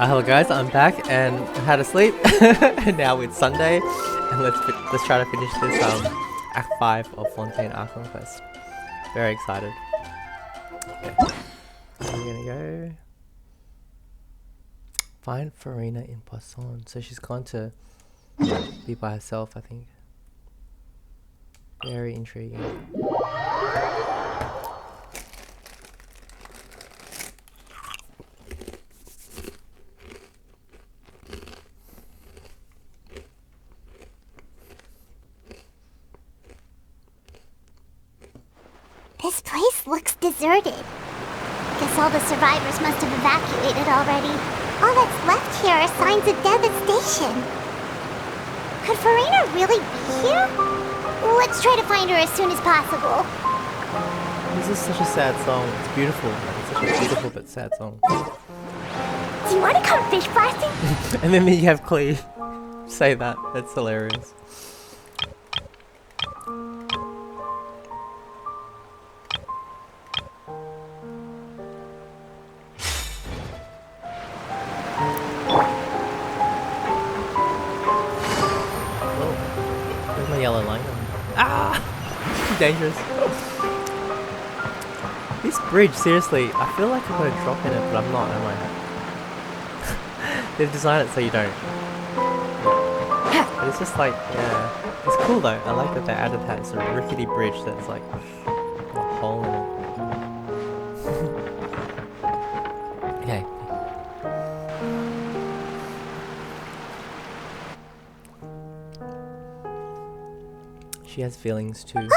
Hello guys, I'm back and had to sleep. And now it's Sunday, and let's try to finish this Act 5 of Fontaine Archon quest. Very excited. Okay. So we're gonna go find Farina in Poisson. So she's gone to be by herself, I think. Very intriguing. This place looks deserted. Guess all the survivors must have evacuated already. All that's left here are signs of devastation. Could Farina really be here? Let's try to find her as soon as possible. This is such a sad song. It's beautiful. It's such a beautiful but sad song. Do you want to come fish blasting? And then you have Clee say that. That's hilarious. Yellow line. Ah! Dangerous. This bridge, seriously, I feel like I'm gonna drop in it, but I'm not, am I? They've designed it so you don't. But it's just like, yeah. It's cool though. I like that they added that. It's a rickety bridge that's like a hole in it. Okay. She has feelings too.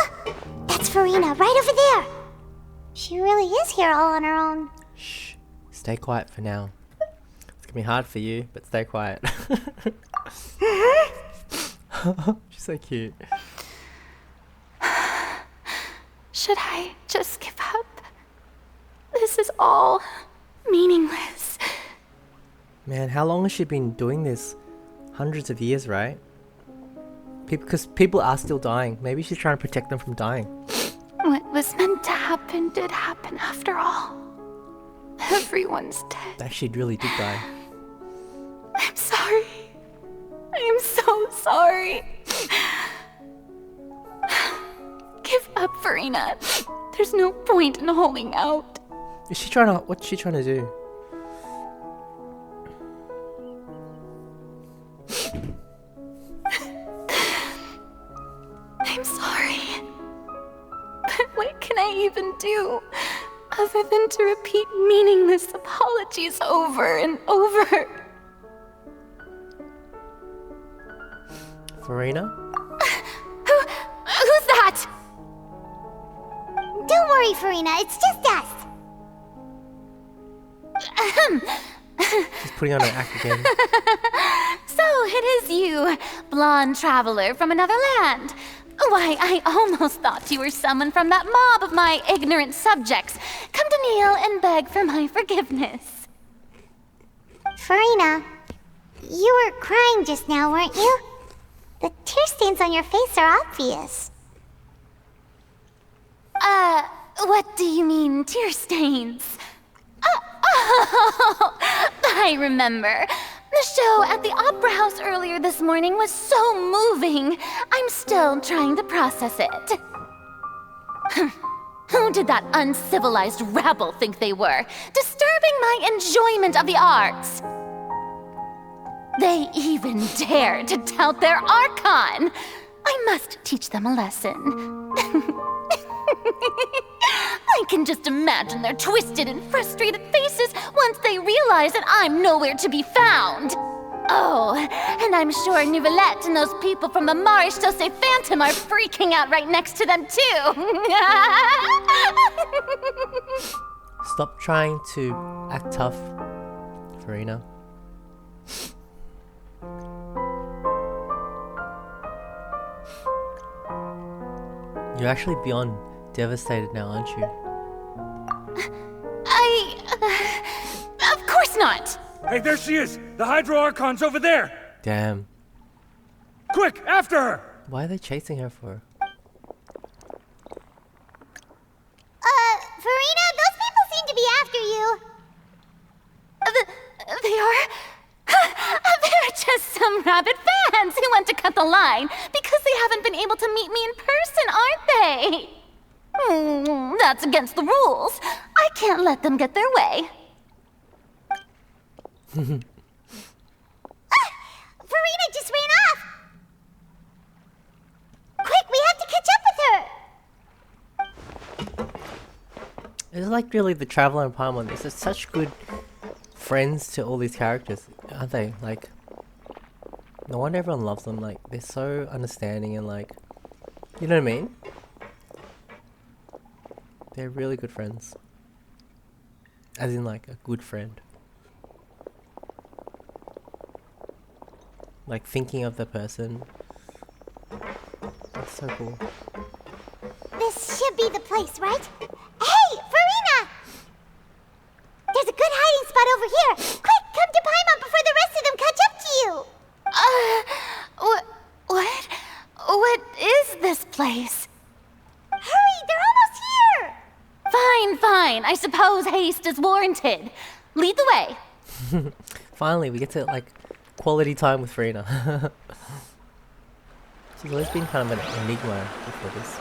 That's Farina, right over there. She really is here all on her own. Shh. Stay quiet for now. It's gonna be hard for you, but stay quiet. She's so cute. Should I just give up? This is all meaningless. Man, how long has she been doing this? Hundreds of years, right? Because people are still dying. Maybe she's trying to protect them from dying. What was meant to happen did happen after all. Everyone's dead. That she really did die. I'm sorry. I am so sorry. Give up, Farina. There's no point in holding out. Is she trying to... What's she trying to do? I'm sorry. But what can I even do other than to repeat meaningless apologies over and over? Farina? Who's that? Don't worry, Farina, it's just us. She's putting on her act again. So it is you, blonde traveler from another land. Why, I almost thought you were someone from that mob of my ignorant subjects. Come to kneel and beg for my forgiveness. Farina, you were crying just now, weren't you? The tear stains on your face are obvious. What do you mean, tear stains? Oh, I remember. The show at the Opera House earlier this morning was so moving. I'm still trying to process it. Who did that uncivilized rabble think they were, disturbing my enjoyment of the arts? They even dared to tout their Archon. I must teach them a lesson. I can just imagine their twisted and frustrated faces once they realize that I'm nowhere to be found. Oh, and I'm sure Nouvellette and those people from the Marche Chaussee Phantom are freaking out right next to them too. Stop trying to act tough, Farina. You're actually beyond devastated now, aren't you? Of course not! Hey, there she is! The Hydro Archon's over there! Damn. Quick, after her! Why are they chasing her for? Farina, those people seem to be after you. They are? rabid fans who want to cut the line because they haven't been able to meet me in person, aren't they? That's against the rules. I can't let them get their way. Farina just ran off! Quick, we have to catch up with her! It's like really the Traveler and Paimon. They're just such good friends to all these characters, aren't they? Like, no wonder everyone loves them. Like, they're so understanding and like, you know what I mean? They're really good friends. As in like a good friend. Like thinking of the person. That's so cool. This should be the place, right? Hey, Farina! There's a good hiding spot over here! Quick, come to Paimon before the rest of them catch up to you! What? What is this place? Hurry, they're almost here! Fine. I suppose haste is warranted. Lead the way. Finally, we get to like quality time with Farina. She's always been kind of an enigma before this.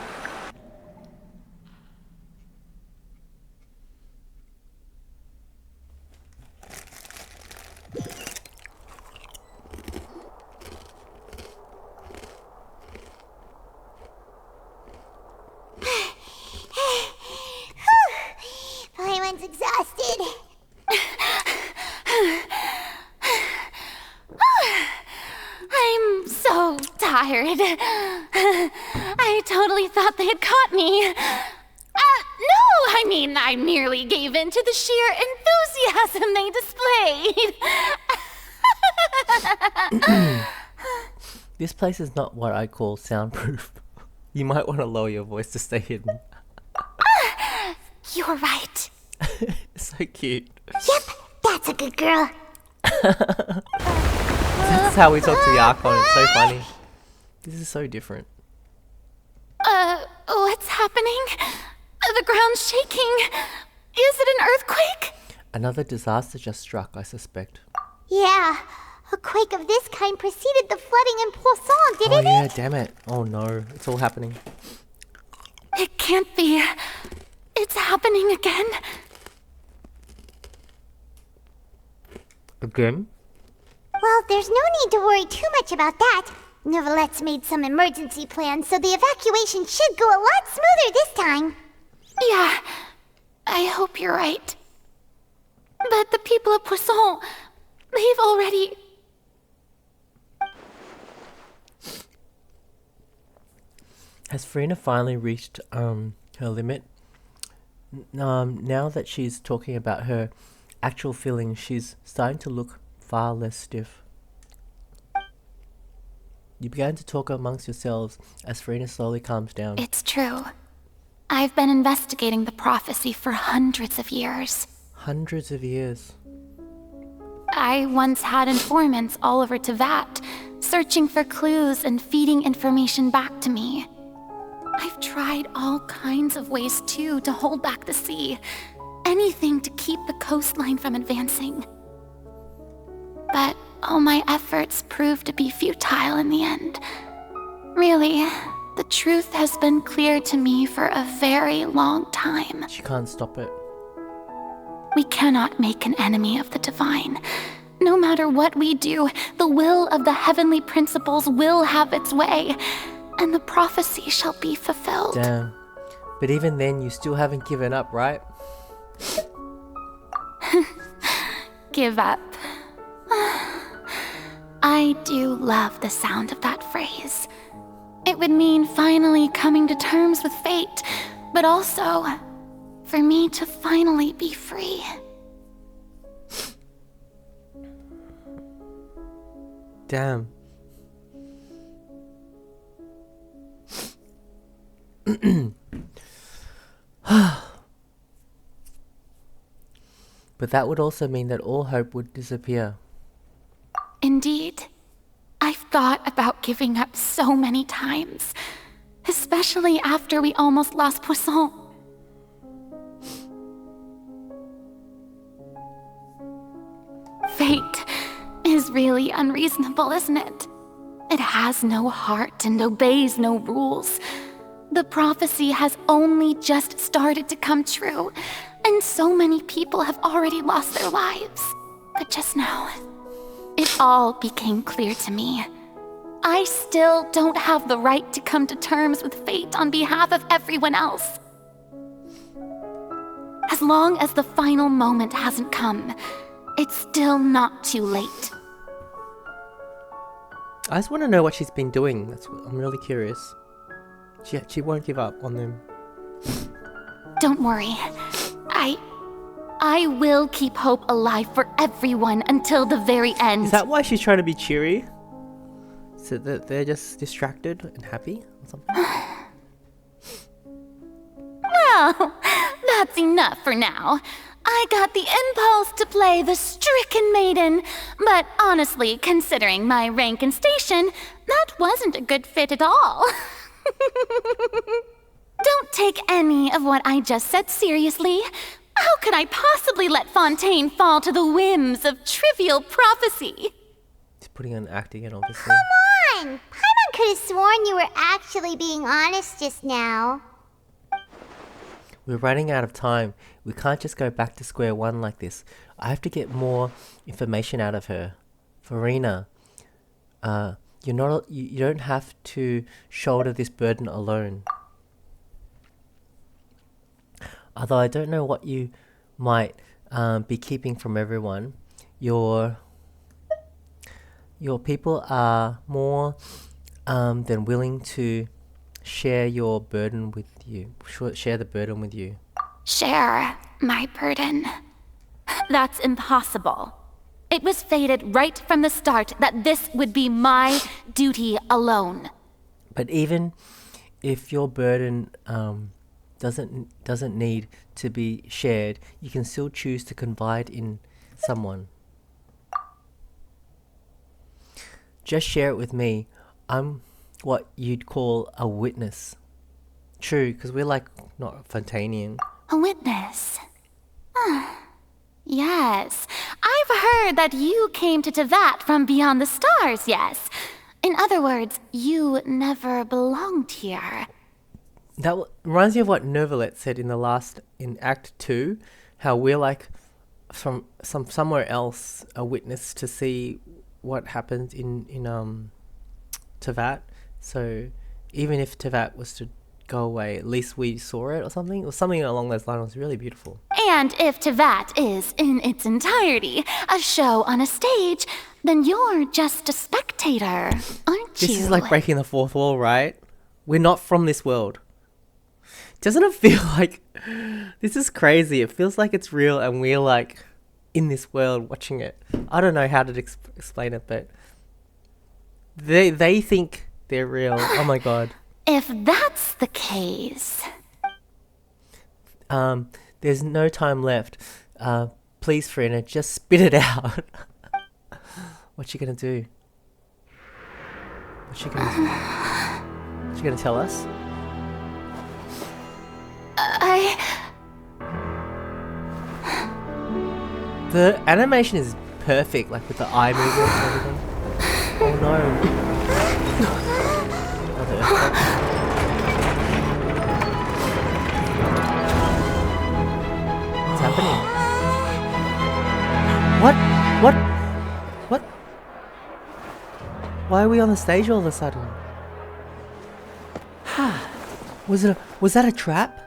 Paimon's exhausted. I'm so tired. I totally thought they had caught me. No, I mean, I merely gave in to the sheer enthusiasm they displayed. This place is not what I call soundproof. You might want to lower your voice to stay hidden. You're right. So cute. Yep, that's a good girl. That's how we talk to the Archon. It's so funny. This is so different. What's happening? The ground's shaking. Is it an earthquake? Another disaster just struck, I suspect. Yeah, a quake of this kind preceded the flooding in Poisson, didn't Oh yeah, it? damn it. Oh no, it's all happening. It can't be. It's happening again. Again? Well, there's no need to worry too much about that. Novelette's made some emergency plans, so the evacuation should go a lot smoother this time. Yeah, I hope you're right. But the people of Poisson, they've already... Has Farina finally reached her limit? Now that she's talking about her actual feelings, she's starting to look far less stiff. You began to talk amongst yourselves as Farina slowly calms down. It's true. I've been investigating the prophecy for hundreds of years. Hundreds of years. I once had informants all over Tevat, searching for clues and feeding information back to me. I've tried all kinds of ways too to hold back the sea. Anything to keep the coastline from advancing. But all my efforts proved to be futile in the end. Really, the truth has been clear to me for a very long time. She can't stop it. We cannot make an enemy of the divine. No matter what we do, the will of the heavenly principles will have its way, and the prophecy shall be fulfilled. Damn. But even then, you still haven't given up, right? Give up. I do love the sound of that phrase. It would mean finally coming to terms with fate, but also for me to finally be free. Damn. But that would also mean that all hope would disappear. Indeed. I've thought about giving up so many times, especially after we almost lost Poisson. Fate is really unreasonable, isn't it? It has no heart and obeys no rules. The prophecy has only just started to come true, and so many people have already lost their lives. But just now, it all became clear to me. I still don't have the right to come to terms with fate on behalf of everyone else. As long as the final moment hasn't come, it's still not too late. I just want to know what she's been doing. I'm really curious. She won't give up on them. Don't worry. I will keep hope alive for everyone until the very end. Is that why she's trying to be cheery? So that they're just distracted and happy or something? Well, that's enough for now. I got the impulse to play the stricken maiden, but honestly, considering my rank and station, that wasn't a good fit at all. Don't take any of what I just said seriously. How could I possibly let Fontaine fall to the whims of trivial prophecy? She's putting on acting again, obviously. Come on! Paimon could have sworn you were actually being honest just now. We're running out of time. We can't just go back to square one like this. I have to get more information out of her. Farina, you don't have to shoulder this burden alone. Although I don't know what you might be keeping from everyone, your people are more than willing to share your burden with you. Share the burden with you. Share my burden? That's impossible. It was fated right from the start that this would be my duty alone. But even if your burden doesn't need to be shared, you can still choose to confide in someone. Just share it with me. I'm what you'd call a witness. True, because we're like not Fontainian. A witness? Yes. I've heard that you came to Tevat from beyond the stars, yes. In other words, you never belonged here. That reminds me of what Neuvillette said in Act 2, how we're like from somewhere else, a witness to see what happened in Tevat. So even if Tevat was to go away, at least we saw it or something. Or something along those lines. It was really beautiful. And if Tevat is, in its entirety, a show on a stage, then you're just a spectator, aren't you? This is like breaking the fourth wall, right? We're not from this world. Doesn't it feel like... This is crazy. It feels like it's real and we're like in this world watching it. I don't know how to explain it, but... They think they're real. Oh my god. If that's the case... There's no time left. Please, Farina, just spit it out. What's she gonna do? What's she gonna tell us? The animation is perfect, like with the eye movements and everything. Oh no. Oh, the earthquake. What's happening? What? Why are we on the stage all of a sudden? Was that a trap?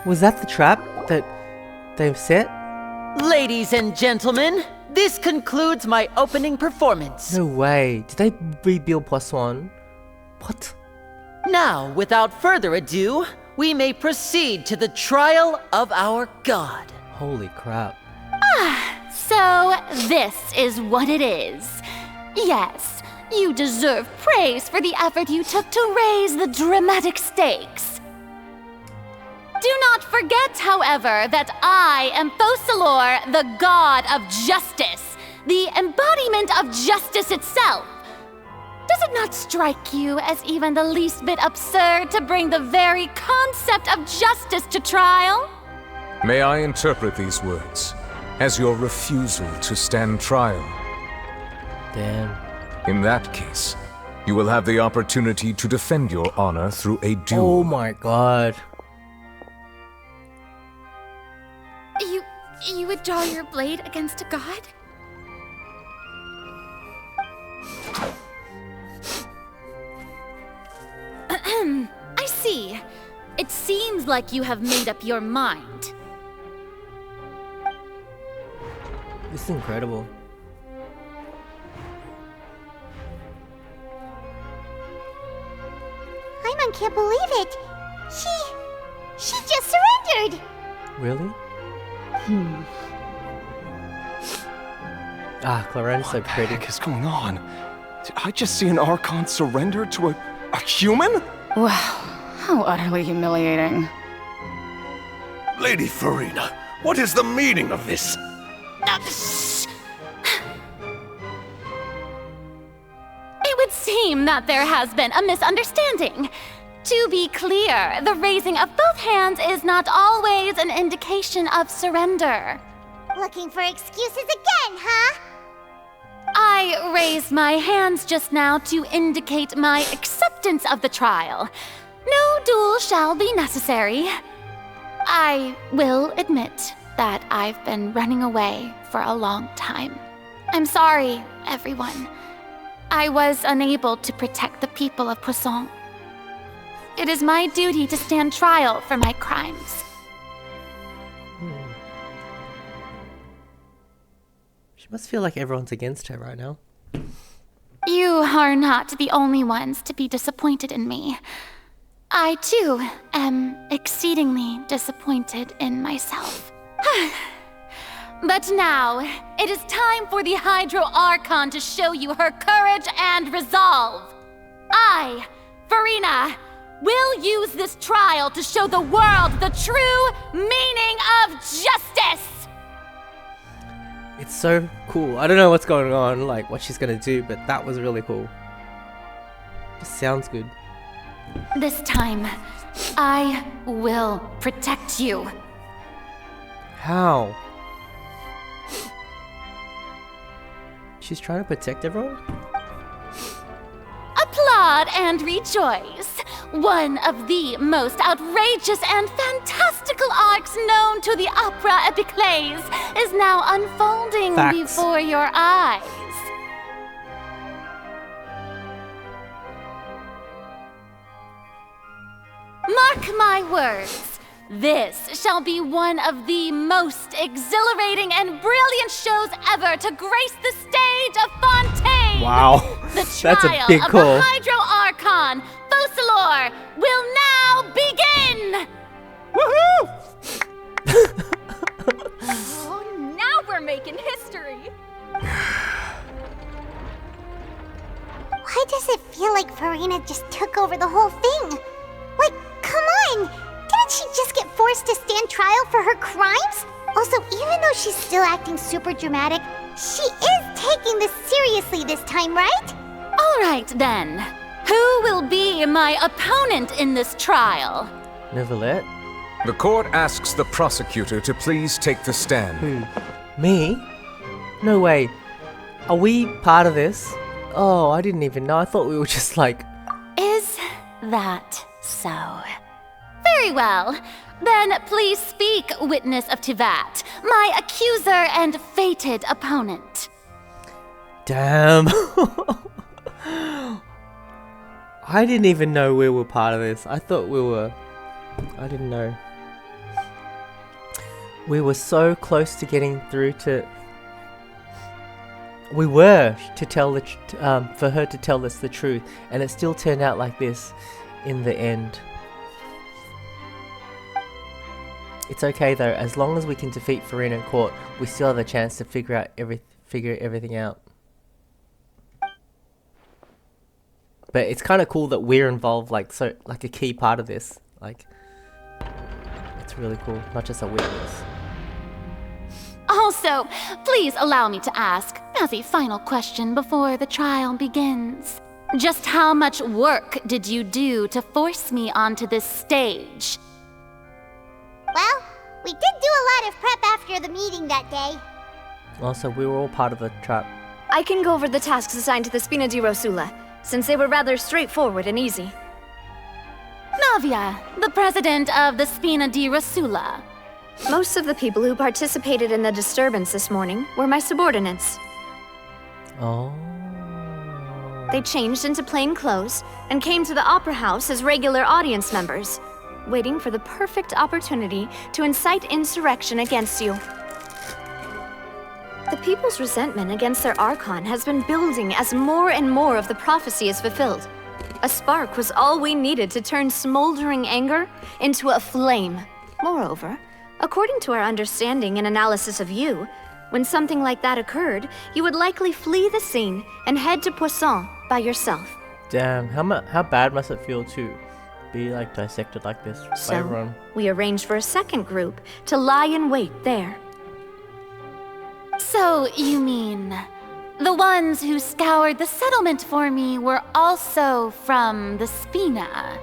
Was that the trap that they've set? Ladies and gentlemen, this concludes my opening performance. No way. Did they rebuild Poisson? What? Now, without further ado, we may proceed to the trial of our god. Holy crap. So, this is what it is. Yes, you deserve praise for the effort you took to raise the dramatic stakes. Do not forget, however, that I am Focalor, the god of justice, the embodiment of justice itself. Does it not strike you as even the least bit absurd to bring the very concept of justice to trial? May I interpret these words as your refusal to stand trial? Damn. In that case, you will have the opportunity to defend your honor through a duel. Oh my god. You would draw your blade against a god? I see. It seems like you have made up your mind. This is incredible. Paimon can't believe it. She just surrendered. Really? Ah, Claren's so pretty. What the heck is going on? Did I just see an Archon surrender to a human? Wow, how utterly humiliating. Lady Farina, what is the meaning of this? It would seem that there has been a misunderstanding. To be clear, the raising of both hands is not always an indication of surrender. Looking for excuses again, huh? I raised my hands just now to indicate my acceptance of the trial. No duel shall be necessary. I will admit that I've been running away for a long time. I'm sorry, everyone. I was unable to protect the people of Poisson. It is my duty to stand trial for my crimes. She must feel like everyone's against her right now. You are not the only ones to be disappointed in me. I, too, am exceedingly disappointed in myself. But now, it is time for the Hydro Archon to show you her courage and resolve. I, Farina, will use this trial to show the world the true meaning of justice! It's so cool. I don't know what's going on, like what she's gonna do, but that was really cool. Just sounds good. This time, I will protect you. How? She's trying to protect everyone? Applaud and rejoice. One of the most outrageous and fantastical arcs known to the opera epiclese is now unfolding Facts. before your eyes. Mark my words. This shall be one of the most exhilarating and brilliant shows ever to grace the stage of Fontaine. Wow. The That's a trial big of call. the Hydro Archon, Focalor, will now begin! Oh, now we're making history! Why does it feel like Farina just took over the whole thing? Like, come on! Didn't she just get forced to stand trial for her crimes? Also, even though she's still acting super dramatic, she is taking this seriously this time, right? All right, then. Who will be my opponent in this trial? Neverlet? The court asks the prosecutor to please take the stand. Who? Me? No way. Are we part of this? Oh, I didn't even know. I thought we were just like... Is that so? Very well. Then please speak, witness of Tivat, my accuser and fated opponent. Damn. I didn't even know we were part of this. I thought we were... I didn't know. We were so close to getting through to... We were to tell the for her to tell us the truth, and it still turned out like this in the end. It's okay though, as long as we can defeat Farina in court, we still have a chance to figure everything out. But it's kind of cool that we're involved, like a key part of this. Like, it's really cool, not just a witness. Also, please allow me to ask, as a final question before the trial begins, just how much work did you do to force me onto this stage? Well, we did do a lot of prep after the meeting that day. Also, we were all part of the trap. I can go over the tasks assigned to the Spina di Rosula, since they were rather straightforward and easy. Navia, the president of the Spina di Rosula. Most of the people who participated in the disturbance this morning were my subordinates. Oh. They changed into plain clothes and came to the Opera House as regular audience members, waiting for the perfect opportunity to incite insurrection against you. The people's resentment against their Archon has been building as more and more of the prophecy is fulfilled. A spark was all we needed to turn smoldering anger into a flame. Moreover, according to our understanding and analysis of you, when something like that occurred, you would likely flee the scene and head to Poisson by yourself. Damn, how bad must it feel to be like dissected like this by everyone? We arranged for a second group to lie in wait there. So, you mean, the ones who scoured the settlement for me were also from the Spina?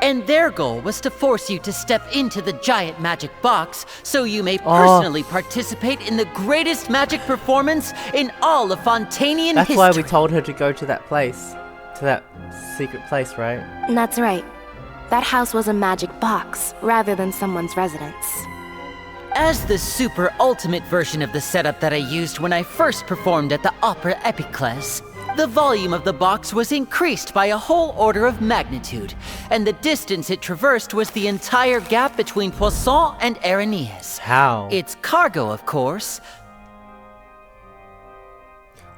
And their goal was to force you to step into the giant magic box so you may personally participate in the greatest magic performance in all of Fontainian history. That's why we told her to go to that place. To that secret place, right? That's right. That house was a magic box, rather than someone's residence. As the super ultimate version of the setup that I used when I first performed at the Opera Epiclese, the volume of the box was increased by a whole order of magnitude, and the distance it traversed was the entire gap between Poisson and Areneas. How? Its cargo, of course,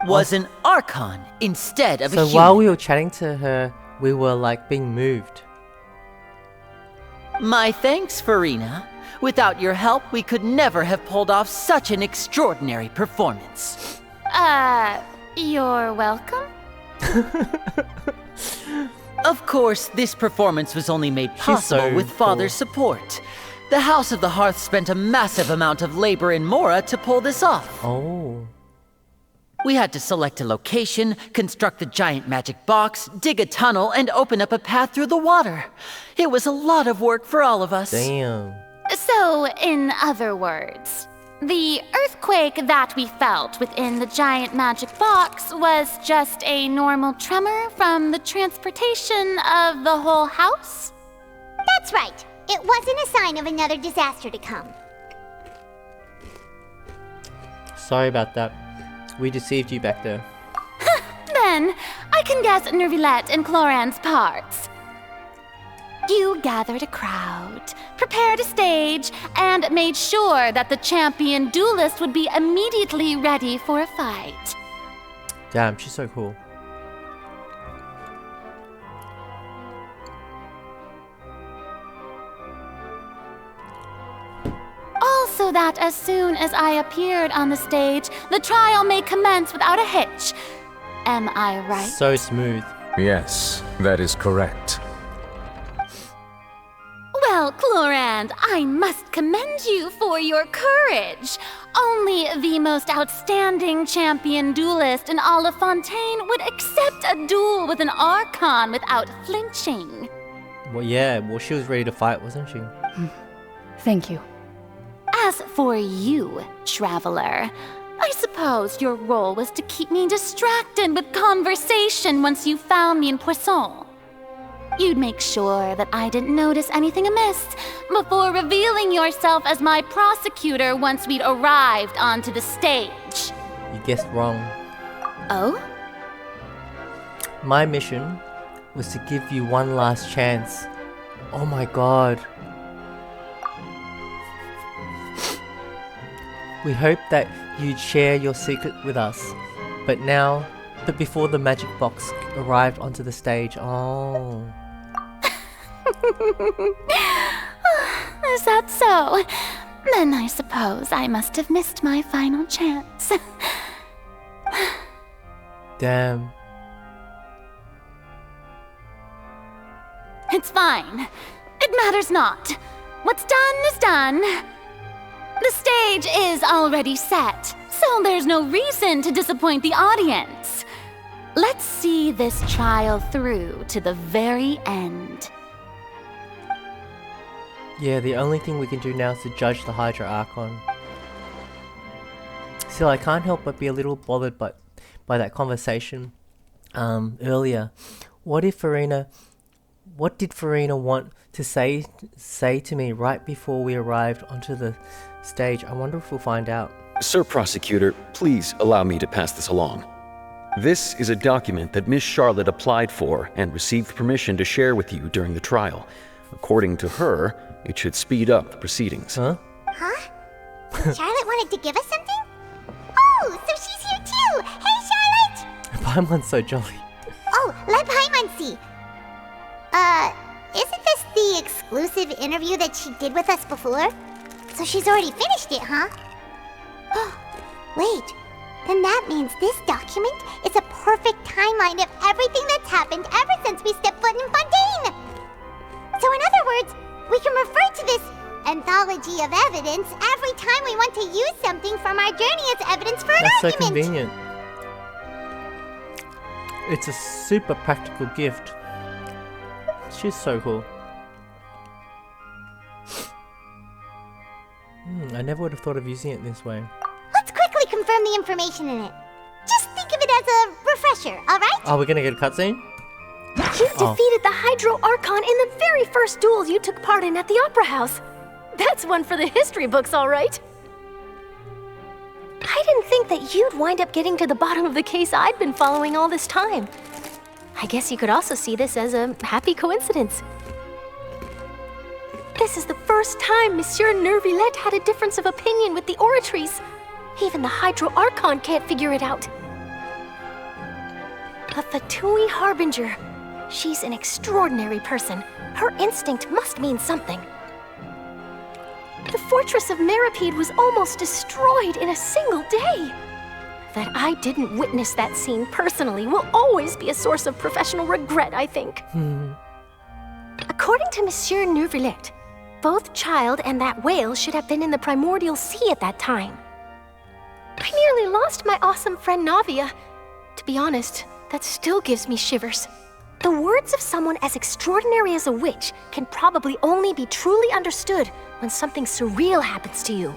was an Archon instead of a human. So while we were chatting to her, we were like being moved. My thanks, Farina. Without your help, we could never have pulled off such an extraordinary performance. You're welcome? Of course, this performance was only made possible with Father's support. The House of the Hearth spent a massive amount of labor in Mora to pull this off. Oh. We had to select a location, construct the giant magic box, dig a tunnel, and open up a path through the water. It was a lot of work for all of us. Damn. So, in other words, the earthquake that we felt within the giant magic box was just a normal tremor from the transportation of the whole house? That's right. It wasn't a sign of another disaster to come. Sorry about that. We deceived you back there. Then, I can guess Nervilette and Cloran's parts. You gathered a crowd, prepared a stage, and made sure that the champion duelist would be immediately ready for a fight. Damn, she's so cool. Also that as soon as I appeared on the stage, the trial may commence without a hitch. Am I right? So smooth. Yes, that is correct. Well, Clorand, I must commend you for your courage. Only the most outstanding champion duelist in all of Fontaine would accept a duel with an Archon without flinching. Well, yeah, well, she was ready to fight, wasn't she? Thank you. As for you, Traveler, I suppose your role was to keep me distracted with conversation once you found me in Poisson. You'd make sure that I didn't notice anything amiss before revealing yourself as my prosecutor once we'd arrived onto the stage. You guessed wrong. Oh? My mission was to give you one last chance. Oh my god. We hoped that you'd share your secret with us, but before the magic box arrived onto the stage, oh. Is that so? Then I suppose I must have missed my final chance. Damn. It's fine. It matters not. What's done is done. The stage is already set, so there's no reason to disappoint the audience. Let's see this trial through to the very end. Yeah, the only thing we can do now is to judge the Hydra Archon. Still, I can't help but be a little bothered by that conversation earlier. What did Farina want to say to me right before we arrived onto the stage? I wonder if we'll find out. Sir Prosecutor, please allow me to pass this along. This is a document that Miss Charlotte applied for and received permission to share with you during the trial. According to her, it should speed up the proceedings. Huh? Charlotte wanted to give us something? Oh, so she's here too! Hey, Charlotte! Paimon's so jolly. Oh, let Paimon see. Isn't this the exclusive interview that she did with us before? So she's already finished it, huh? Wait, then that means this document is a perfect timeline of everything that's happened ever since we stepped foot in Fontaine! So in other words, we can refer to this anthology of evidence every time we want to use something from our journey as evidence for an That's so argument. convenient. It's a super practical gift. She's so cool. I never would have thought of using it this way. Let's quickly confirm the information in it. Just think of it as a refresher, alright? Oh, we're gonna get a cutscene? You defeated the Hydro Archon in the very first duel you took part in at the Opera House. That's one for the history books, all right. I didn't think that you'd wind up getting to the bottom of the case I'd been following all this time. I guess you could also see this as a happy coincidence. This is the first time Monsieur Neuvillette had a difference of opinion with the oratories. Even the Hydro Archon can't figure it out. A Fatui Harbinger. She's an extraordinary person. Her instinct must mean something. The fortress of Meripede was almost destroyed in a single day. That I didn't witness that scene personally will always be a source of professional regret, I think. According to Monsieur Neuvillette, both Child and that whale should have been in the primordial sea at that time. I nearly lost my awesome friend Navia. To be honest, that still gives me shivers. The words of someone as extraordinary as a witch can probably only be truly understood when something surreal happens to you.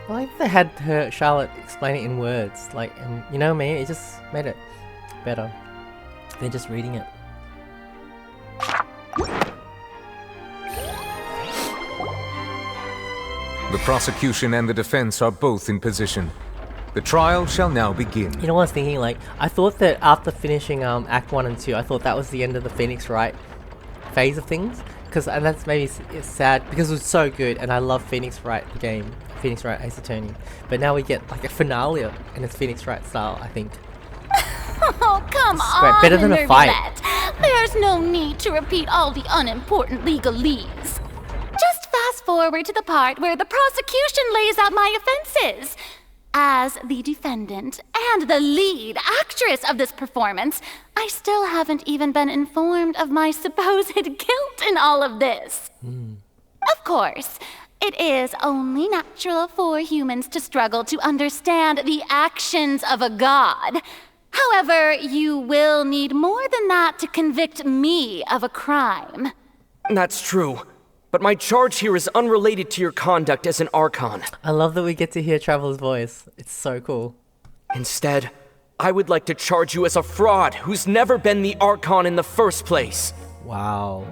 I like they had Charlotte explain it in words. Like, you know me, it just made it better than just reading it. The prosecution and the defense are both in position. The trial shall now begin. You know what I was thinking? Like, I thought that after finishing Act 1 and 2, I thought that was the end of the Phoenix Wright phase of things. And that's maybe it's sad because it was so good and I love Phoenix Wright, the game. Phoenix Wright Ace Attorney. But now we get like a finale and it's Phoenix Wright style, I think. Oh, come on, better than a fight. Neuvillette. There's no need to repeat all the unimportant legalese. Just fast forward to the part where the prosecution lays out my offenses. As the defendant and the lead actress of this performance, I still haven't even been informed of my supposed guilt in all of this. Of course, it is only natural for humans to struggle to understand the actions of a god. However, you will need more than that to convict me of a crime. That's true. But my charge here is unrelated to your conduct as an Archon. I love that we get to hear Traveler's voice. It's so cool. Instead, I would like to charge you as a fraud who's never been the Archon in the first place. Wow.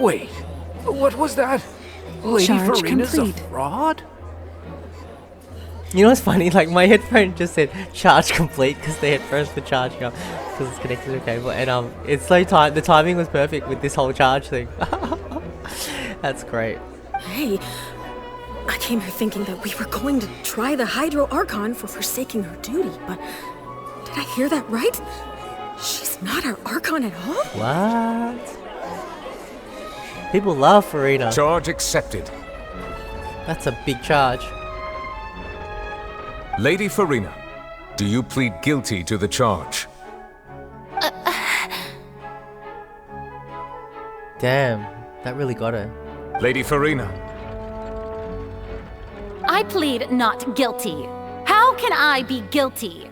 Wait, what was that? Lady Charge Farina's a complete. fraud? You know what's funny? Like, my headphone just said charge complete because the headphones were charging up because it's connected to a cable. And it's so the timing was perfect with this whole charge thing. That's great. Hey, I came here thinking that we were going to try the Hydro Archon for forsaking her duty, but did I hear that right? She's not our Archon at all? What? People love Farina. Charge accepted. That's a big charge. Lady Farina, do you plead guilty to the charge? Damn, that really got her. Lady Farina. I plead not guilty. How can I be guilty?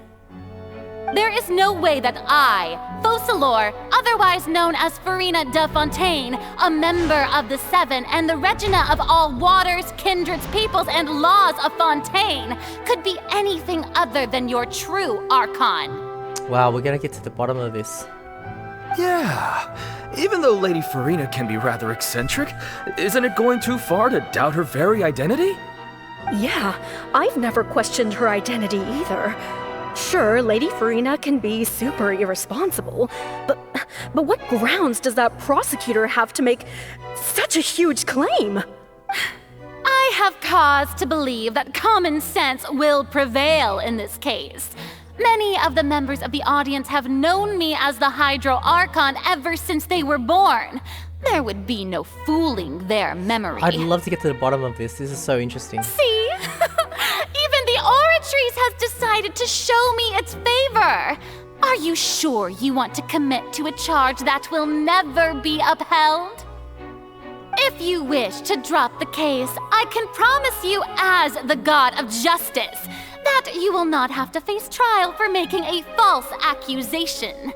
There is no way that I, Focalor, otherwise known as Farina de Fontaine, a member of the Seven and the Regina of all waters, kindreds, peoples, and laws of Fontaine, could be anything other than your true Archon. Wow, we're gonna get to the bottom of this. Yeah. Even though Lady Farina can be rather eccentric, isn't it going too far to doubt her very identity? Yeah, I've never questioned her identity either. Sure, Lady Farina can be super irresponsible, but what grounds does that prosecutor have to make such a huge claim? I have cause to believe that common sense will prevail in this case. Many of the members of the audience have known me as the Hydro Archon ever since they were born. There would be no fooling their memory. I'd love to get to the bottom of this. This is so interesting. See? Even the Oratrice has decided to show me its favor. Are you sure you want to commit to a charge that will never be upheld? If you wish to drop the case, I can promise you as the God of Justice that you will not have to face trial for making a false accusation.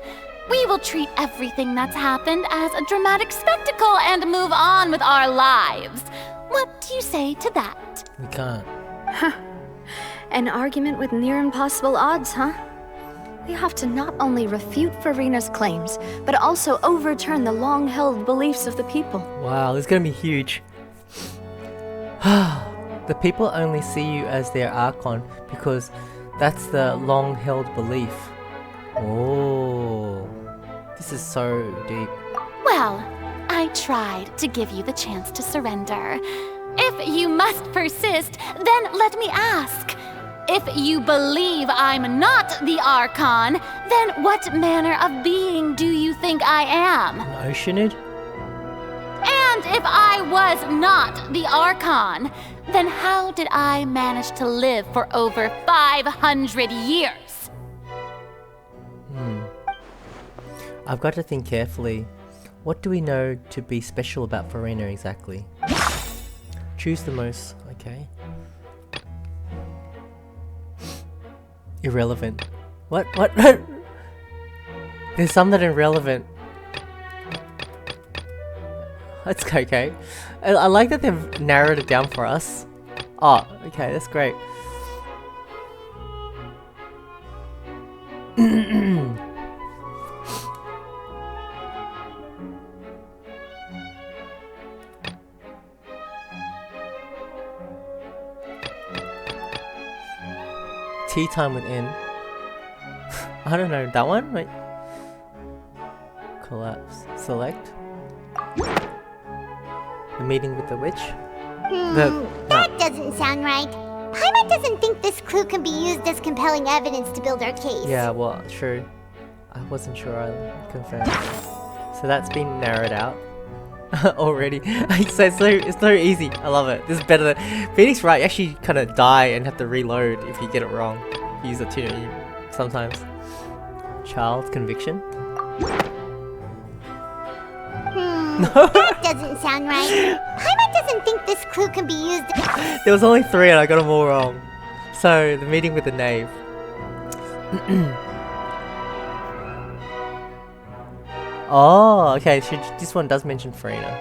We will treat everything that's happened as a dramatic spectacle and move on with our lives. What do you say to that? We can't. Huh. An argument with near impossible odds, huh? We have to not only refute Farina's claims, but also overturn the long-held beliefs of the people. Wow, this is gonna be huge. The people only see you as their Archon because that's the long-held belief. Oh, this is so deep. Well, I tried to give you the chance to surrender. If you must persist, then let me ask. If you believe I'm not the Archon, then what manner of being do you think I am? An Oceanid? And if I was not the Archon, then how did I manage to live for over 500 years? I've got to think carefully. What do we know to be special about Farina exactly? Choose the most, okay. Irrelevant. What? There's some that are irrelevant. That's okay. I like that they've narrowed it down for us. Oh, okay, that's great. Tea time with N. I don't know, that one? Wait. Collapse. Select. The meeting with the witch? That doesn't sound right. Paimon doesn't think this clue can be used as compelling evidence to build our case. Yeah, well, true. I wasn't sure I confirmed. So that's been narrowed out already. It's so easy. I love it. This is better than Phoenix Wright. You actually kind of die and have to reload if you get it wrong. Use it too sometimes. Child conviction. That doesn't sound right. Paimon doesn't think this clue can be used. There was only 3 and I got them all wrong. So the meeting with the knave. Oh, okay. This one does mention Farina.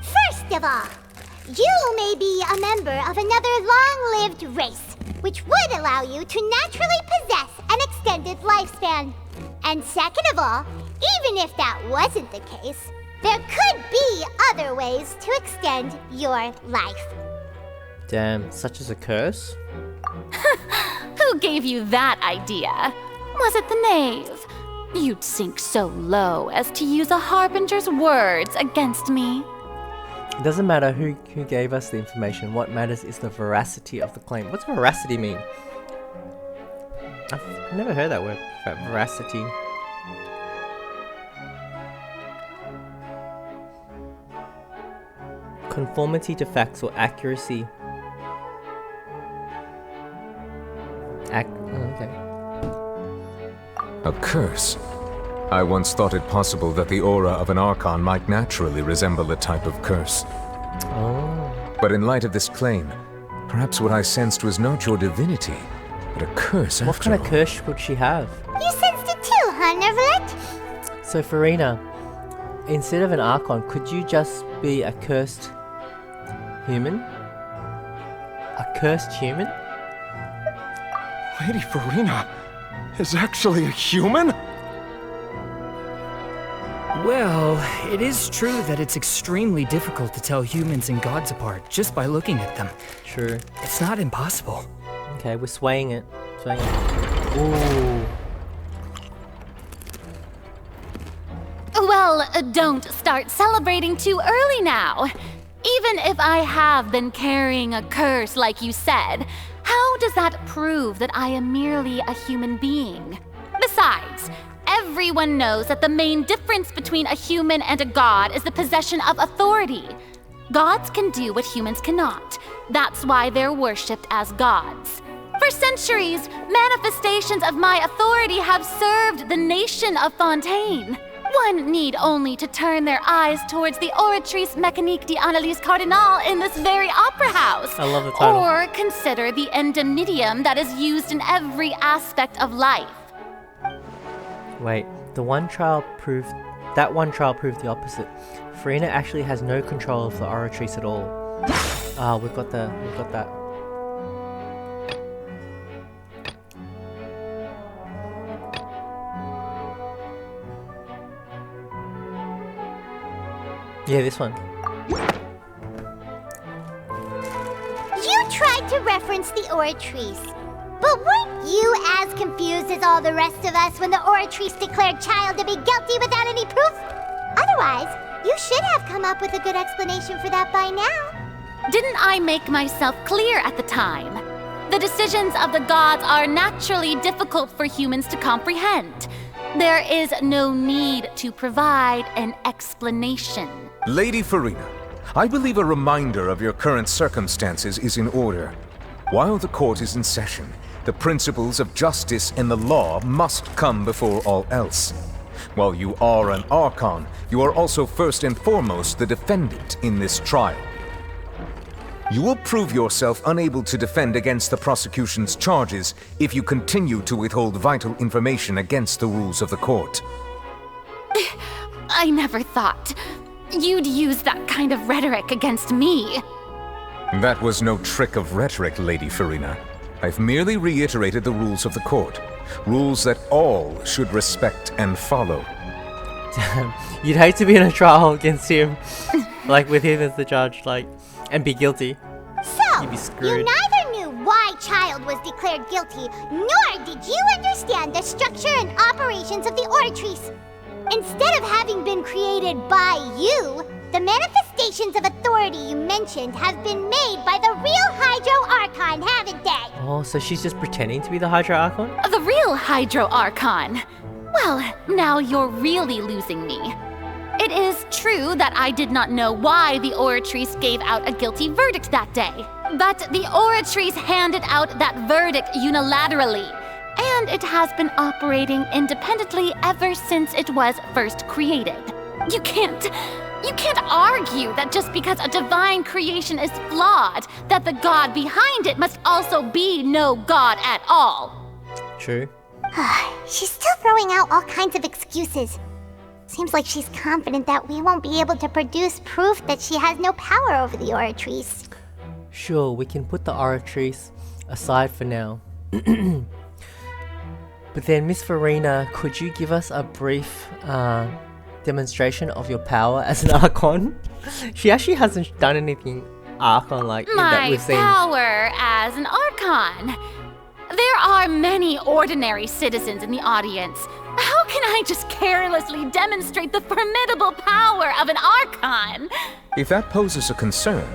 First of all, you may be a member of another long-lived race, which would allow you to naturally possess an extended lifespan. And second of all, even if that wasn't the case, there could be other ways to extend your life. Damn, such as a curse? Who gave you that idea? Was it the knave? You'd sink so low as to use a harbinger's words against me. It doesn't matter who gave us the information. What matters is the veracity of the claim. What's veracity mean? I've never heard that word. Veracity. Conformity to facts or accuracy. Okay. A curse. I once thought it possible that the aura of an Archon might naturally resemble a type of curse. Oh. But in light of this claim, Perhaps what I sensed was not your divinity, but a curse What after kind of all. curse would she have? You sensed it too, huh, Neverlet? So Farina, instead of an Archon, could you just be a cursed human? A cursed human? Lady Farina is actually a human? Well, it is true that it's extremely difficult to tell humans and gods apart just by looking at them. True. It's not impossible. Okay, we're swaying it. Swaying it. Ooh. Well, don't start celebrating too early now. Even if I have been carrying a curse like you said, how does that prove that I am merely a human being? Besides, everyone knows that the main difference between a human and a god is the possession of authority. Gods can do what humans cannot. That's why they're worshipped as gods. For centuries, manifestations of my authority have served the nation of Fontaine. One need only to turn their eyes towards the Oratrice Mécanique d'Analyse Cardinal in this very opera house. I love the title. Or consider the indemnitium that is used in every aspect of life. Wait, that one trial proved the opposite. Farina actually has no control of the Oratrice at all. Ah, we've got that. Yeah, this one. You tried to reference the Oratrice. But weren't you as confused as all the rest of us when the Oratrice declared Child to be guilty without any proof? Otherwise, you should have come up with a good explanation for that by now. Didn't I make myself clear at the time? The decisions of the gods are naturally difficult for humans to comprehend. There is no need to provide an explanation. Lady Farina, I believe a reminder of your current circumstances is in order. While the court is in session, the principles of justice and the law must come before all else. While you are an Archon, you are also first and foremost the defendant in this trial. You will prove yourself unable to defend against the prosecution's charges if you continue to withhold vital information against the rules of the court. I never thought you'd use that kind of rhetoric against me. That was no trick of rhetoric, Lady Farina. I've merely reiterated the rules of the court. Rules that all should respect and follow. Damn. You'd hate to be in a trial against him. Like, with him as the judge, like, and be guilty. So, You'd be you screwed. neither knew why Child was declared guilty, nor did you understand the structure and operations of the Oratrice. Instead of having been created by you, the manifestations of authority you mentioned have been made by the real Hydro Archon, haven't they? Oh, so she's just pretending to be the Hydro Archon? The real Hydro Archon. Well, now you're really losing me. It is true that I did not know why the Oratrice gave out a guilty verdict that day. But the Oratrice handed out that verdict unilaterally. And it has been operating independently ever since it was first created. You can't argue that just because a divine creation is flawed, that the god behind it must also be no god at all. True. She's still throwing out all kinds of excuses. Seems like she's confident that we won't be able to produce proof that she has no power over the Oratrice. Sure, we can put the Oratrice aside for now. But then, Miss Farina, could you give us a brief demonstration of your power as an Archon? She actually hasn't done anything Archon-like that My we've seen. power as an Archon. There are many ordinary citizens in the audience. How can I just carelessly demonstrate the formidable power of an Archon? If that poses a concern,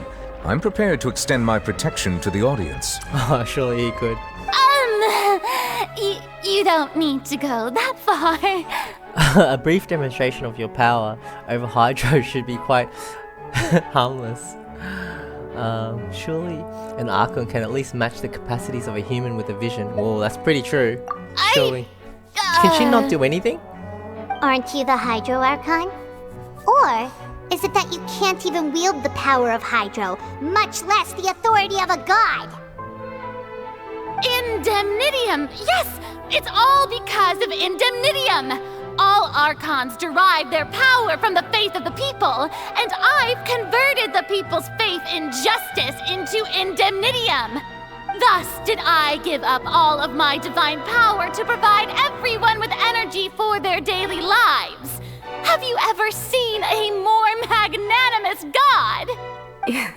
I'm prepared to extend my protection to the audience. Oh, surely he could. You don't need to go that far. A brief demonstration of your power over Hydro should be quite harmless. Surely an Archon can at least match the capacities of a human with a vision. Whoa, that's pretty true. Surely. Can she not do anything? Aren't you the Hydro Archon? Or Is it that you can't even wield the power of Hydro, much less the authority of a god? Indemnitium! Yes! It's all because of Indemnitium! All Archons derive their power from the faith of the people, and I've converted the people's faith in justice into Indemnitium! Thus did I give up all of my divine power to provide everyone with energy for their daily lives. Have you ever seen a more magnanimous god?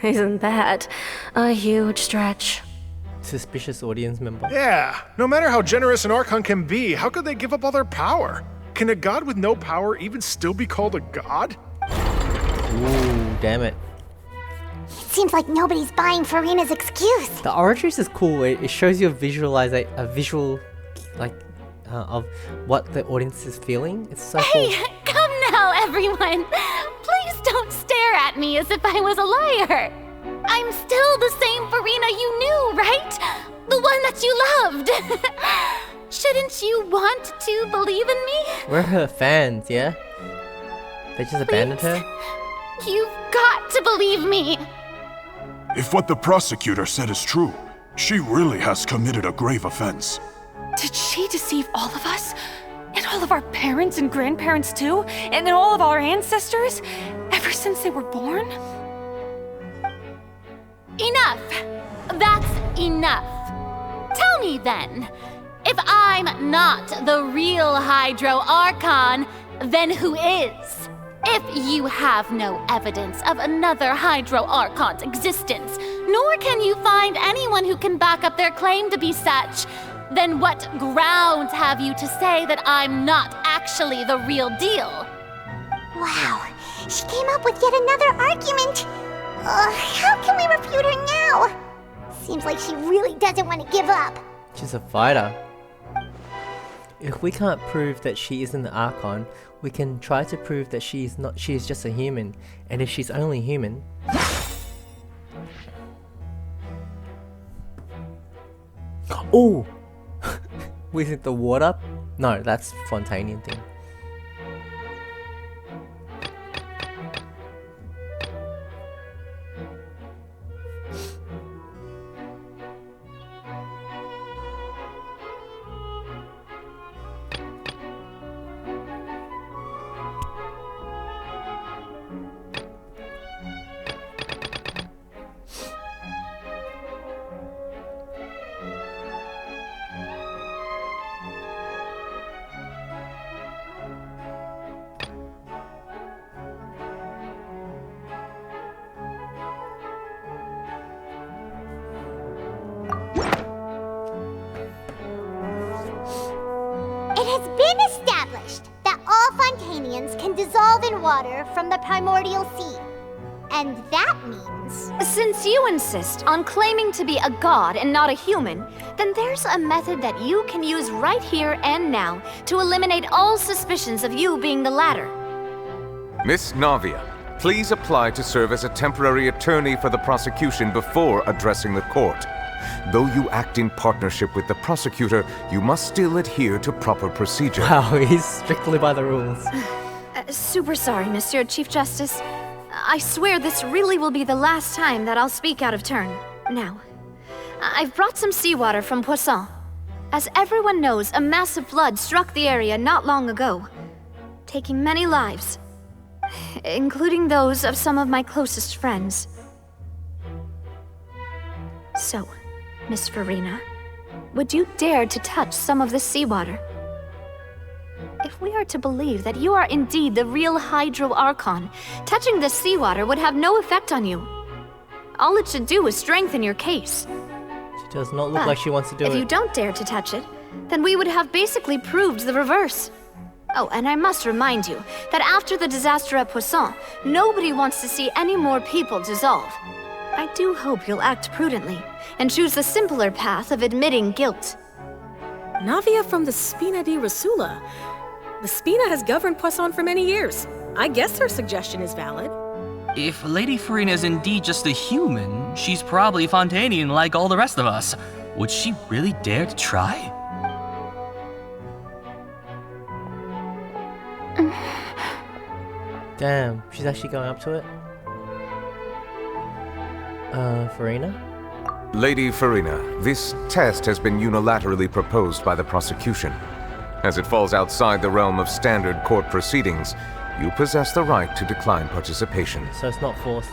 Isn't that a huge stretch? Suspicious audience member. Yeah, no matter how generous an Archon can be, how could they give up all their power? Can a god with no power even still be called a god? Ooh, damn it. It seems like nobody's buying Furina's excuse. The Oratrice is cool. It shows you a visual, like, of what the audience is feeling. It's so Hey, cool. come now, everyone! Please don't stare at me as if I was a liar! I'm still the same Furina you knew, right? The one that you loved! Shouldn't you want to believe in me? We're her fans, yeah? They just abandoned her? You've got to believe me! If what the prosecutor said is true, she really has committed a grave offense. Did she deceive all of us? And all of our parents and grandparents too? And then all of our ancestors? Ever since they were born? Enough! That's enough! Tell me then, if I'm not the real Hydro Archon, then who is? If you have no evidence of another Hydro Archon's existence, nor can you find anyone who can back up their claim to be such, then what grounds have you to say that I'm not actually the real deal? Wow, she came up with yet another argument. How can we refute her now? Seems like she really doesn't want to give up. She's a fighter. If we can't prove that she isn't the Archon, we can try to prove that she is not. She is just a human. And if she's only human, oh, with it the water? No, that's Fontaine thing. It has been established that all Fontainians can dissolve in water from the primordial sea. And that means... Since you insist on claiming to be a god and not a human, then there's a method that you can use right here and now to eliminate all suspicions of you being the latter. Miss Navia, please apply to serve as a temporary attorney for the prosecution before addressing the court. Though you act in partnership with the prosecutor, you must still adhere to proper procedure. Wow, he's strictly by the rules. Super sorry, Monsieur Chief Justice. I swear this really will be the last time that I'll speak out of turn. Now, I've brought some seawater from Poisson. As everyone knows, a massive flood struck the area not long ago, taking many lives, including those of some of my closest friends. So, Miss Furina, would you dare to touch some of the seawater? If we are to believe that you are indeed the real Hydro Archon, touching this seawater would have no effect on you. All it should do is strengthen your case. She does not look like she wants to do it. If you don't dare to touch it, then we would have basically proved the reverse. Oh, and I must remind you that after the disaster at Poisson, nobody wants to see any more people dissolve. I do hope you'll act prudently and choose the simpler path of admitting guilt. Navia from the Spina di Rasula. The Spina has governed Poisson for many years. I guess her suggestion is valid. If Lady Furina is indeed just a human, she's probably Fontainian like all the rest of us. Would she really dare to try? Damn, she's actually going up to it. Farina? Lady Farina, this test has been unilaterally proposed by the prosecution. As it falls outside the realm of standard court proceedings, you possess the right to decline participation. So it's not forced.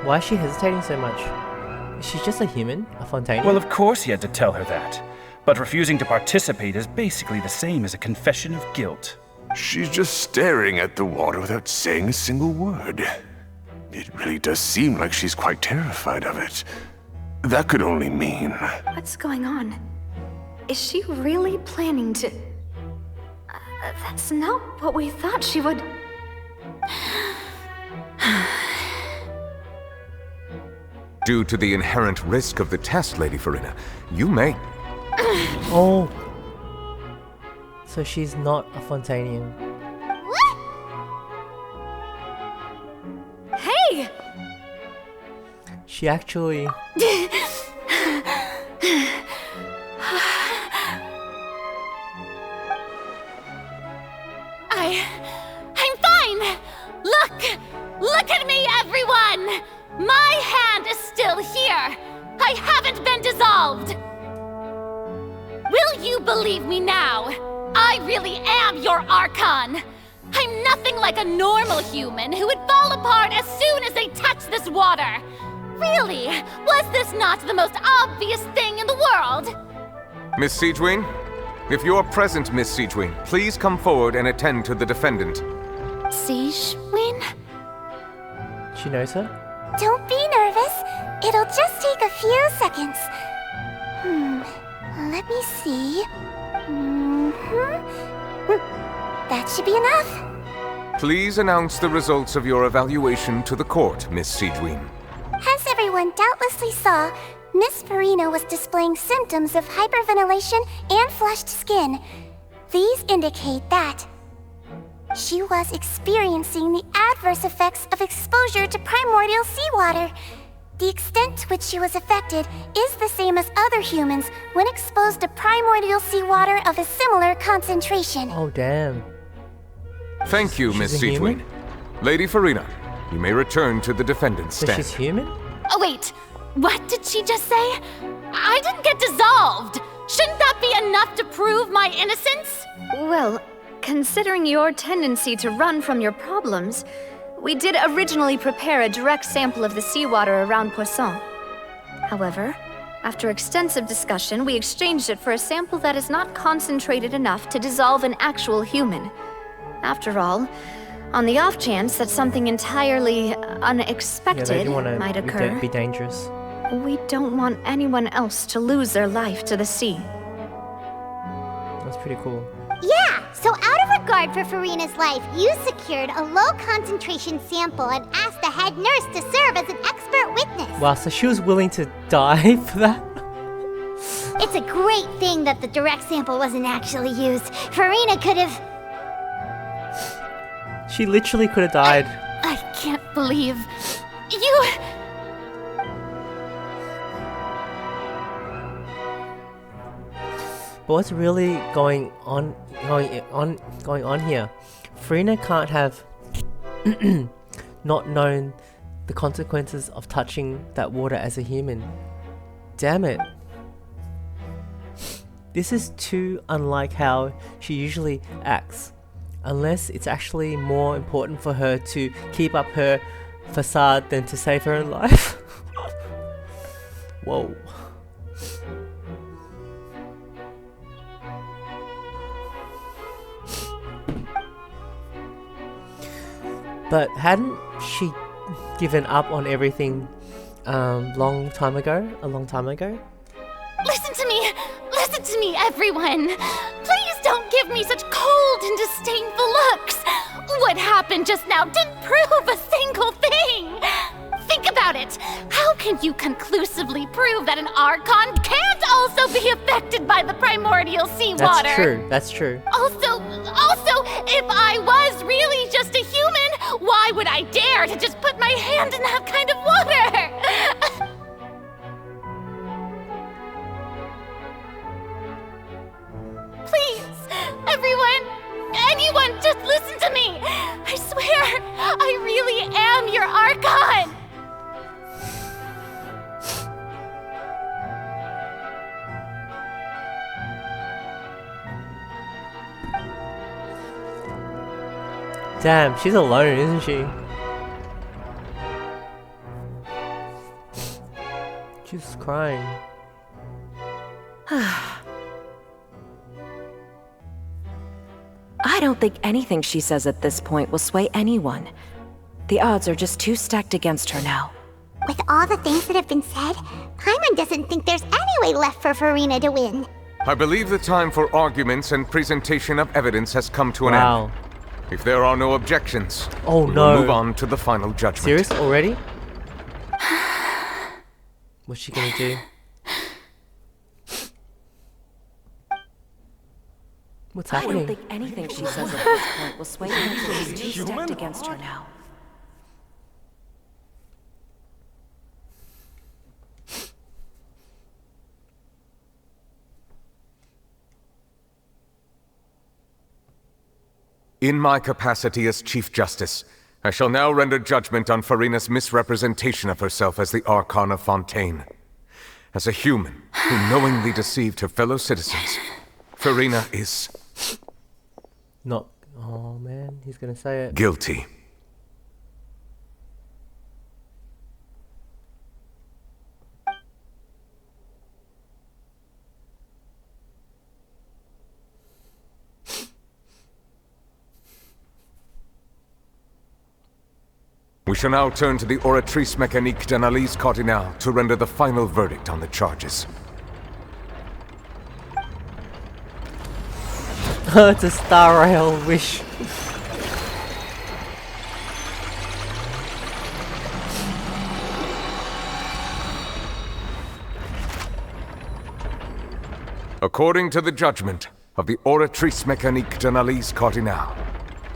Why is she hesitating so much? Is she just a human? A Fontaine? Well, of course he had to tell her that. But refusing to participate is basically the same as a confession of guilt. She's just staring at the water without saying a single word. It really does seem like she's quite terrified of it. That could only mean... What's going on? Is she really planning to... that's not what we thought she would... Due to the inherent risk of the test, Lady Farina, you may... Oh. So she's not a Fontainian. Hey! She actually... I'm fine! Look at me, everyone! My hand is still here! I haven't been dissolved! Will you believe me now? I really am your Archon! I'm nothing like a normal human who would fall apart as soon as they touch this water! Really? Was this not the most obvious thing in the world? Miss Siegewin? If you're present, Miss Siegewin, please come forward and attend to the defendant. Siegewin? She knows her? Don't be nervous. It'll just take a few seconds. Let me see. That should be enough. Please announce the results of your evaluation to the court, Miss Siegewin. As everyone doubtlessly saw, Miss Farina was displaying symptoms of hyperventilation and flushed skin. These indicate that she was experiencing the adverse effects of exposure to primordial seawater. The extent to which she was affected is the same as other humans when exposed to primordial seawater of a similar concentration. Oh, damn. Thank you, Miss Siegewin. Lady Farina, you may return to the defendant's stand. So she's human? Oh, wait. What did she just say? I didn't get dissolved. Shouldn't that be enough to prove my innocence? Well, considering your tendency to run from your problems, we did originally prepare a direct sample of the seawater around Poisson. However, after extensive discussion, we exchanged it for a sample that is not concentrated enough to dissolve an actual human. After all, on the off chance that something entirely unexpected might occur, be dangerous. We don't want anyone else to lose their life to the sea. That's pretty cool. Yeah, so out of regard for Farina's life, you secured a low-concentration sample and asked the head nurse to serve as an expert witness. Wow, so she was willing to die for that? It's a great thing that the direct sample wasn't actually used. Farina could have... She literally could have died. I can't believe you... But what's really going on here? Farina can't have not known the consequences of touching that water as a human. Damn it. This is too unlike how she usually acts. Unless it's actually more important for her to keep up her facade than to save her own life. Whoa. But hadn't she given up on everything a long time ago? Listen to me, everyone! Please don't give me such cold and disdainful looks! What happened just now didn't prove a single thing! Think about it! How can you conclusively prove that an Archon can't also be affected by the primordial seawater? That's true. Also, if I was really just a human, why would I dare to just put my hand in that kind of water? Please, everyone, anyone, just listen to me! Damn, she's alone, isn't she? She's crying. I don't think anything she says at this point will sway anyone. The odds are just too stacked against her now. With all the things that have been said, Paimon doesn't think there's any way left for Farina to win. I believe the time for arguments and presentation of evidence has come to an end. If there are no objections, oh we no, will move on to the final judgment. Serious already? What's she gonna do? What's happening? I don't think anything she says at this point will sway anyone. She's too stacked against her now. In my capacity as Chief Justice, I shall now render judgment on Farina's misrepresentation of herself as the Archon of Fontaine. As a human who knowingly deceived her fellow citizens, Farina is... Not... Oh man, he's gonna say it. Guilty. We shall now turn to the Oratrice Mécanique d'Analyse Cardinale to render the final verdict on the charges. It's a Star Rail wish. According to the judgment of the Oratrice Mécanique d'Analyse Cardinale,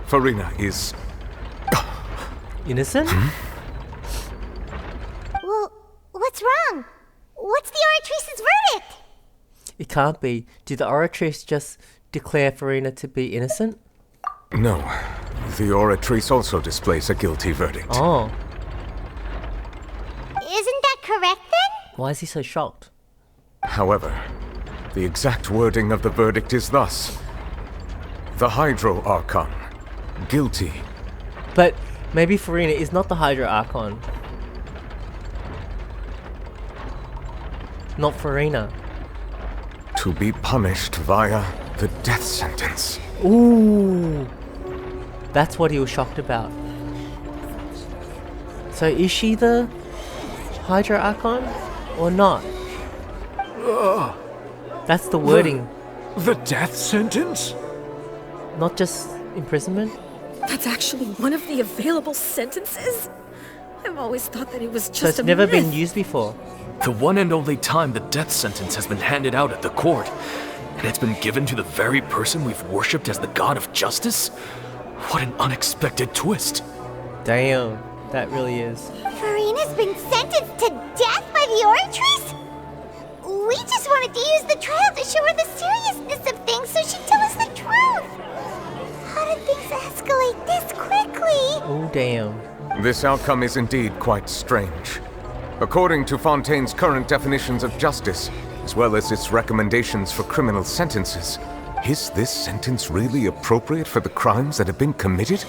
Farina is... innocent? Well, what's wrong? What's the Oratrice's verdict? It can't be. Did the Oratrice just declare Farina to be innocent? No. The Oratrice also displays a guilty verdict. Oh. Isn't that correct then? Why is he so shocked? However, the exact wording of the verdict is thus. The Hydro Archon. Guilty. But maybe Farina is not the Hydro Archon. Not Farina. To be punished via the death sentence. Ooh. That's what he was shocked about. So is she the Hydro Archon or not? That's the wording. The death sentence? Not just imprisonment? That's actually one of the available sentences? I've always thought that it was just so it's never been used before. The one and only time the death sentence has been handed out at the court. And it's been given to the very person we've worshipped as the god of justice? What an unexpected twist. Damn, that really is. Farina's been sentenced to death by the Oratrice? We just wanted to use the trial to show her the seriousness of things so she'd tell us the truth. How did things escalate this quickly? Oh, damn. This outcome is indeed quite strange. According to Fontaine's current definitions of justice, as well as its recommendations for criminal sentences, is this sentence really appropriate for the crimes that have been committed?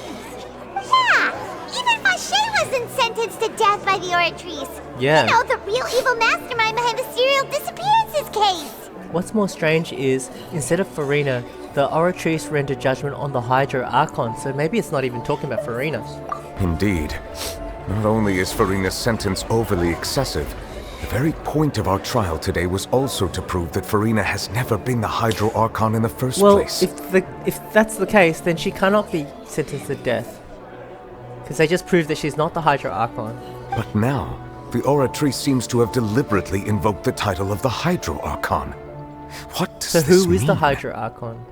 Yeah! Even Fache wasn't sentenced to death by the Oratrice. Yeah. You know, the real evil mastermind behind the serial disappearances case. What's more strange is, instead of Farina, the Oratrice rendered judgment on the Hydro Archon, so maybe it's not even talking about Farina. Indeed. Not only is Farina's sentence overly excessive, the very point of our trial today was also to prove that Farina has never been the Hydro Archon in the first place. If that's the case, then she cannot be sentenced to death. Because they just proved that she's not the Hydro Archon. But now, the Oratrice seems to have deliberately invoked the title of the Hydro Archon. What does this mean? So who is the Hydro Archon?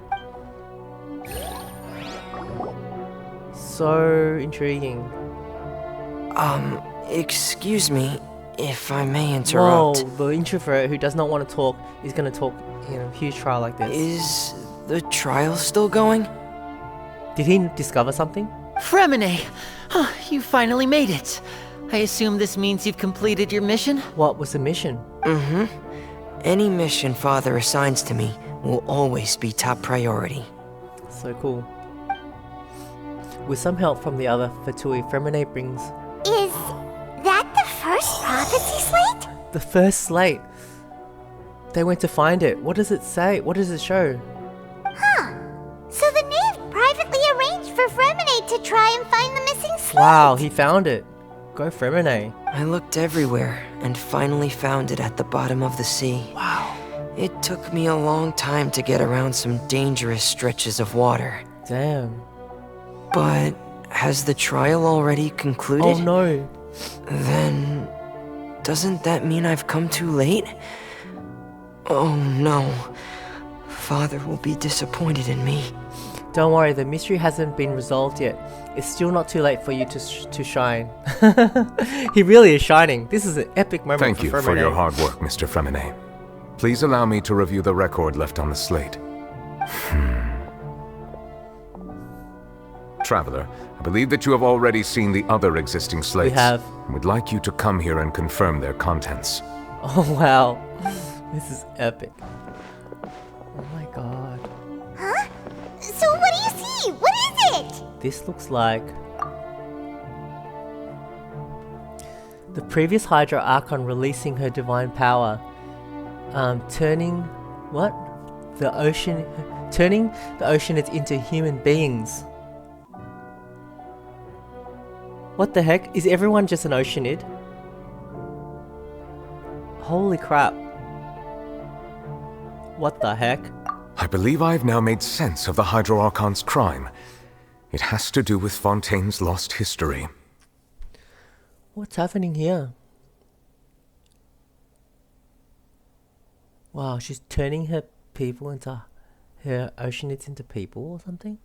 So intriguing. Excuse me, if I may interrupt. Whoa, the introvert who does not want to talk is going to talk in a huge trial like this. Is the trial still going? Did he discover something? Fremine! You finally made it. I assume this means you've completed your mission? What was the mission? Mm-hmm. Any mission Father assigns to me will always be top priority. So cool. With some help from the other Fatui, Fremine brings... Is that the first prophecy slate? The first slate! They went to find it. What does it say? What does it show? Huh. So the knave privately arranged for Fremine to try and find the missing slate. Wow, he found it. Go Fremine. I looked everywhere and finally found it at the bottom of the sea. Wow. It took me a long time to get around some dangerous stretches of water. Damn. But has the trial already concluded? Oh no. Then doesn't that mean I've come too late? Oh no. Father will be disappointed in me. Don't worry, the mystery hasn't been resolved yet. It's still not too late for you to shine. He really is shining. This is an epic moment. Thank you for your hard work, Mr. Fremine. Please allow me to review the record left on the slate. Traveler, I believe that you have already seen the other existing slates. We have. I would like you to come here and confirm their contents. Oh wow. This is epic. Oh my god. Huh? So what do you see? What is it? This looks like... the previous Hydra Archon releasing her divine power. Turning the oceanids into human beings. What the heck? Is everyone just an oceanid? Holy crap. What the heck? I believe I've now made sense of the Hydro Archon's crime. It has to do with Fontaine's lost history. What's happening here? Wow, she's turning her people into... her oceanids into people or something?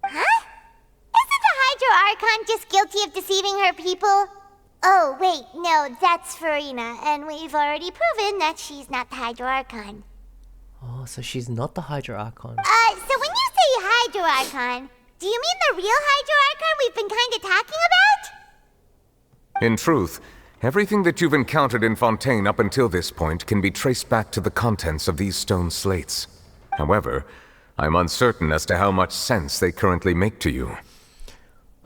Huh? Isn't the Hydro Archon just guilty of deceiving her people? Oh, wait, no, that's Farina, and we've already proven that she's not the Hydro Archon. Oh, so she's not the Hydro Archon. So when you say Hydro Archon, do you mean the real Hydro Archon we've been kinda talking about? In truth, everything that you've encountered in Fontaine up until this point can be traced back to the contents of these stone slates. However, I'm uncertain as to how much sense they currently make to you.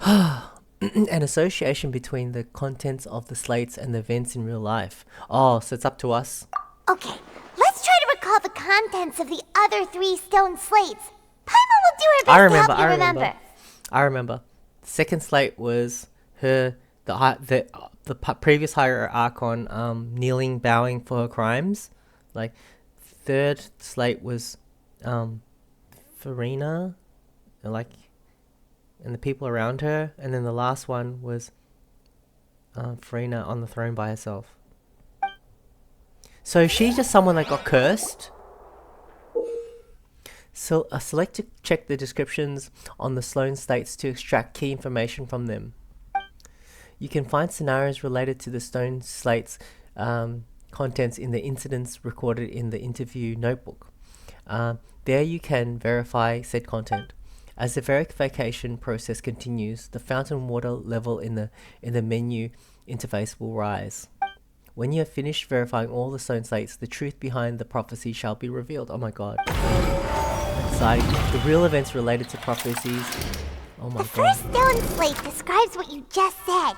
An association between the contents of the slates and the events in real life. Oh, so it's up to us. Okay, let's try to recall the contents of the other 3 stone slates. Paimon will do her best to help you remember. I remember. The second slate was her, the previous Hydro Archon kneeling, bowing for her crimes. Like, third slate was Farina, and the people around her, and then the last one was Farina on the throne by herself. So she's just someone that got cursed. So select to check the descriptions on the Sloan slates to extract key information from them. You can find scenarios related to the stone slates contents in the incidents recorded in the interview notebook. There you can verify said content. As the verification process continues, the fountain water level in the menu interface will rise. When you have finished verifying all the stone slates, the truth behind the prophecy shall be revealed. Oh my god. Exciting. The real events related to prophecies. Oh my god. The first stone slate describes what you just said.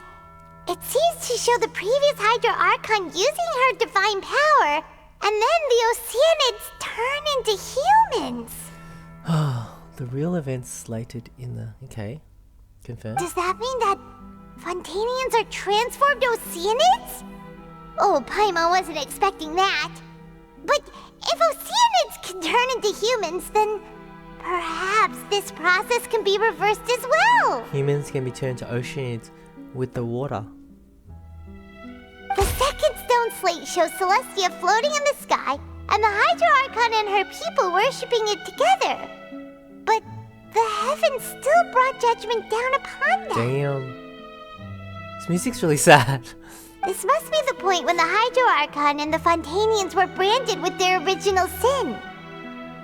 It seems to show the previous Hydro Archon using her divine power, and then the Oceanids turn into humans. The real events slated in the... Okay. Confirmed. Does that mean that Fontainians are transformed Oceanids? Oh, Paimon wasn't expecting that. But if Oceanids can turn into humans, then perhaps this process can be reversed as well. Humans can be turned to oceanids with the water. The second stone slate shows Celestia floating in the sky, and the Hydro Archon and her people worshipping it together. But the heavens still brought judgment down upon them. Damn. This music's really sad. This must be the point when the Hydro Archon and the Fontainians were branded with their original sin.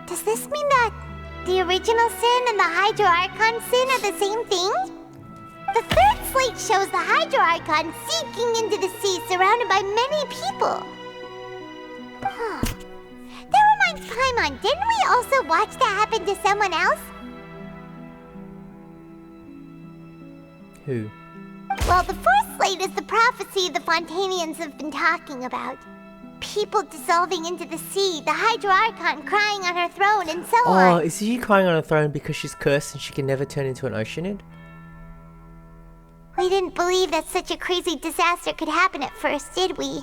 Does this mean that the original sin and the Hydro Archon sin are the same thing? The third slate shows the Hydro Archon sinking into the sea surrounded by many people. Huh. That reminds Paimon, didn't we also watch that happen to someone else? Who? Well, the fourth slate is the prophecy the Fontanians have been talking about. People dissolving into the sea, the Hydro Archon crying on her throne, and so on. Oh, is she crying on her throne because she's cursed and she can never turn into an Oceanid? We didn't believe that such a crazy disaster could happen at first, did we?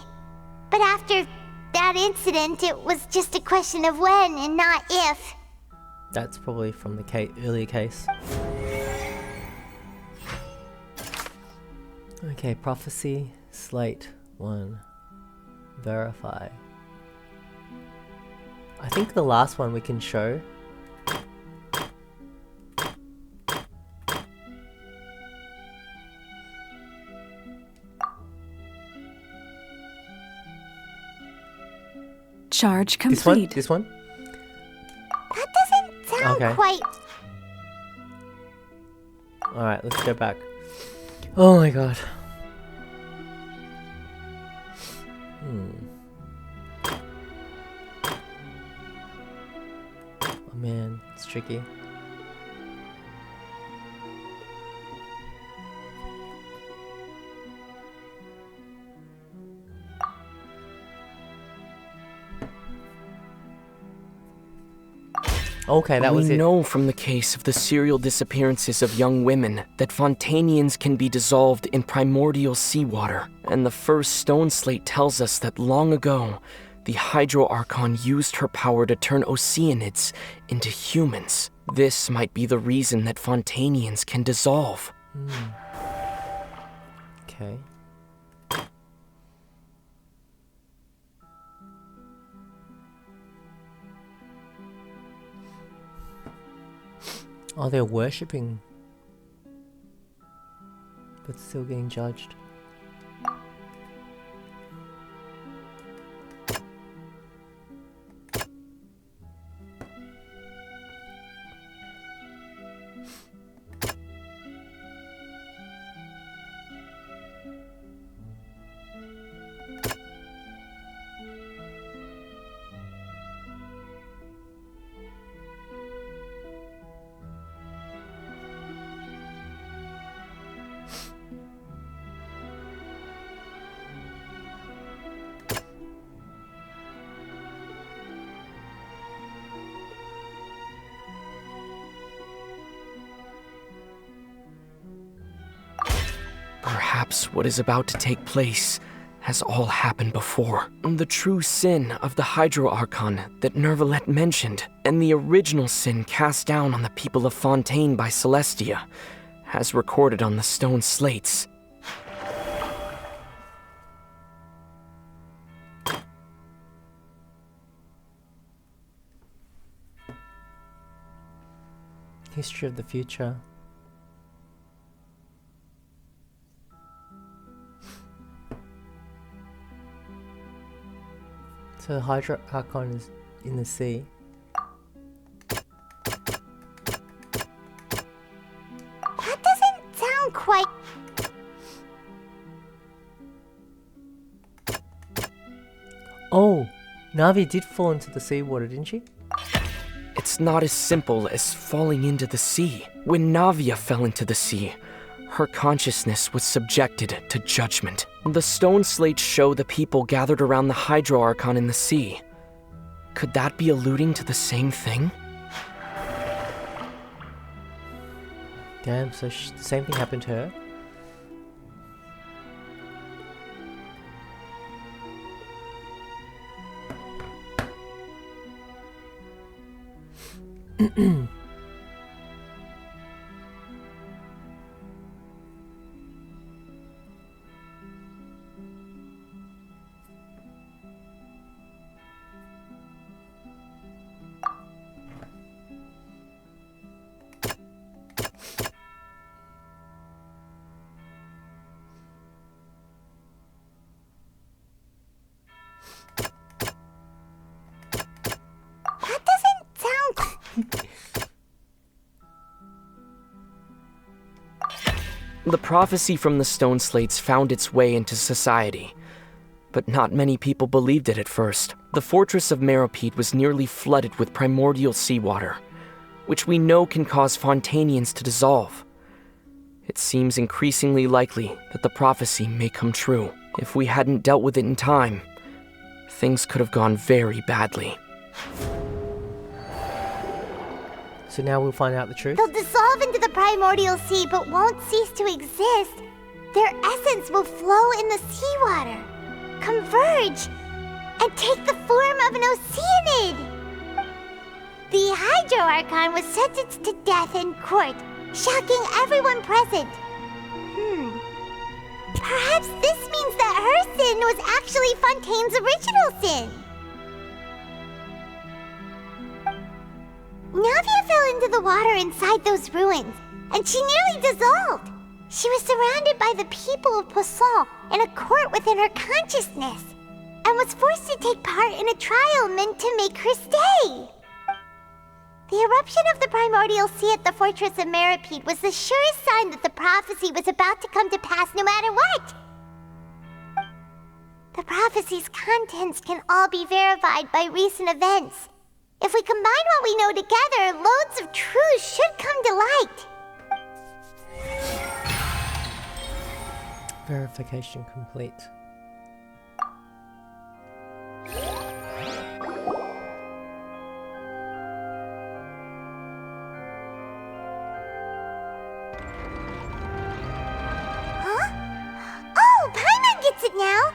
But after that incident, it was just a question of when and not if. That's probably from the earlier case. Okay, prophecy, slate 1. Verify. I think the last one we can show. Charge complete. This one? That doesn't sound Okay. quite... Alright, let's go back. Oh my god. Oh man, it's tricky. Okay, that was it. We know from the case of the serial disappearances of young women that Fontanians can be dissolved in primordial seawater, and the first stone slate tells us that long ago, the Hydro Archon used her power to turn Oceanids into humans. This might be the reason that Fontanians can dissolve. Okay. Oh, they're worshipping, but still getting judged. Perhaps what is about to take place has all happened before. The true sin of the Hydro Archon that Nervalette mentioned, and the original sin cast down on the people of Fontaine by Celestia, has recorded on the stone slates. History of the future. So the Hydro Archon is in the sea. That doesn't sound quite... Oh, Navi did fall into the seawater, didn't she? It's not as simple as falling into the sea. When Navia fell into the sea, her consciousness was subjected to judgment. The stone slates show the people gathered around the Hydro Archon in the sea. Could that be alluding to the same thing? Damn, so the same thing happened to her? The prophecy from the stone slates found its way into society, but not many people believed it at first. The fortress of Meropide was nearly flooded with primordial seawater, which we know can cause Fontanians to dissolve. It seems increasingly likely that the prophecy may come true. If we hadn't dealt with it in time, things could have gone very badly. So now we'll find out the truth? They'll dissolve into the primordial sea but won't cease to exist. Their essence will flow in the seawater, converge, and take the form of an oceanid. The Hydro Archon was sentenced to death in court, shocking everyone present. Perhaps this means that her sin was actually Fontaine's original sin. Navia fell into the water inside those ruins, and she nearly dissolved. She was surrounded by the people of Poisson in a court within her consciousness, and was forced to take part in a trial meant to make her stay. The eruption of the primordial sea at the fortress of Meripede was the surest sign that the prophecy was about to come to pass no matter what. The prophecy's contents can all be verified by recent events. If we combine what we know together, loads of truths should come to light. Verification complete. Oh, Paimon gets it now.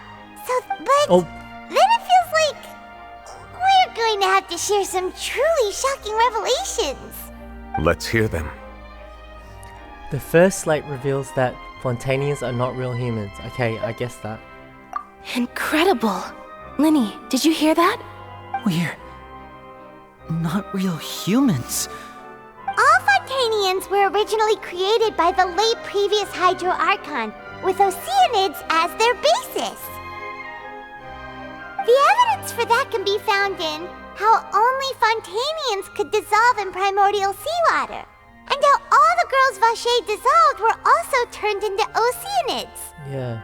But then it feels like we're going to have to share some truly shocking revelations. Let's hear them. The first slate reveals that Fontainians are not real humans. Okay, I guess that. Incredible! Linny, did you hear that? We're not real humans. All Fontainians were originally created by the late previous Hydro Archon, with Oceanids as their basis. The evidence for that can be found in how only Fontainians could dissolve in primordial seawater, and how all the girls Vacher dissolved were also turned into Oceanids. Yeah.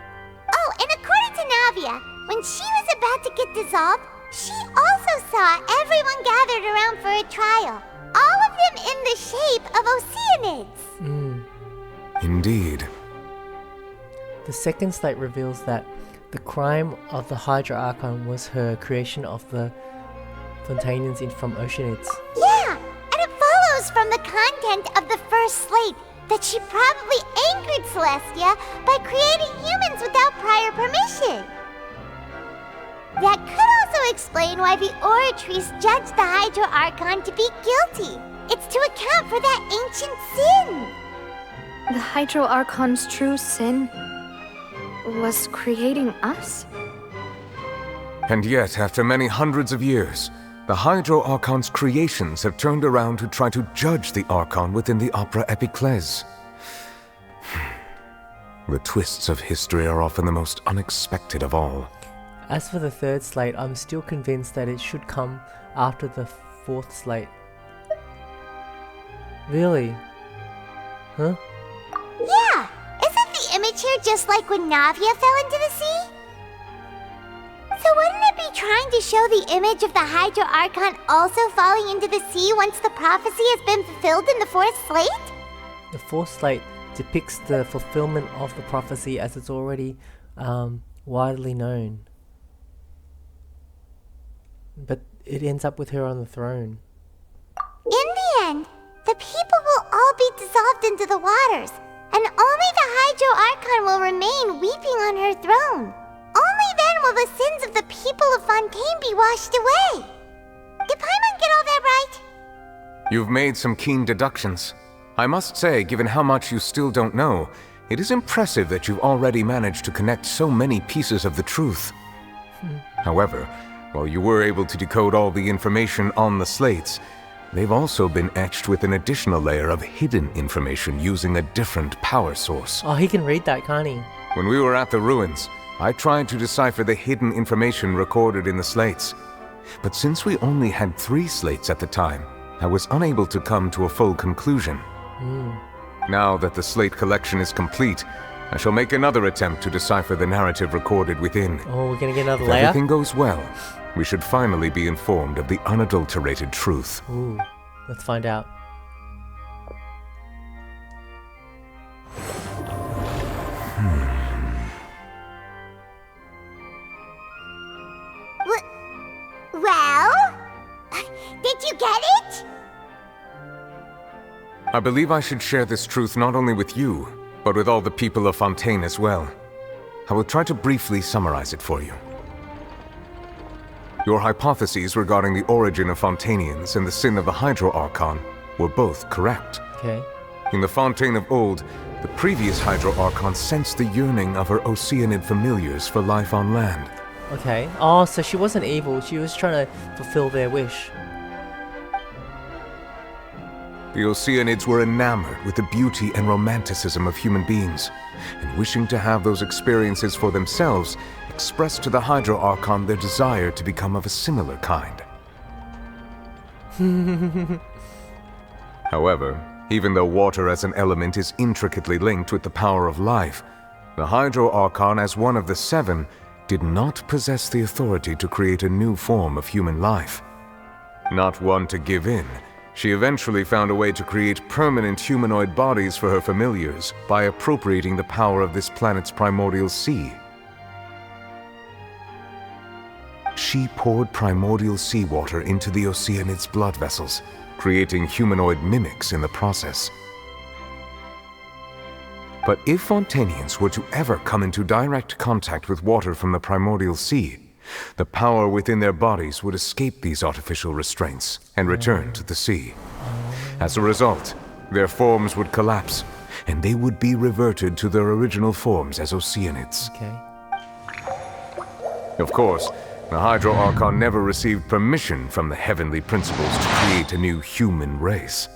Oh, and according to Navia, when she was about to get dissolved, she also saw everyone gathered around for a trial, all of them in the shape of Oceanids. Indeed. The second slate reveals that the crime of the Hydra Archon was her creation of the Fontainians from Oceanids. Yeah, and it follows from the content of the first slate that she probably angered Celestia by creating humans without prior permission. That could also explain why the Oratrice judged the Hydro Archon to be guilty. It's to account for that ancient sin. The Hydro Archon's true sin was creating us? And yet, after many hundreds of years, the Hydro Archon's creations have turned around to try to judge the Archon within the Opera Epiclese. The twists of history are often the most unexpected of all. As for the third slate, I'm still convinced that it should come after the fourth slate. Really? Huh? Yeah! Isn't the image here just like when Navia fell into the sea? So wouldn't it be trying to show the image of the Hydro Archon also falling into the sea once the prophecy has been fulfilled in the fourth slate? The fourth slate depicts the fulfillment of the prophecy as it's already widely known. But it ends up with her on the throne. In the end, the people will all be dissolved into the waters, and only the Hydro Archon will remain weeping on her throne. Only then will the sins of the people of Fontaine be washed away. Did Paimon get all that right? You've made some keen deductions. I must say, given how much you still don't know, it is impressive that you've already managed to connect so many pieces of the truth. However, while you were able to decode all the information on the slates, they've also been etched with an additional layer of hidden information using a different power source. Oh, he can read that, can't he? When we were at the ruins, I tried to decipher the hidden information recorded in the slates. But since we only had 3 slates at the time, I was unable to come to a full conclusion. Now that the slate collection is complete, I shall make another attempt to decipher the narrative recorded within. Oh, we're gonna get another If layer? everything goes well, we should finally be informed of the unadulterated truth. Ooh, let's find out. Did you get it? I believe I should share this truth not only with you, but with all the people of Fontaine as well. I will try to briefly summarize it for you. Your hypotheses regarding the origin of Fontainians and the sin of the Hydro Archon were both correct. Okay. In the Fontaine of old, the previous Hydro Archon sensed the yearning of her Oceanid familiars for life on land. Okay. Oh, so she wasn't evil. She was trying to fulfill their wish. The Oceanids were enamored with the beauty and romanticism of human beings, and wishing to have those experiences for themselves, expressed to the Hydro Archon their desire to become of a similar kind. However, even though water as an element is intricately linked with the power of life, the Hydro Archon, as one of the seven, did not possess the authority to create a new form of human life. Not one to give in, she eventually found a way to create permanent humanoid bodies for her familiars by appropriating the power of this planet's primordial sea. She poured primordial seawater into the Oceanid's blood vessels, creating humanoid mimics in the process. But if Fontainians were to ever come into direct contact with water from the primordial sea, the power within their bodies would escape these artificial restraints and return to the sea. As a result, their forms would collapse, and they would be reverted to their original forms as Oceanids. Okay. Of course, the Hydro Archon never received permission from the heavenly principles to create a new human race.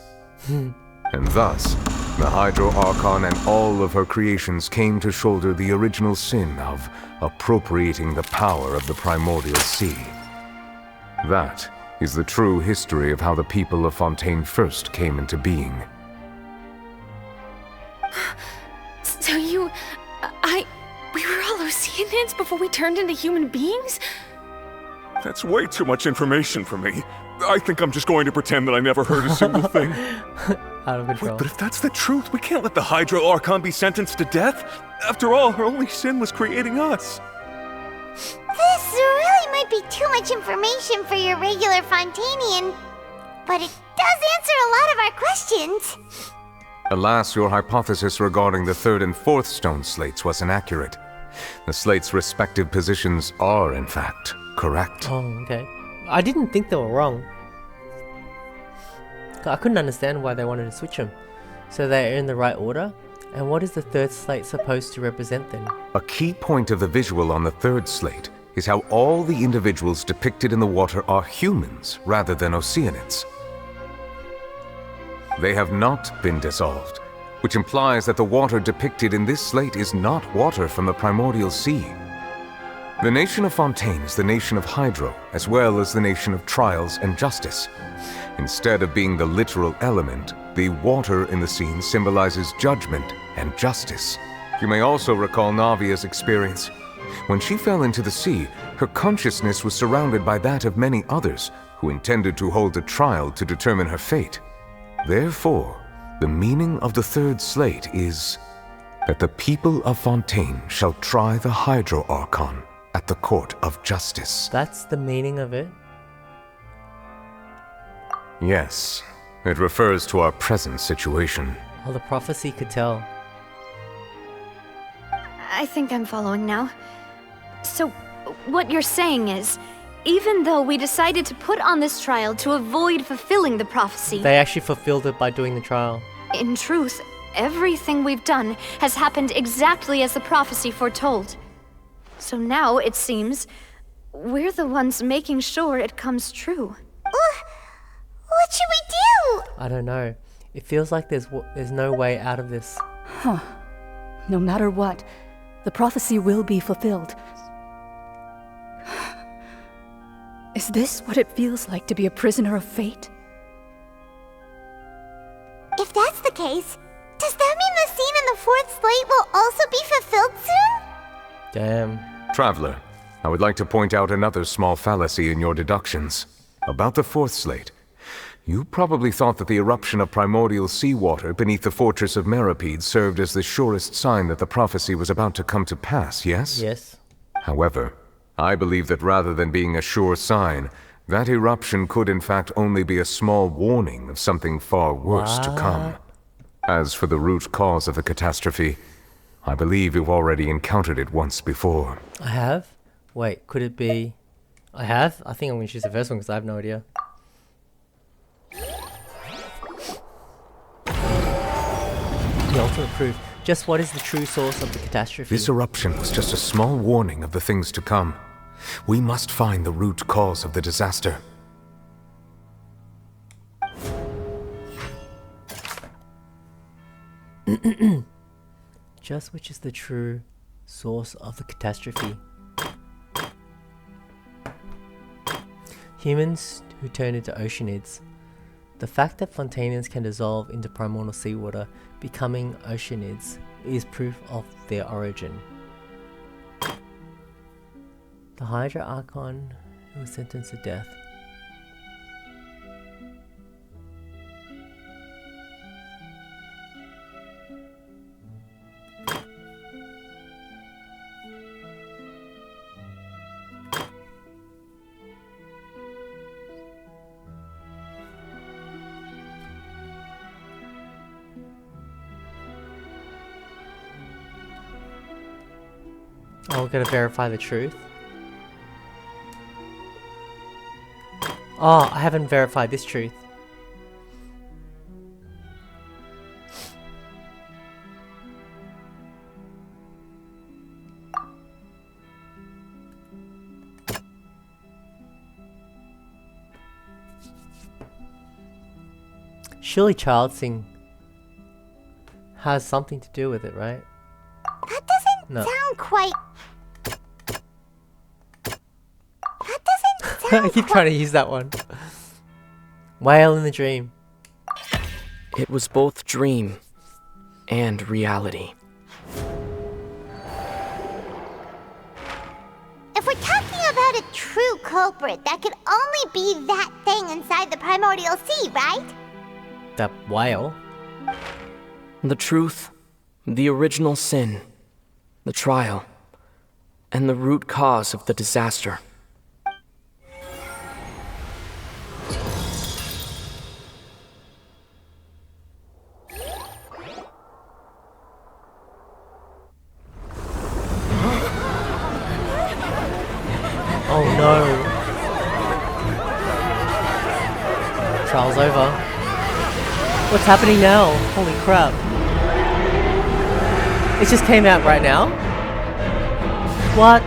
And thus, the Hydro Archon and all of her creations came to shoulder the original sin of appropriating the power of the primordial sea. That is the true history of how the people of Fontaine first came into being. So we were all Oceanids before we turned into human beings? That's way too much information for me. I think I'm just going to pretend that I never heard a single thing. Out of control. Wait, but if that's the truth, we can't let the Hydro Archon be sentenced to death. After all, her only sin was creating us. This really might be too much information for your regular Fontainian, but it does answer a lot of our questions. Alas, your hypothesis regarding the third and fourth stone slates was inaccurate. The slates' respective positions are, in fact, correct. Oh, okay. I didn't think they were wrong. I couldn't understand why they wanted to switch them. So they're in the right order? And what is the third slate supposed to represent then? A key point of the visual on the third slate is how all the individuals depicted in the water are humans rather than Oceanids. They have not been dissolved, which implies that the water depicted in this slate is not water from the primordial sea. The nation of Fontaine is the nation of Hydro, as well as the nation of trials and justice. Instead of being the literal element, the water in the scene symbolizes judgment and justice. You may also recall Navia's experience. When she fell into the sea, her consciousness was surrounded by that of many others who intended to hold a trial to determine her fate. Therefore, the meaning of the third slate is that the people of Fontaine shall try the Hydro Archon at the court of justice. That's the meaning of it? Yes, it refers to our present situation. Oh, the prophecy could tell. I think I'm following now. So, what you're saying is, even though we decided to put on this trial to avoid fulfilling the prophecy, They actually fulfilled it by doing the trial. in truth, everything we've done has happened exactly as the prophecy foretold. So now, it seems, we're the ones making sure it comes true. What should we do? I don't know. It feels like there's no way out of this. Huh. No matter what, the prophecy will be fulfilled. Is this what it feels like to be a prisoner of fate? If that's the case, does that mean the scene in the fourth slate will also be fulfilled soon? Damn. Traveler, I would like to point out another small fallacy in your deductions. About the fourth slate, you probably thought that the eruption of primordial seawater beneath the fortress of Meripede served as the surest sign that the prophecy was about to come to pass, yes? Yes. However, I believe that rather than being a sure sign, That eruption could in fact only be a small warning of something far worse to come. As for the root cause of the catastrophe, I believe you've already encountered it once before. I have? Wait, could it be... I have? I think I'm going to choose the first one because I have no idea. The ultimate proof. Just what is the true source of the catastrophe? This eruption was just a small warning of the things to come. We must find the root cause of the disaster. Just which is the true source of the catastrophe. Humans who turn into oceanids. The fact that Fontainians can dissolve into primordial seawater, becoming oceanids, is proof of their origin. The Hydra Archon who was sentenced to death. Oh, we're gonna verify the truth. Oh, I haven't verified this truth. Surely child sing has something to do with it, right? That doesn't No. sound quite... I keep trying to use that one. Whale in the dream. It was both dream and reality. If we're talking about a true culprit, that could only be that thing inside the primordial sea, right? That whale? The truth, the original sin, the trial, and the root cause of the disaster. Oh no. Trial's over. What's happening now? Holy crap. It just came out right now? What?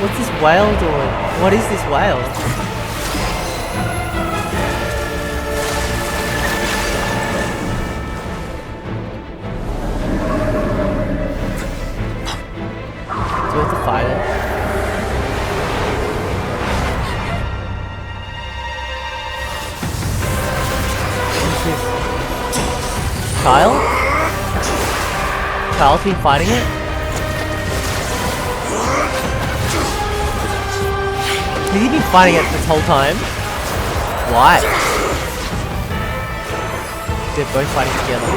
What's this whale doing? What is this whale? Do we have to fight it? Kyle? Kyle's been fighting it? Has he been fighting it this whole time? Why? They're both fighting together.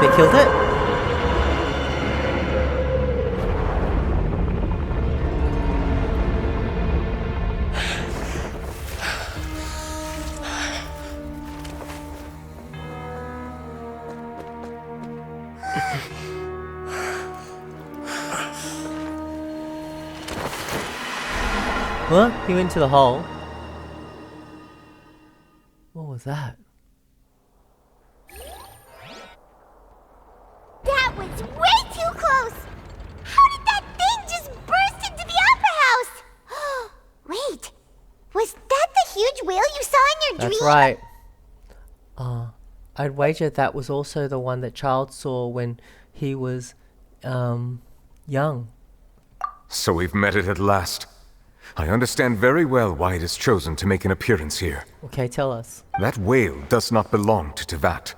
They killed it? Huh? He went to the hole. What was that? That was way too close! How did that thing just burst into the opera house? Wait, was that the huge whale you saw in your dream? That's right. I'd wager that was also the one that Child saw when he was, young. So we've met it at last. I understand very well why it has chosen to make an appearance here. Okay, tell us. That whale does not belong to Tevat.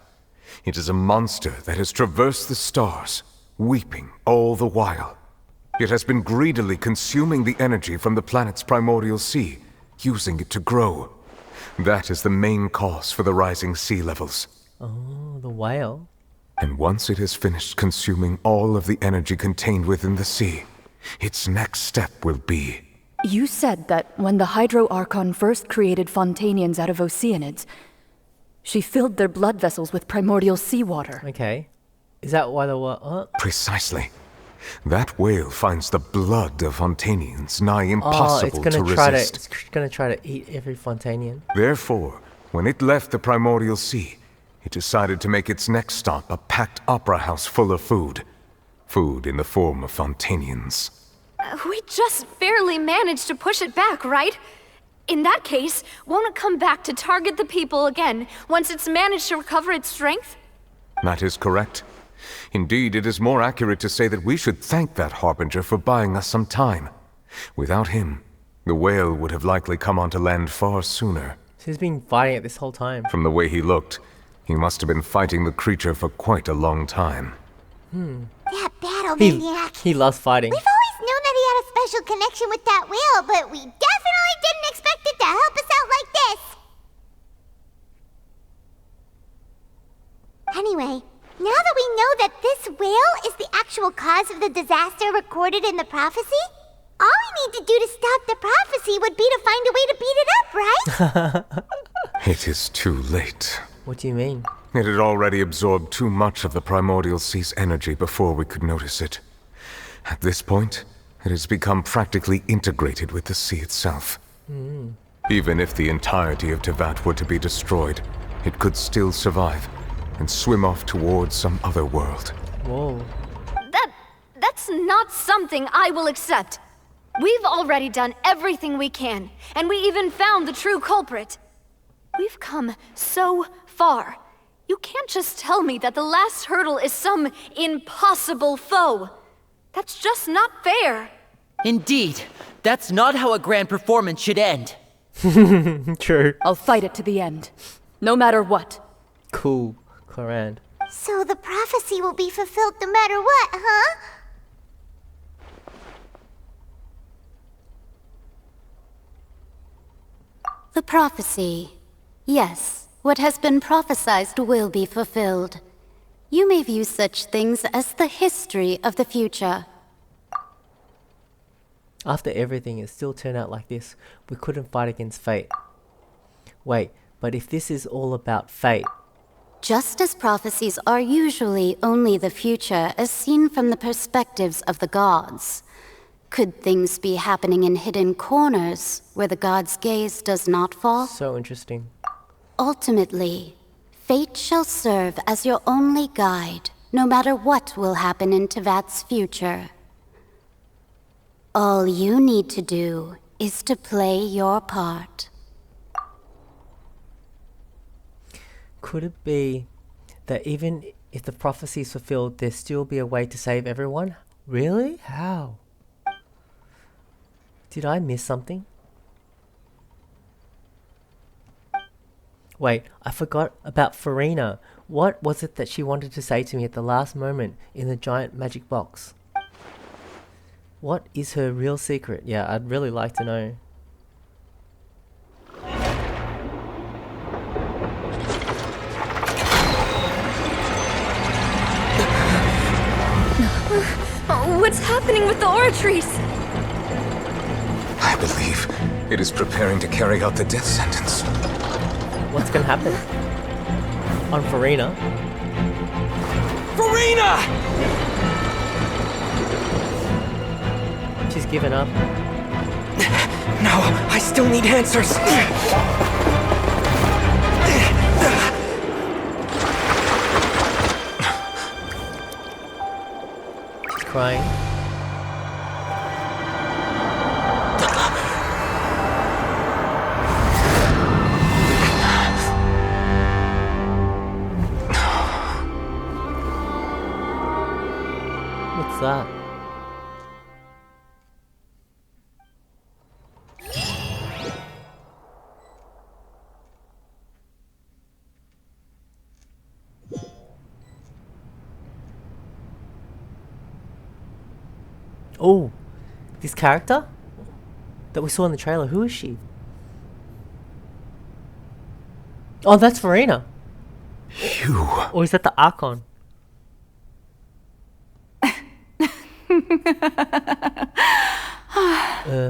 It is a monster that has traversed the stars, weeping all the while. It has been greedily consuming the energy from the planet's primordial sea, using it to grow. That is the main cause for the rising sea levels. Oh, the whale. And once it has finished consuming all of the energy contained within the sea, its next step will be... You said that when the Hydro Archon first created Fontainians out of Oceanids, she filled their blood vessels with primordial seawater. Okay. Is that why the what? Precisely. That whale finds the blood of Fontainians nigh impossible to resist. It's gonna try to eat every Fontainian. Therefore, when it left the primordial sea, it decided to make its next stop a packed opera house full of food. Food in the form of Fontainians. We just barely managed to push it back, right? In that case, won't it come back to target the people again once it's managed to recover its strength? That is correct. Indeed, it is more accurate to say that we should thank that Harbinger for buying us some time. Without him, the whale would have likely come onto land far sooner. He's been fighting it this whole time. From the way he looked, he must have been fighting the creature for quite a long time. That battle maniac. He loves fighting. We've always known that he had a special connection with that whale, but we definitely didn't expect it to help us out like this. Anyway, now that we know that this whale is the actual cause of the disaster recorded in the prophecy, all we need to do to stop the prophecy would be to find a way to beat it up, right? It is too late. What do you mean? It had already absorbed too much of the primordial sea's energy before we could notice it. At this point, it has become practically integrated with the sea itself. Even if the entirety of Tevat were to be destroyed, it could still survive and swim off towards some other world. Whoa. That's not something I will accept. We've already done everything we can, and we even found the true culprit. We've come so far. You can't just tell me that the last hurdle is some impossible foe. That's just not fair. Indeed, that's not how a grand performance should end. True. I'll fight it to the end, no matter what. Cool, Clorand. So the prophecy will be fulfilled no matter what, huh? The prophecy. Yes, what has been prophesied will be fulfilled. You may view such things as the history of the future. After everything, it still turned out like this. We couldn't fight against fate. Wait, but if this is all about fate... Just as prophecies are usually only the future as seen from the perspectives of the gods, could things be happening in hidden corners where the gods' gaze does not fall? So interesting. Ultimately, fate shall serve as your only guide, no matter what will happen in Tevat's future. All you need to do is to play your part. Could it be that even if the prophecy is fulfilled, there still be a way to save everyone? Really? How? Did I miss something? Wait, I forgot about Farina. What was it that she wanted to say to me at the last moment in the giant magic box? What is her real secret? Yeah, I'd really like to know. What's happening with the aura trees? I believe it is preparing to carry out the death sentence. What's gonna happen? On Farina? Farina! She's given up. No, I still need answers. She's crying. What's that? Oh, this character that we saw in the trailer, who is she? Oh, that's Farina. You. Or is that the Archon?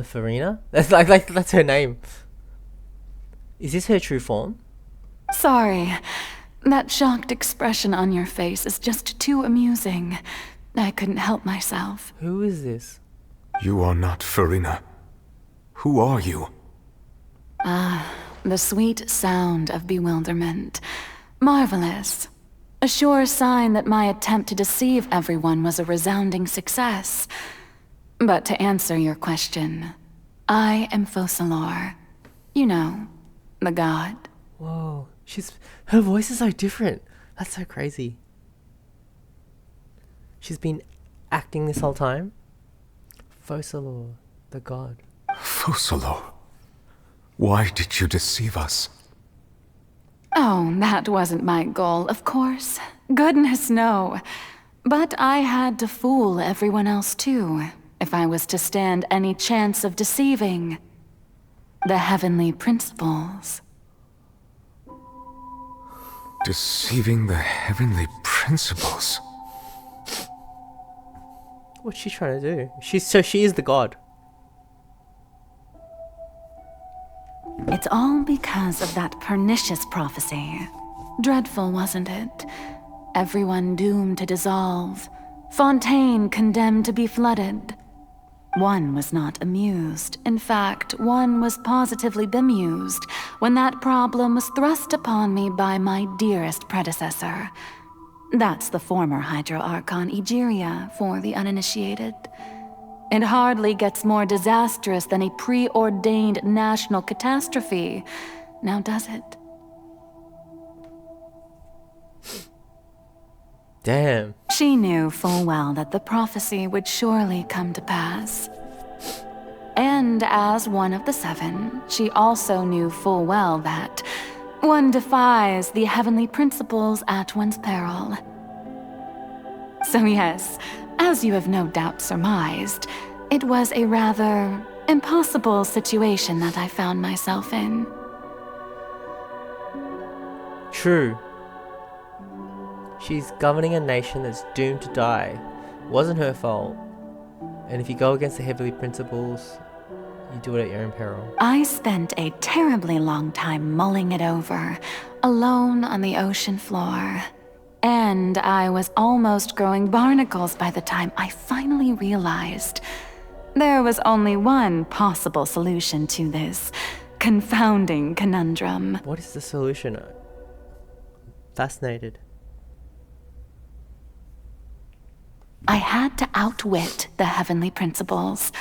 Farina? That's her name. Is this her true form? Sorry. That shocked expression on your face is just too amusing. I couldn't help myself. Who is this? You are not Farina. Who are you? The sweet sound of bewilderment. Marvelous. A sure sign that my attempt to deceive everyone was a resounding success. But to answer your question, I am Focalor. You know, the god. Whoa, her voice is so different. That's so crazy. She's been acting this whole time? Focalor, the god. Focalor, why did you deceive us? Oh, that wasn't my goal, of course. Goodness, no. But I had to fool everyone else too, if I was to stand any chance of deceiving the heavenly principles. Deceiving the heavenly principles? What's she trying to do? She is the god. It's all because of that pernicious prophecy. Dreadful, wasn't it? Everyone doomed to dissolve. Fontaine condemned to be flooded. One was not amused. In fact, one was positively bemused when that problem was thrust upon me by my dearest predecessor. That's the former Hydro Archon Egeria for the uninitiated. It hardly gets more disastrous than a preordained national catastrophe, now does it? Damn. She knew full well that the prophecy would surely come to pass. And as one of the seven, she also knew full well that one defies the heavenly principles at one's peril. So yes, as you have no doubt surmised, it was a rather impossible situation that I found myself in. True. She's governing a nation that's doomed to die. Wasn't her fault. And if you go against the heavenly principles, you do it at your own peril. I spent a terribly long time mulling it over, alone on the ocean floor. And I was almost growing barnacles by the time I finally realized there was only one possible solution to this confounding conundrum. What is the solution? Fascinated. I had to outwit the heavenly principles,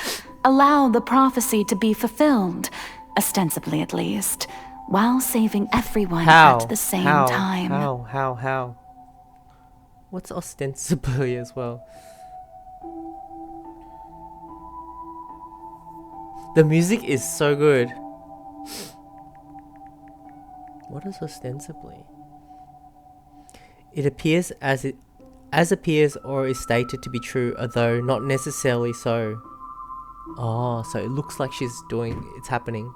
allow the prophecy to be fulfilled, ostensibly at least, while saving everyone at the same time. How? What's ostensibly as well? The music is so good. What is ostensibly? It appears as appears or is stated to be true, although not necessarily so. Oh, so it looks like it's happening.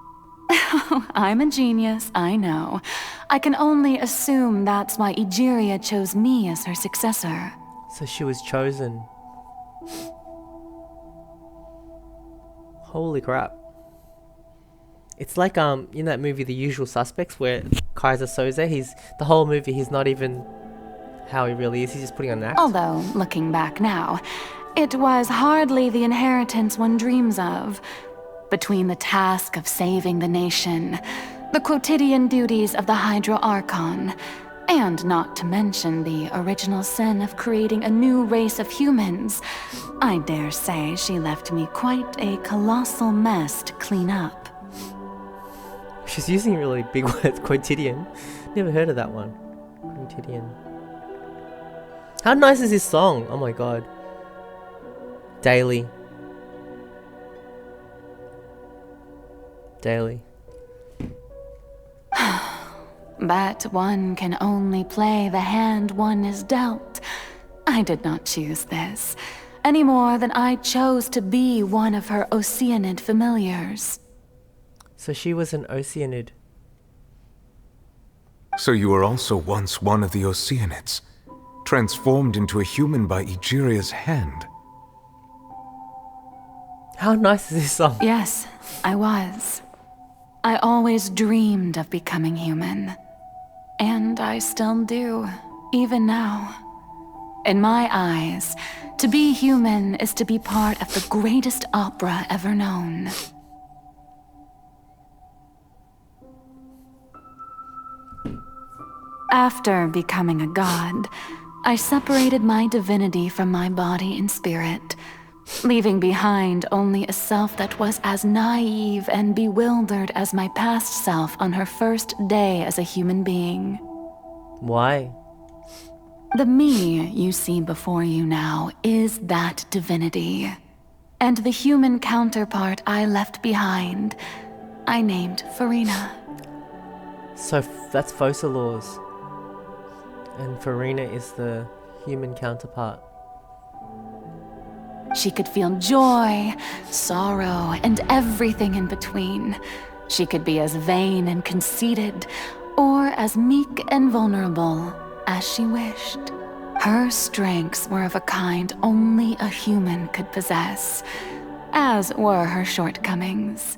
I'm a genius, I know. I can only assume that's why Egeria chose me as her successor. So she was chosen. Holy crap. It's like in that movie The Usual Suspects where Kaiser Soze, the whole movie he's not even how he really is, he's just putting on an act. Although, looking back now, it was hardly the inheritance one dreams of. Between the task of saving the nation, the quotidian duties of the Hydro Archon, and not to mention the original sin of creating a new race of humans, I dare say she left me quite a colossal mess to clean up. She's using really big words, quotidian. Never heard of that one. Quotidian. How nice is this song? Oh my god. Daily. But one can only play the hand one is dealt. I did not choose this, any more than I chose to be one of her Oceanid familiars. So she was an Oceanid. So you were also once one of the Oceanids, transformed into a human by Egeria's hand. How nice is this song? Yes, I was. I always dreamed of becoming human. And I still do, even now. In my eyes, to be human is to be part of the greatest opera ever known. After becoming a god, I separated my divinity from my body and spirit, leaving behind only a self that was as naive and bewildered as my past self on her first day as a human being. Why? The me you see before you now is that divinity. And the human counterpart I left behind, I named Farina. So that's Focalors. And Farina is the human counterpart. She could feel joy, sorrow, and everything in between. She could be as vain and conceited, or as meek and vulnerable as she wished. Her strengths were of a kind only a human could possess, as were her shortcomings.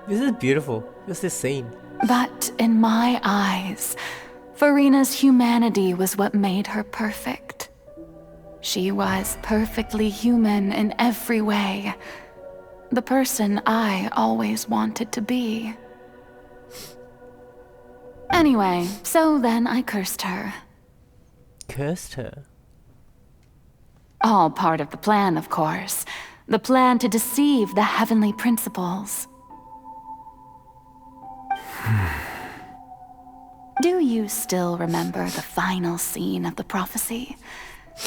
This is beautiful. Just this scene. But in my eyes, Farina's humanity was what made her perfect. She was perfectly human in every way. The person I always wanted to be. Anyway, so then I cursed her. Cursed her? All part of the plan, of course. The plan to deceive the heavenly principles. Do you still remember the final scene of the prophecy?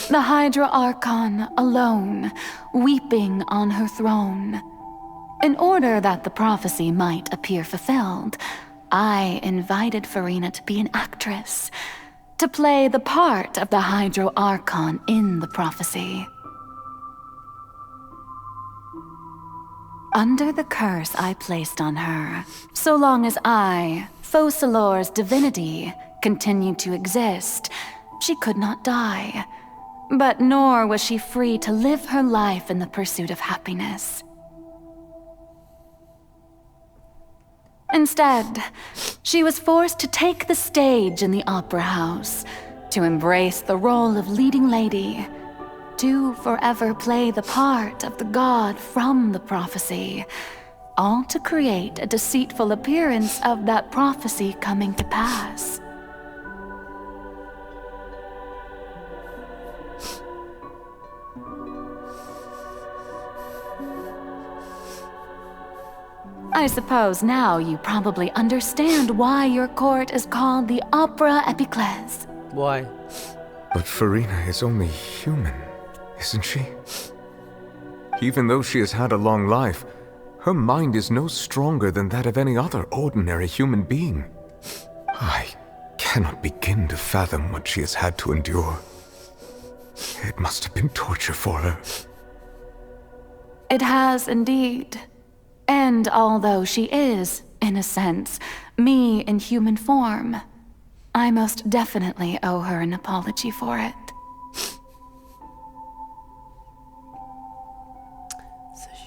The Hydra Archon alone, weeping on her throne. In order that the prophecy might appear fulfilled, I invited Farina to be an actress, to play the part of the Hydro Archon in the prophecy. Under the curse I placed on her, so long as I, Focalors' divinity, continued to exist, she could not die. But nor was she free to live her life in the pursuit of happiness. Instead, she was forced to take the stage in the opera house, to embrace the role of leading lady, to forever play the part of the god from the prophecy, all to create a deceitful appearance of that prophecy coming to pass. I suppose now you probably understand why your court is called the Opera Epiclese. Why? But Farina is only human, isn't she? Even though she has had a long life, her mind is no stronger than that of any other ordinary human being. I cannot begin to fathom what she has had to endure. It must have been torture for her. It has indeed. And although she is, in a sense, me in human form, I most definitely owe her an apology for it.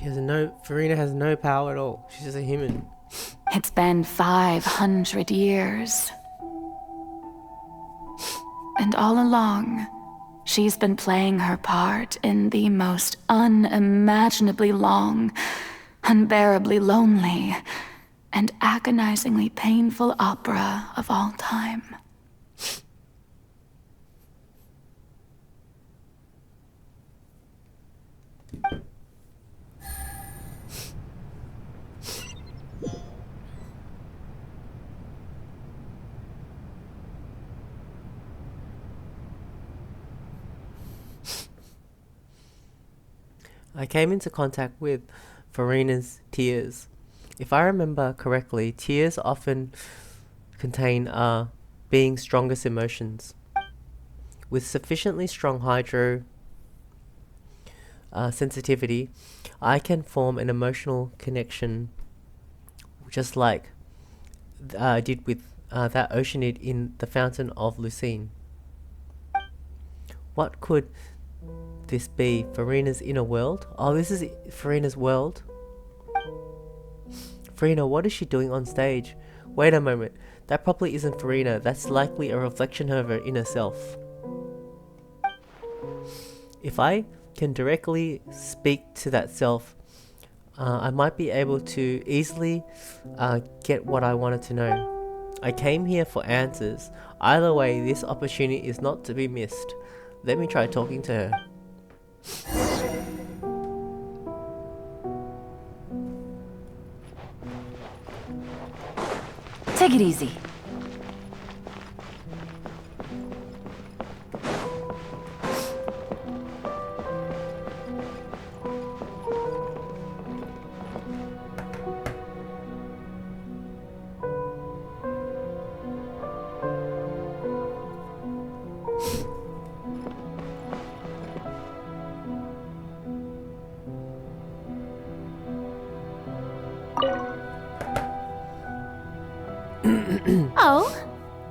So Farina has no power at all. She's just a human. It's been 500 years. And all along, she's been playing her part in the most unimaginably long, unbearably lonely, and agonizingly painful opera of all time. I came into contact with Farina's tears. If I remember correctly, tears often contain being strongest emotions. With sufficiently strong hydro sensitivity, I can form an emotional connection just like I did with that Oceanid in the Fountain of Lucine. What could this be? Farina's inner world? Oh, this is Farina's world. Farina, what is she doing on stage? Wait a moment. That probably isn't Farina. That's likely a reflection of her inner self. If I can directly speak to that self, I might be able to easily get what I wanted to know. I came here for answers. Either way, this opportunity is not to be missed. Let me try talking to her. Take it easy. Oh,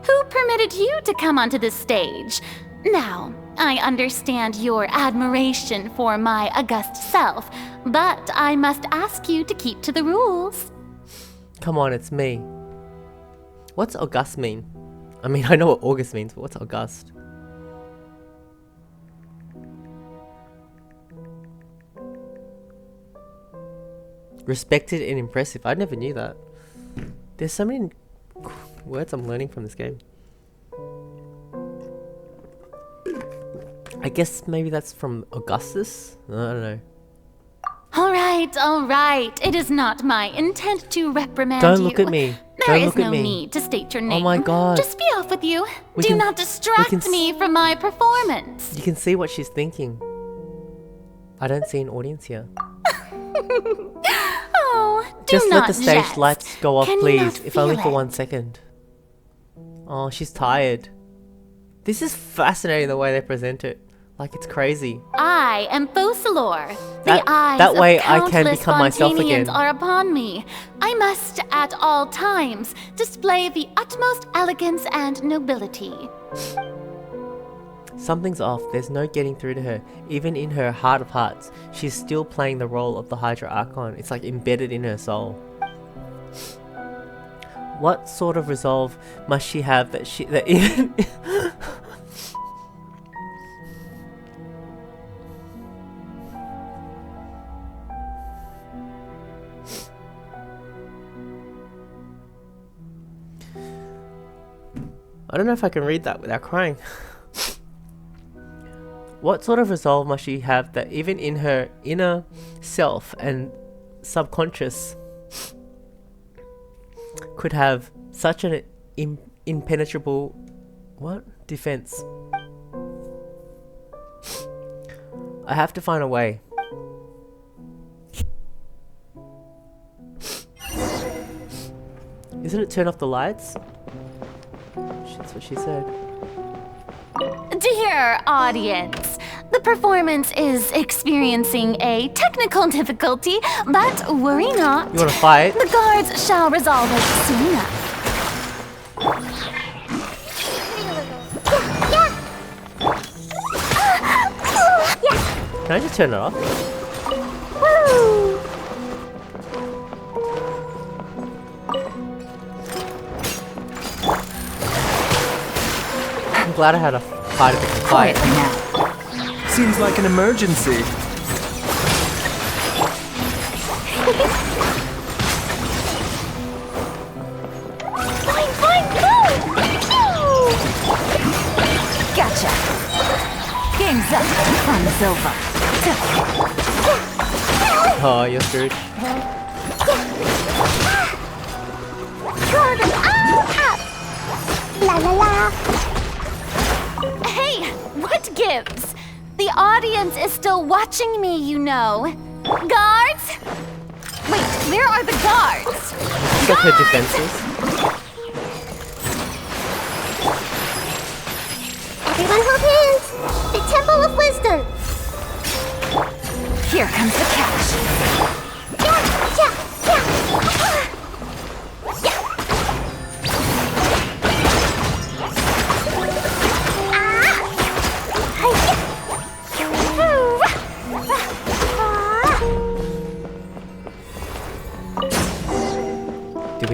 who permitted you to come onto this stage? Now, I understand your admiration for my august self, but I must ask you to keep to the rules. Come on, it's me. What's August mean? I mean, I know what August means, but what's August? Respected and impressive. I never knew that. There's so many words I'm learning from this game. I guess maybe that's from Augustus? I don't know. All right. It is not my intent to reprimand you. Don't look at me. There Don't is look at no me. need to state your name. Oh my god. Just be off with you. We Do can- not we distract can me from my performance. You can see what she's thinking. I don't see an audience here. Oh, do Just not let the stage jest. lights go off, Can you please, not if only feel for it? 1 second. Oh, she's tired. This is fascinating the way they present it. Like, it's crazy. I am Focalor. That- The eyes that way of I can countless become myself Fontanians again. are upon me. I must, at all times, display the utmost elegance and nobility. Something's off. There's no getting through to her. Even in her heart of hearts, she's still playing the role of the Hydra Archon. It's like embedded in her soul. What sort of resolve must she have that even I don't know if I can read that without crying. What sort of resolve must she have that even in her inner self and subconscious could have such an impenetrable defense? I have to find a way. Isn't it turn off the lights? That's what she said. Dear audience, the performance is experiencing a technical difficulty, but worry not. You wanna fight? The guards shall resolve it soon enough. Can I just turn it off? Woo! I'm glad I had a fight of the fight. Seems like an emergency. Fine, go! Gotcha. Game's up. Fun's over. Oh, you're screwed. Throw them all up! La la la! Hey, what gives? The audience is still watching me, you know. Guards? Wait, where are the guards? Check her defenses. Everyone hold hands! The Temple of Wisdom! Here comes the catch.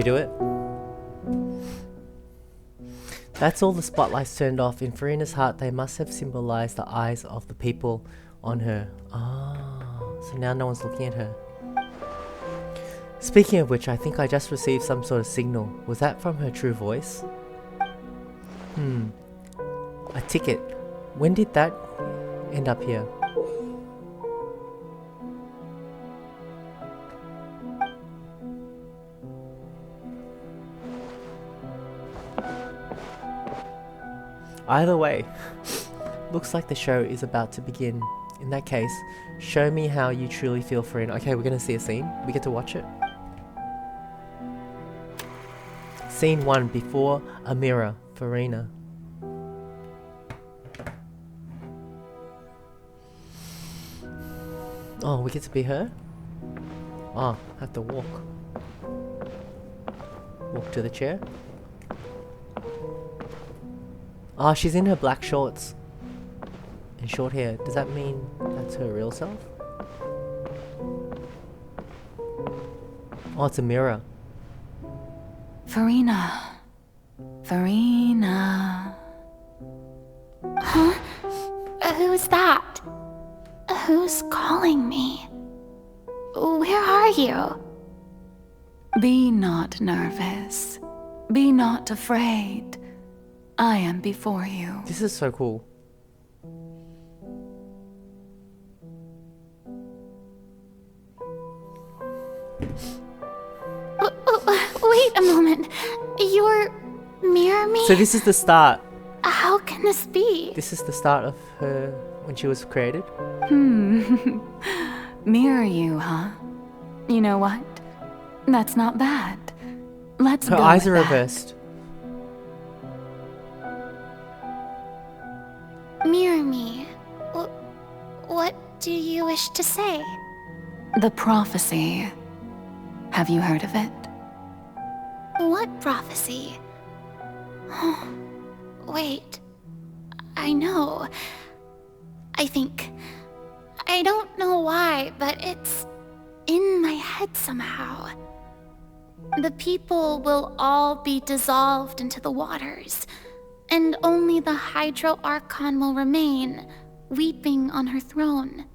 do it? That's all the spotlights turned off. In Farina's heart, they must have symbolized the eyes of the people on her. Ah, so now no one's looking at her. Speaking of which, I think I just received some sort of signal. Was that from her true voice? A ticket. When did that end up here? Either way, looks like the show is about to begin. In that case, show me how you truly feel, Farina. Okay, we're gonna see a scene. We get to watch it. Scene 1, before a mirror, Farina. Oh, we get to be her? Oh, have to walk. Walk to the chair. Oh, she's in her black shorts and short hair. Does that mean that's her real self? Oh, it's a mirror. Farina. Farina. Huh? Who's that? Who's calling me? Where are you? Be not nervous. Be not afraid. I am before you. This is so cool. Wait a moment. You're mirror me? So this is the start. How can this be? This is the start of her when she was created. Mirror you, huh? You know what? That's not bad. Let's Her go eyes with are that. reversed. Mirror me. What do you wish to say? The prophecy. Have you heard of it? What prophecy? Wait. I know. I think. I don't know why, but it's in my head somehow. The people will all be dissolved into the waters, and only the Hydro Archon will remain, weeping on her throne.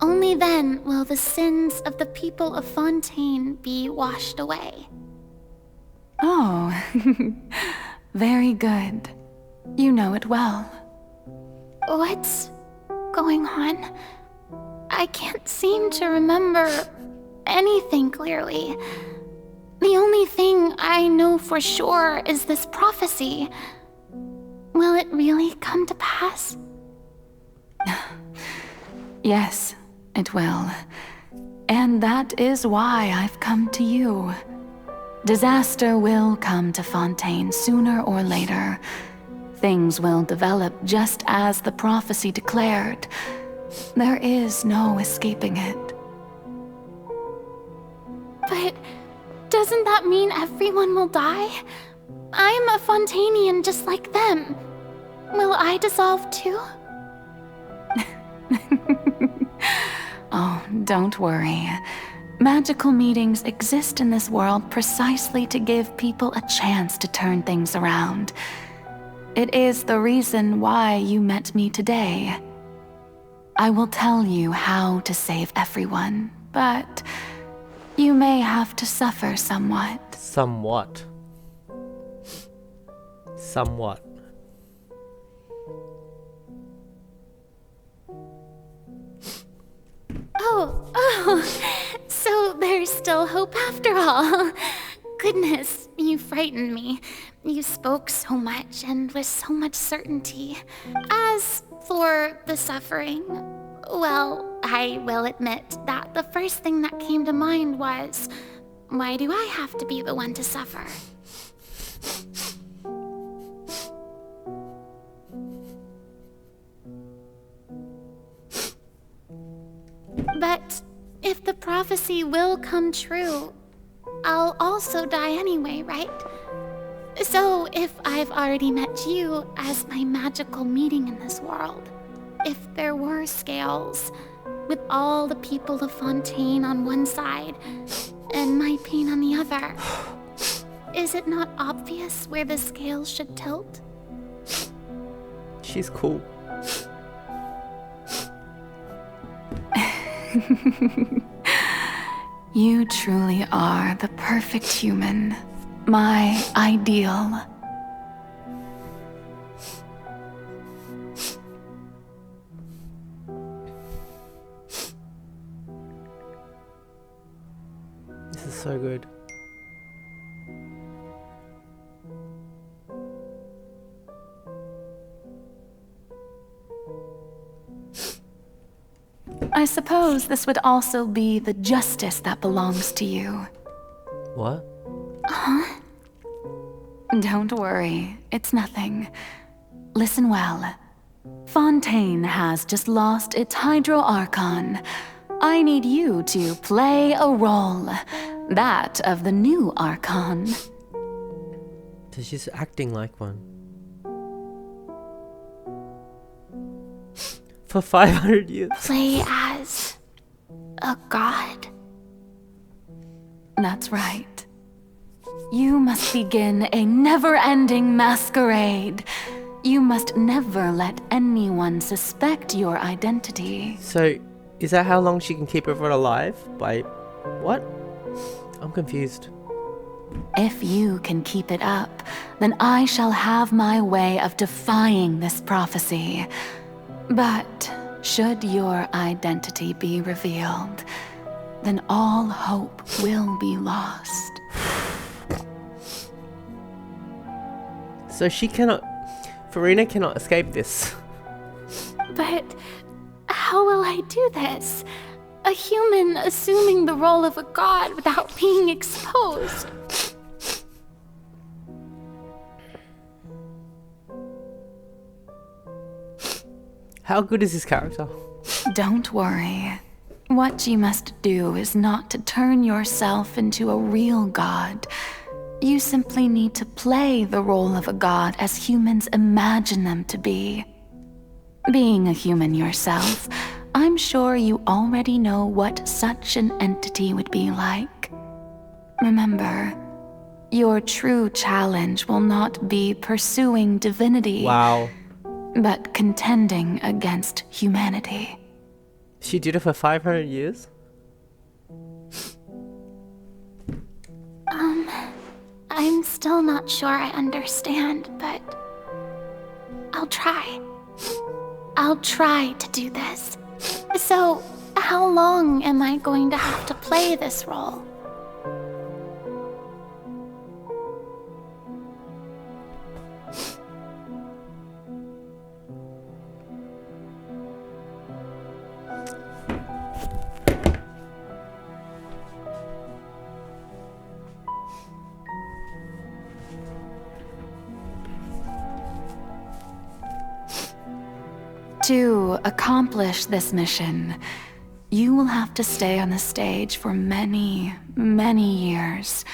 Only then will the sins of the people of Fontaine be washed away. Oh, very good. You know it well. What's going on? I can't seem to remember anything clearly. The only thing I know for sure is this prophecy. Will it really come to pass? Yes, it will. And that is why I've come to you. Disaster will come to Fontaine sooner or later. Things will develop just as the prophecy declared. There is no escaping it. But doesn't that mean everyone will die? I'm a Fontainian just like them. Will I dissolve too? Oh, don't worry. Magical meetings exist in this world precisely to give people a chance to turn things around. It is the reason why you met me today. I will tell you how to save everyone, but you may have to suffer somewhat. Somewhat. Somewhat. Oh, so there's still hope after all. Goodness, you frightened me. You spoke so much and with so much certainty. As for the suffering, well, I will admit that the first thing that came to mind was, why do I have to be the one to suffer? But if the prophecy will come true, I'll also die anyway, right? So if I've already met you as my magical meeting in this world, if there were scales, with all the people of Fontaine on one side, and my pain on the other, Is it not obvious where the scales should tilt? She's cool. You truly are the perfect human. My ideal. This is so good. I suppose this would also be the justice that belongs to you. What? Huh? Don't worry, it's nothing. Listen well. Fontaine has just lost its Hydro Archon. I need you to play a role. That of the new Archon. So she's acting like one. For 500 years. Play as a god. That's right. You must begin a never-ending masquerade. You must never let anyone suspect your identity. So, is that how long she can keep everyone alive? By what? I'm confused. If you can keep it up, then I shall have my way of defying this prophecy. But should your identity be revealed, then all hope will be lost. So she cannot... Furina cannot escape this. But how will I do this? A human assuming the role of a god without being exposed. How good is this character? Don't worry. What you must do is not to turn yourself into a real god. You simply need to play the role of a god as humans imagine them to be. Being a human yourself, I'm sure you already know what such an entity would be like. Remember, your true challenge will not be pursuing divinity. Wow. But contending against humanity. She did it for 500 years? I'm still not sure I understand, but I'll try. I'll try to do this. So, how long am I going to have to play this role? To accomplish this mission, you will have to stay on the stage for many, many years.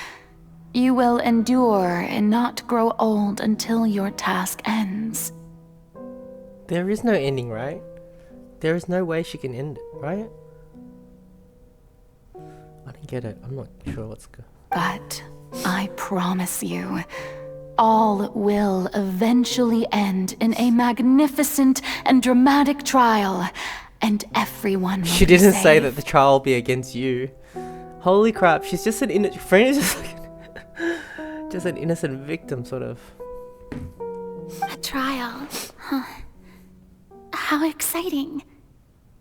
You will endure and not grow old until your task ends. There is no ending, right? There is no way she can end it, right? I don't get it. I'm not sure what's good. But I promise you, all will eventually end in a magnificent and dramatic trial, and everyone will She be didn't saved. say that the trial will be against you. Holy crap, she's just an innocent... Freena's just like just an innocent victim, sort of. A trial, huh? How exciting.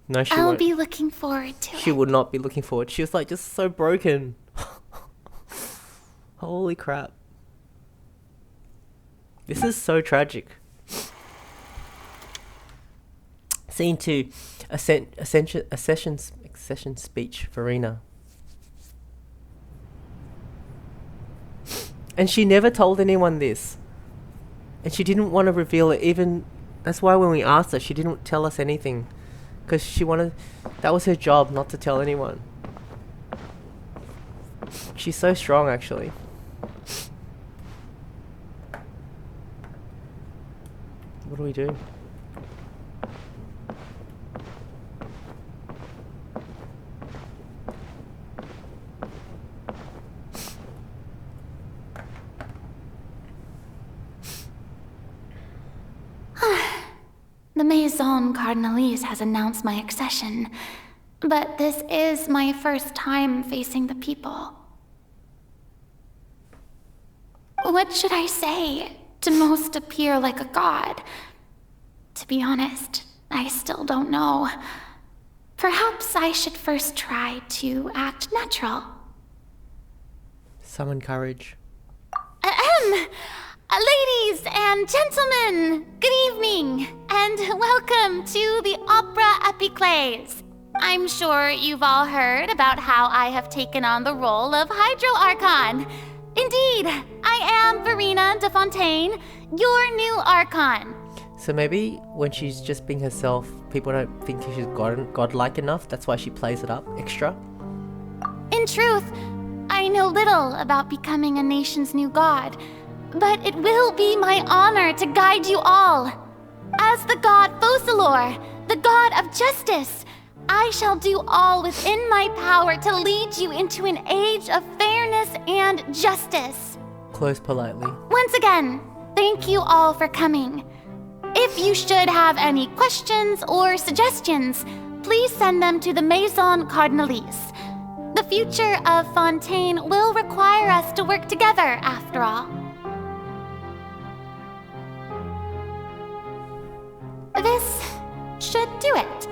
No, she I'll won't. be looking forward to it. She would not be looking forward. She was like just so broken. Holy crap. This is so tragic. Scene 2. A session speech for Rena. And she never told anyone this. And she didn't want to reveal it even... That's why when we asked her, she didn't tell us anything. Because she wanted... That was her job, not to tell anyone. She's so strong, actually. What do we do? The Maison Cardinalise has announced my accession, but this is my first time facing the people. What should I say to most appear like a god? To be honest, I still don't know. Perhaps I should first try to act natural. Summon courage. Ladies and gentlemen, good evening, and welcome to the Opera Epiclese. I'm sure you've all heard about how I have taken on the role of Hydro Archon. Indeed, I am Verena de Fontaine, your new Archon. So maybe when she's just being herself, people don't think she's godlike enough. That's why she plays it up extra. In truth, I know little about becoming a nation's new god, but it will be my honor to guide you all. As the god Focalor, the god of justice, I shall do all within my power to lead you into an age of fairness and justice. Close politely. Once again, thank you all for coming. If you should have any questions or suggestions, please send them to the Maison Cardinalise. The future of Fontaine will require us to work together, after all. This should do it.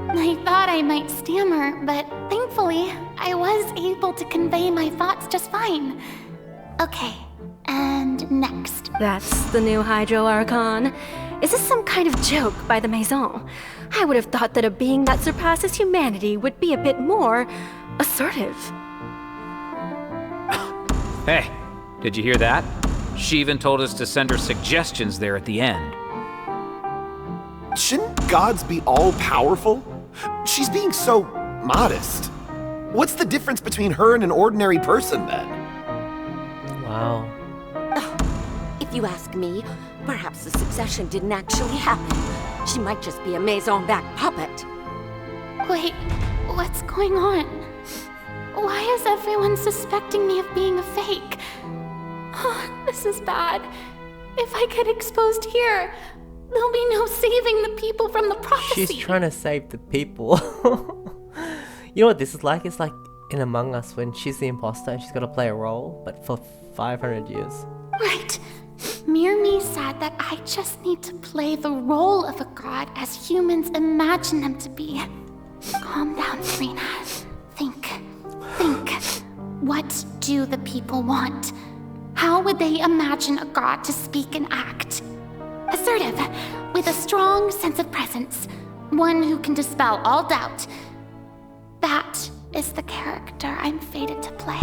I thought I might stammer, but thankfully, I was able to convey my thoughts just fine. Okay, and next. That's the new Hydro Archon. Is this some kind of joke by the Maison? I would have thought that a being that surpasses humanity would be a bit more assertive. Hey, did you hear that? She even told us to send her suggestions there at the end. Shouldn't gods be all-powerful? She's being so modest. What's the difference between her and an ordinary person, then? Wow. If you ask me, perhaps the succession didn't actually happen. She might just be a Maison-backed puppet. Wait, what's going on? Why is everyone suspecting me of being a fake? Oh, this is bad. If I get exposed here, there'll be no saving the people from the prophecy. She's trying to save the people. You know what this is like? It's like in Among Us when she's the imposter and she's got to play a role, but for 500 years. Right. Mirmi said that I just need to play the role of a god as humans imagine them to be. Calm down, Serena. Think. What do the people want? How would they imagine a god to speak and act? Assertive, with a strong sense of presence. One who can dispel all doubt. That is the character I'm fated to play.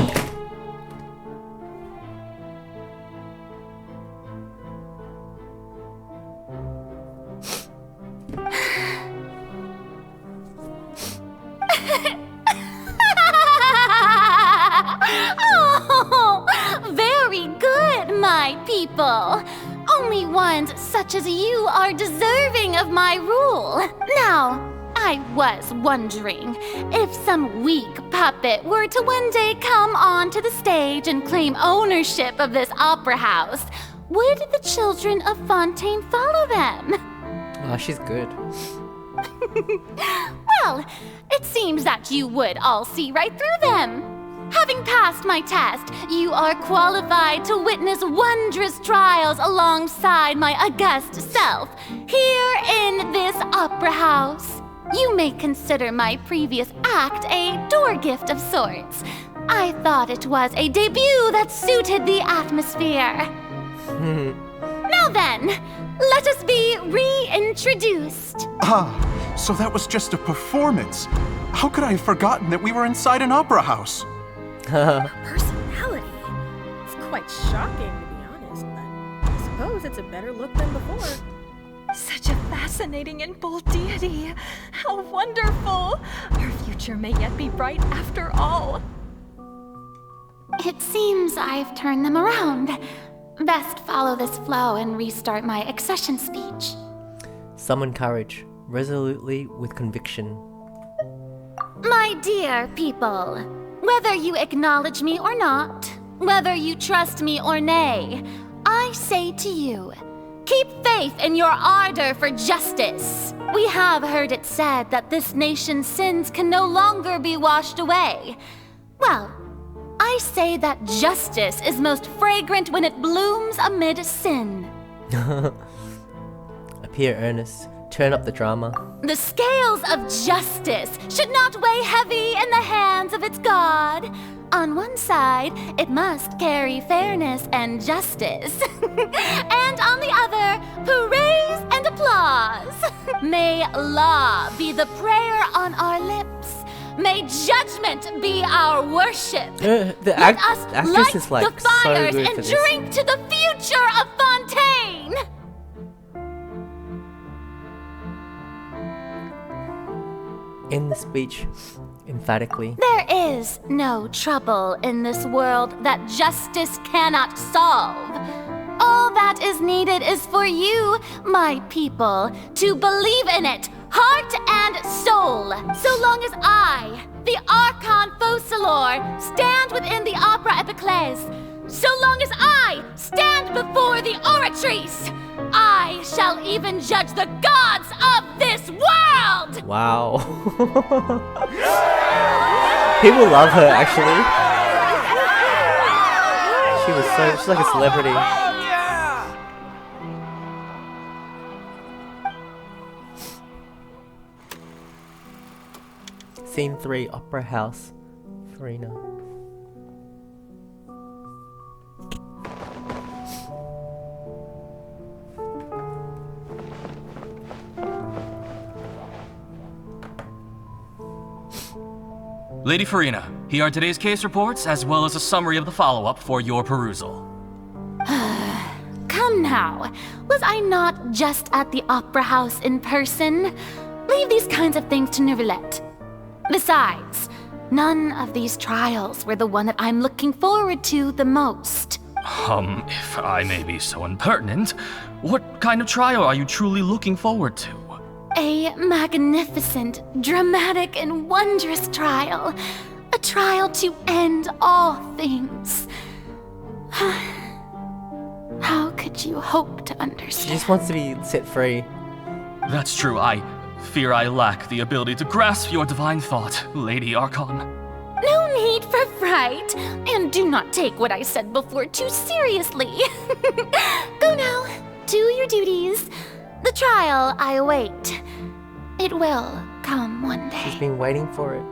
Oh, very good, my people. Only ones such as you are deserving of my rule. Now, I was wondering if some weak puppet were to one day come onto the stage and claim ownership of this opera house, would the children of Fontaine follow them? Oh, she's good. Well, it seems that you would all see right through them. Having passed my test, you are qualified to witness wondrous trials alongside my august self, here in this opera house. You may consider my previous act a door gift of sorts. I thought it was a debut that suited the atmosphere. Now then, let us be reintroduced. Ah, so that was just a performance. How could I have forgotten that we were inside an opera house? Personality. It's quite shocking, to be honest, but I suppose it's a better look than before. Such a fascinating and bold deity. How wonderful! Our future may yet be bright after all. It seems I've turned them around. Best follow this flow and restart my accession speech. Summon courage, resolutely with conviction. My dear people, whether you acknowledge me or not, whether you trust me or nay, I say to you, Keep faith in your ardor for justice. We have heard it said that this nation's sins can no longer be washed away. Well, I say that justice is most fragrant when it blooms amid sin. Appear earnest. Turn up the drama. The scales of justice should not weigh heavy in the hands of its God. On one side, it must carry fairness and justice. And on the other, praise and applause. May law be the prayer on our lips. May judgment be our worship. The Let us actress light is like the so fires good and for this. drink to the future of Fontaine. In the speech, emphatically. There is no trouble in this world that justice cannot solve. All that is needed is for you, my people, to believe in it, heart and soul. So long as I, the Archon Focalor, stand within the Opera Epiclese, so long as I stand before the Oratrice, I shall even judge the gods of this world! Wow. People love her, actually. She's like a celebrity. Scene 3, Opera House, Farina. Lady Farina, here are today's case reports, as well as a summary of the follow-up for your perusal. Come now, was I not just at the Opera House in person? Leave these kinds of things to Neuvillette. Besides, none of these trials were the one that I'm looking forward to the most. If I may be so impertinent, what kind of trial are you truly looking forward to? A magnificent, dramatic, and wondrous trial. A trial to end all things. How could you hope to understand? She just wants to be set free. That's true, I fear I lack the ability to grasp your divine thought, Lady Archon. No need for fright, and do not take what I said before too seriously. Go now, do your duties. The trial I await. It will come one day. She's been waiting for it.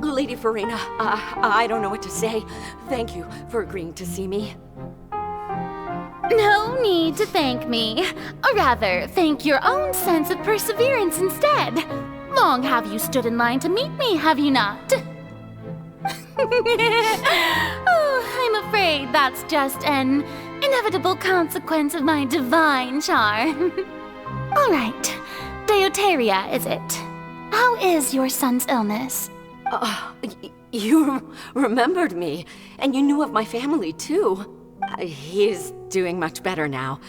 Lady Farina, I don't know what to say. Thank you for agreeing to see me. No need to thank me. Or rather, thank your own sense of perseverance instead. Long have you stood in line to meet me, have you not? Oh, I'm afraid that's just an inevitable consequence of my divine charm. All right, Deoteria, is it? How is your son's illness? You remembered me, and you knew of my family, too. He is doing much better now.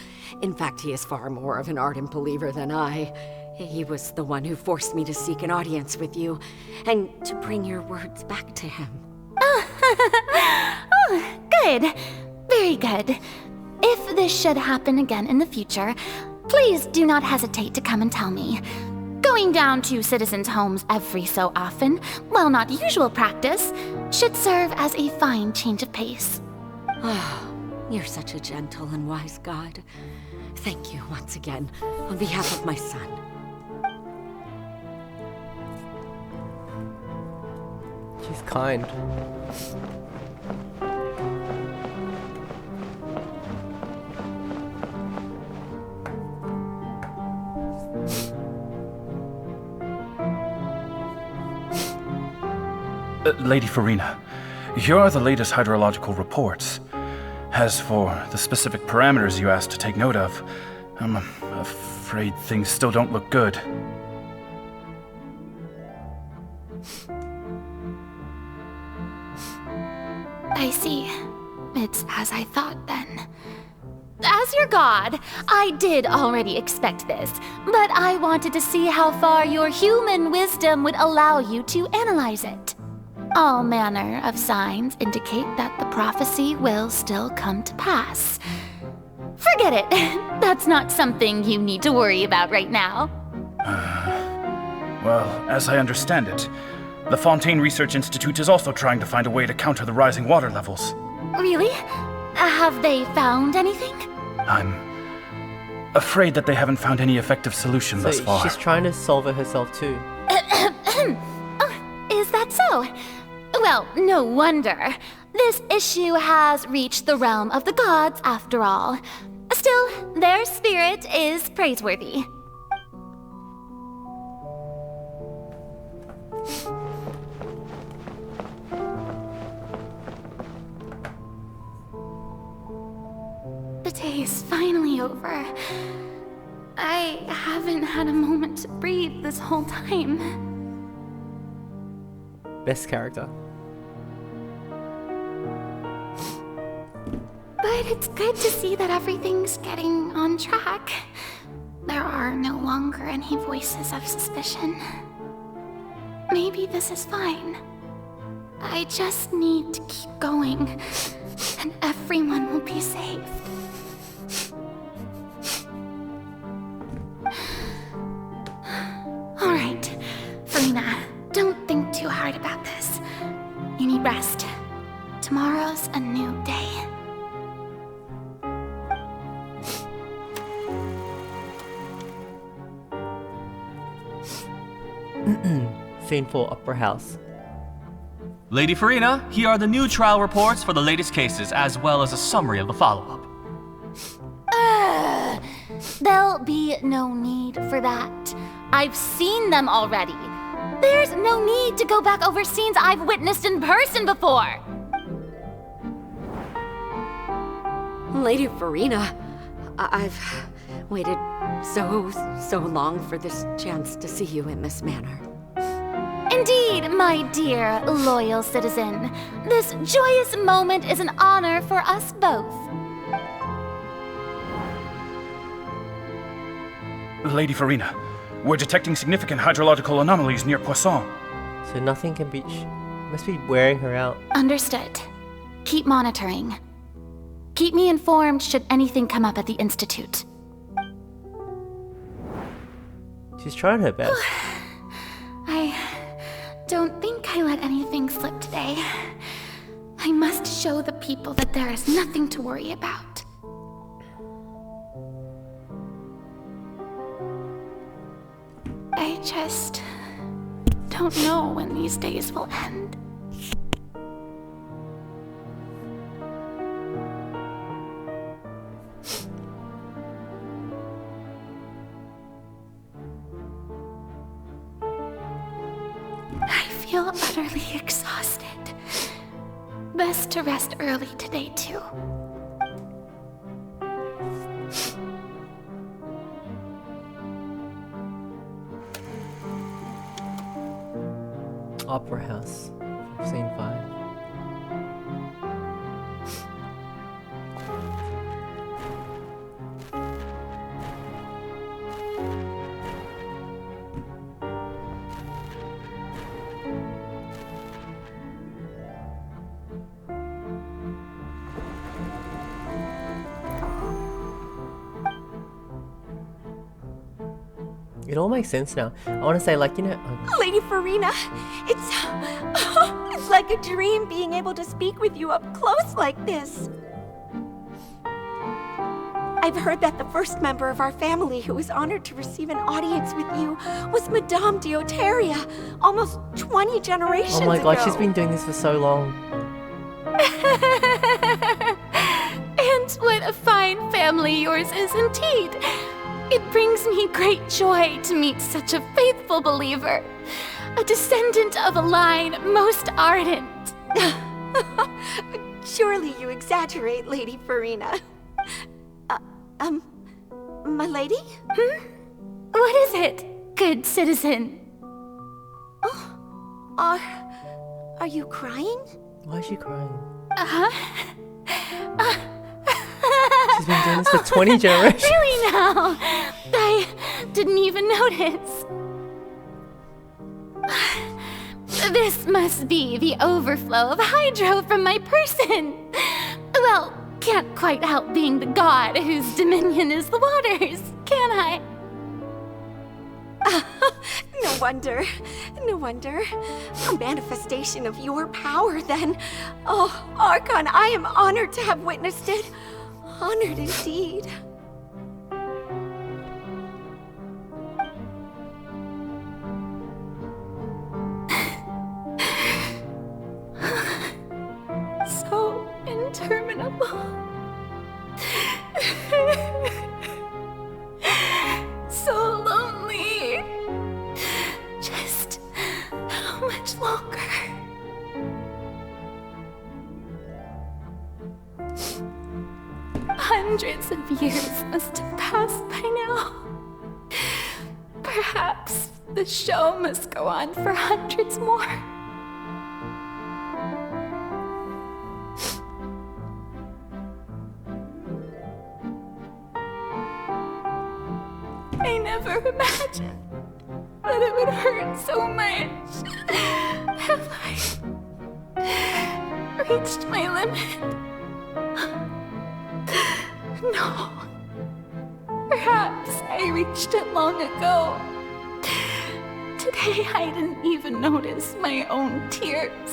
In fact, he is far more of an ardent believer than I. He was the one who forced me to seek an audience with you, and to bring your words back to him. Oh, good. Very good. If this should happen again in the future, please do not hesitate to come and tell me. Going down to citizens' homes every so often, while not usual practice, should serve as a fine change of pace. You're such a gentle and wise god. Thank you once again, on behalf of my son. She's kind. Lady Farina, here are the latest hydrological reports. As for the specific parameters you asked to take note of, I'm afraid things still don't look good. I see. It's as I thought then. as your god, I did already expect this, but I wanted to see how far your human wisdom would allow you to analyze it. All manner of signs indicate that the prophecy will still come to pass. Forget it. That's not something you need to worry about right now. Well, as I understand it, the Fontaine Research Institute is also trying to find a way to counter the rising water levels. Really? Have they found anything? I'm afraid that they haven't found any effective solution thus far. She's trying to solve it herself too. Oh, is that so? Well, no wonder. This issue has reached the realm of the gods after all. Still, their spirit is praiseworthy. The day is finally over. I haven't had a moment to breathe this whole time. Best character. But it's good to see that everything's getting on track. There are no longer any voices of suspicion. Maybe this is fine. I just need to keep going, and everyone will be safe. Alright, Farina, don't think too hard about this. You need rest. Tomorrow's a new day. Scene 4, Opera House. Lady Farina, here are the new trial reports for the latest cases, as well as a summary of the follow-up. There'll be no need for that. I've seen them already. There's no need to go back over scenes I've witnessed in person before. Lady Farina, I've waited so long for this chance to see you in this manner. Indeed, my dear, loyal citizen. This joyous moment is an honor for us both. Lady Farina, we're detecting significant hydrological anomalies near Poisson. So nothing can be... must be wearing her out. Understood. Keep monitoring. Keep me informed should anything come up at the Institute. She's trying her best. I don't think I let anything slip today. I must show the people that there is nothing to worry about. I just don't know when these days will end. I feel utterly exhausted. Best to rest early today, too. Opera House, Scene 5. It all makes sense now. I want to say, like, you know... Lady Farina, it's like a dream being able to speak with you up close like this. I've heard that the first member of our family who was honored to receive an audience with you was Madame Dioteria, almost 20 generations ago. Oh my god, she's been doing this for so long. And what a fine family yours is indeed. It brings me great joy to meet such a faithful believer, a descendant of a line most ardent. Surely you exaggerate, Lady Farina. My lady? What is it, good citizen? Oh, are you crying? Why is she crying? She's been doing this for 20 generations. Really now? I didn't even notice. This must be the overflow of hydro from my person. Well, can't quite help being the god whose dominion is the waters, can I? No wonder. No wonder. A manifestation of your power, then. Oh, Archon, I am honored to have witnessed it. Honored indeed. So interminable. So lonely. Just how much longer? Hundreds of years must have passed by now. Perhaps the show must go on for hundreds more. I never imagined that it would hurt so much. Have I reached my limit? No. Perhaps I reached it long ago. Today I didn't even notice my own tears.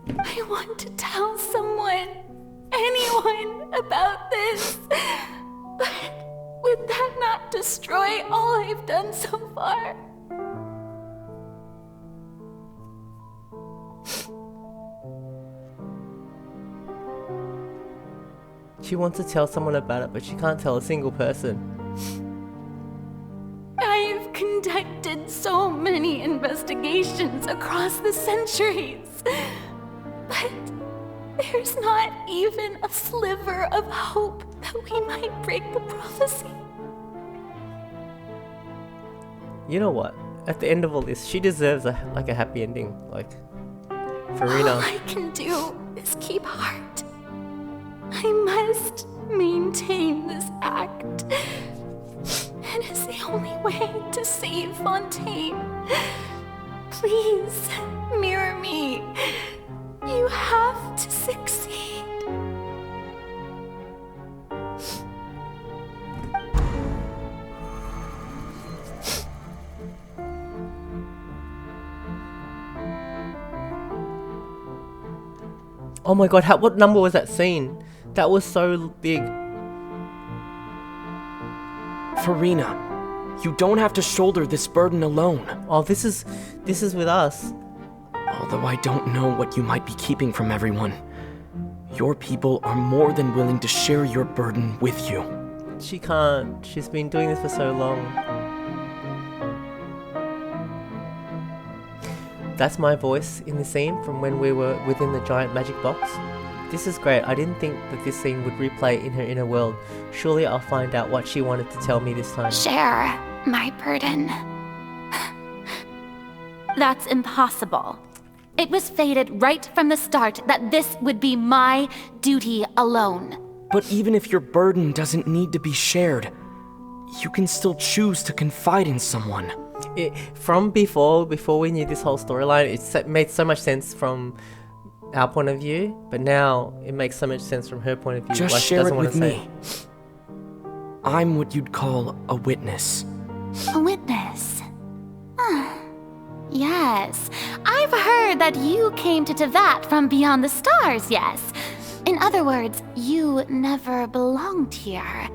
I want to tell someone, anyone, about this. But would that not destroy all I've done so far? She wants to tell someone about it, but she can't tell a single person. I've conducted so many investigations across the centuries, but there's not even a sliver of hope that we might break the prophecy. You know what? At the end of all this, she deserves a happy ending. Like, Farina. All I can do is keep heart. I must maintain this act. It is the only way to save Fontaine. Please, mirror me. You have to succeed. Oh my god, what number was that scene? That was so big. Farina, you don't have to shoulder this burden alone. Oh, this is with us. Although I don't know what you might be keeping from everyone, your people are more than willing to share your burden with you. She can't. She's been doing this for so long. That's my voice in the scene from when we were within the giant magic box. This is great. I didn't think that this scene would replay in her inner world. Surely I'll find out what she wanted to tell me this time. Share my burden. That's impossible. It was fated right from the start that this would be my duty alone. But even if your burden doesn't need to be shared, you can still choose to confide in someone. From before we knew this whole storyline, it made so much sense from our point of view, but now it makes so much sense from her point of view. Just share it with me. I'm what you'd call a witness. A witness? Yes. I've heard that you came to Tevat from beyond the stars, yes. In other words, you never belonged here.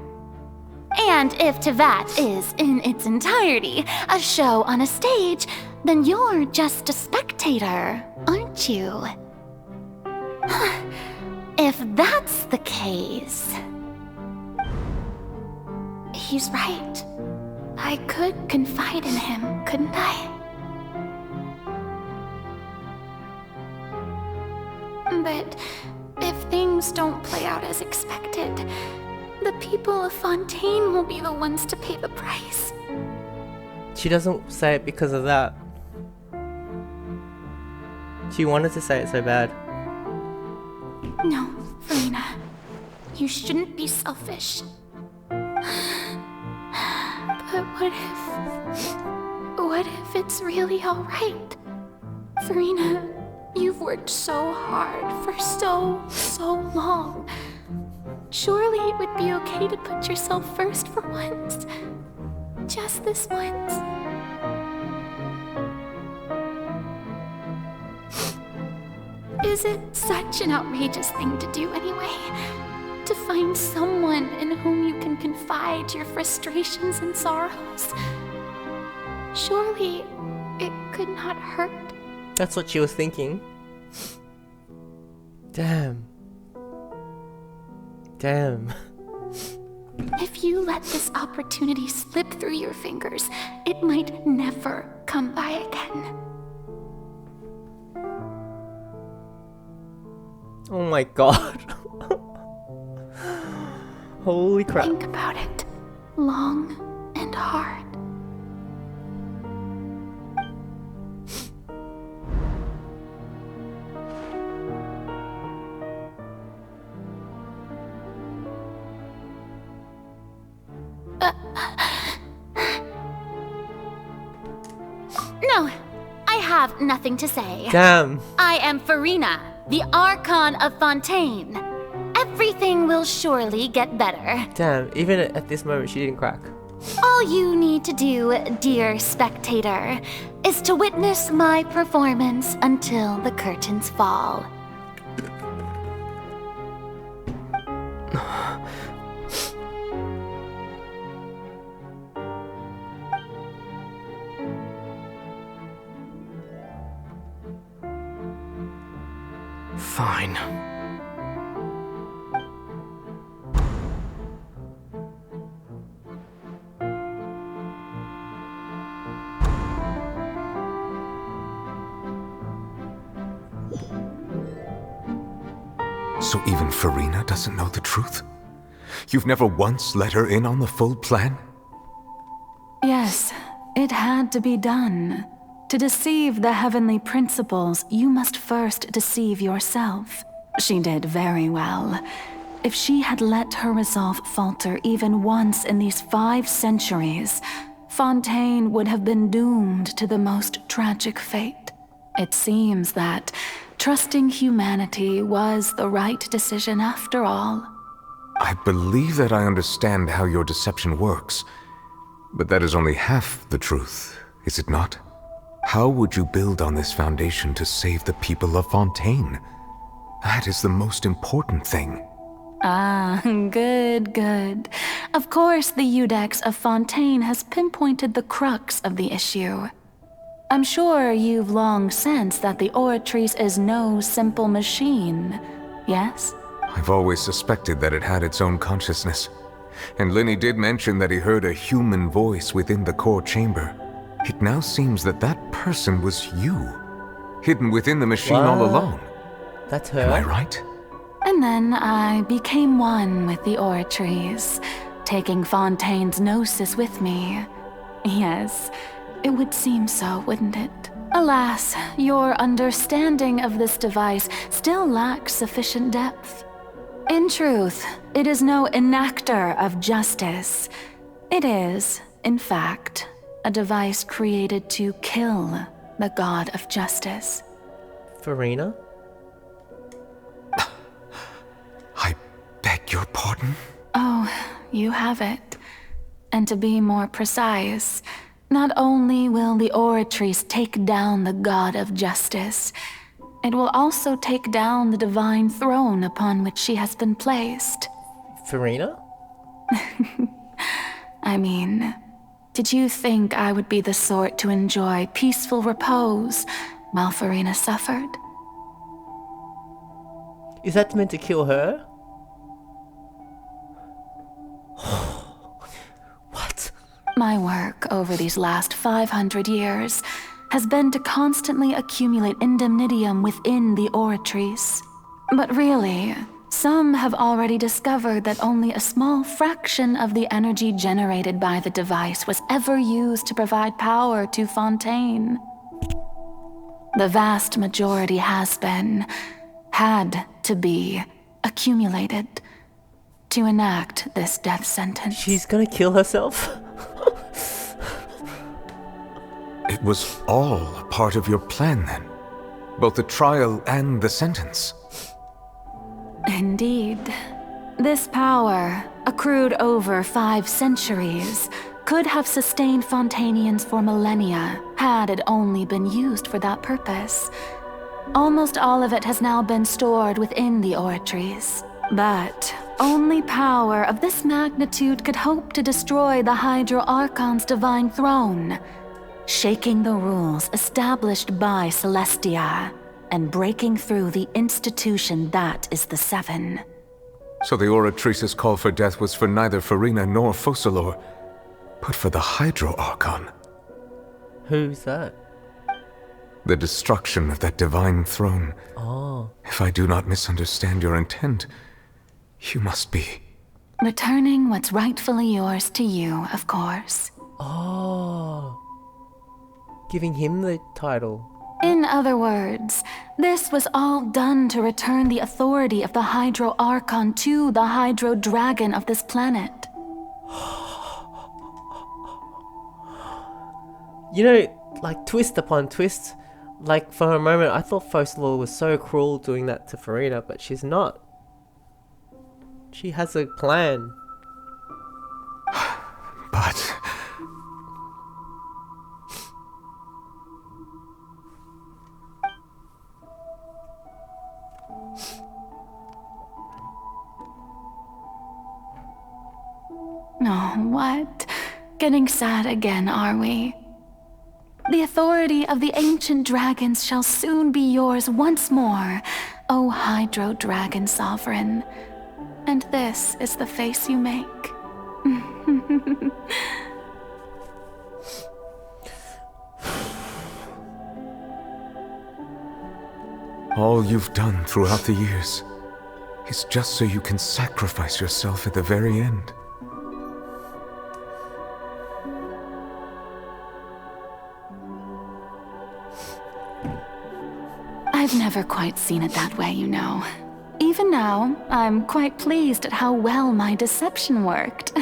And if Tevat is, in its entirety, a show on a stage, then you're just a spectator, aren't you? If that's the case... He's right. I could confide in him, couldn't I? But if things don't play out as expected, the people of Fontaine will be the ones to pay the price. She doesn't say it because of that. She wanted to say it so bad. No, Farina. You shouldn't be selfish. But what if it's really alright? Farina, you've worked so hard for so long. Surely it would be okay to put yourself first for once. Just this once. Is it such an outrageous thing to do anyway? To find someone in whom you can confide your frustrations and sorrows? Surely it could not hurt. That's what she was thinking. Damn. If you let this opportunity slip through your fingers, it might never come by again. Oh my god. Holy crap. Think about it. Long and hard. No, I have nothing to say. Damn. I am Farina, the Archon of Fontaine. Everything will surely get better. Damn, even at this moment she didn't crack. All you need to do, dear spectator, is to witness my performance until the curtains fall. Fine. So even Farina doesn't know the truth? You've never once let her in on the full plan? Yes, it had to be done. To deceive the heavenly principles, you must first deceive yourself. She did very well. If she had let her resolve falter even once in these 5 centuries, Fontaine would have been doomed to the most tragic fate. It seems that trusting humanity was the right decision after all. I believe that I understand how your deception works, but that is only half the truth, is it not? How would you build on this foundation to save the people of Fontaine? That is the most important thing. Ah, good. Of course, the Iudex of Fontaine has pinpointed the crux of the issue. I'm sure you've long sensed that the Oratrice is no simple machine, yes? I've always suspected that it had its own consciousness. And Lenny did mention that he heard a human voice within the core chamber. It now seems that that person was you, hidden within the machine all along. That's her. Am I right? And then I became one with the Oratrice, taking Fontaine's gnosis with me. Yes, it would seem so, wouldn't it? Alas, your understanding of this device still lacks sufficient depth. In truth, it is no enactor of justice. It is, in fact, a device created to kill the god of justice. Farina? I beg your pardon? Oh, you have it. And to be more precise, not only will the Oratrice take down the god of justice, it will also take down the divine throne upon which she has been placed. Farina? I mean, did you think I would be the sort to enjoy peaceful repose while Farina suffered? Is that meant to kill her? What? My work over these last 500 years has been to constantly accumulate indemnitium within the Oratrice. But really, Some have already discovered that only a small fraction of the energy generated by the device was ever used to provide power to Fontaine. The vast majority had to be, accumulated to enact this death sentence. She's gonna kill herself? It was all a part of your plan then? Both the trial and the sentence? Indeed. This power, accrued over 5 centuries, could have sustained Fontainians for millennia had it only been used for that purpose. Almost all of it has now been stored within the oratories. But only power of this magnitude could hope to destroy the Hydro Archon's divine throne, shaking the rules established by Celestia and breaking through the institution that is the Seven. So the Oratrice's call for death was for neither Farina nor Focalor, but for the Hydro Archon. Who's that? The destruction of that divine throne. Oh. If I do not misunderstand your intent, you must be... Returning what's rightfully yours to you, of course. Oh. Giving him the title. In other words, this was all done to return the authority of the Hydro Archon to the Hydro Dragon of this planet. You know, like twist upon twist, like for a moment I thought Focalor was so cruel doing that to Farina, but she's not. She has a plan. But... Oh, what? Getting sad again, are we? The authority of the ancient dragons shall soon be yours once more, O Hydro Dragon Sovereign. And this is the face you make. all you've done throughout the years is just so you can sacrifice yourself at the very end. I've never quite seen it that way, you know. Even now, I'm quite pleased at how well my deception worked.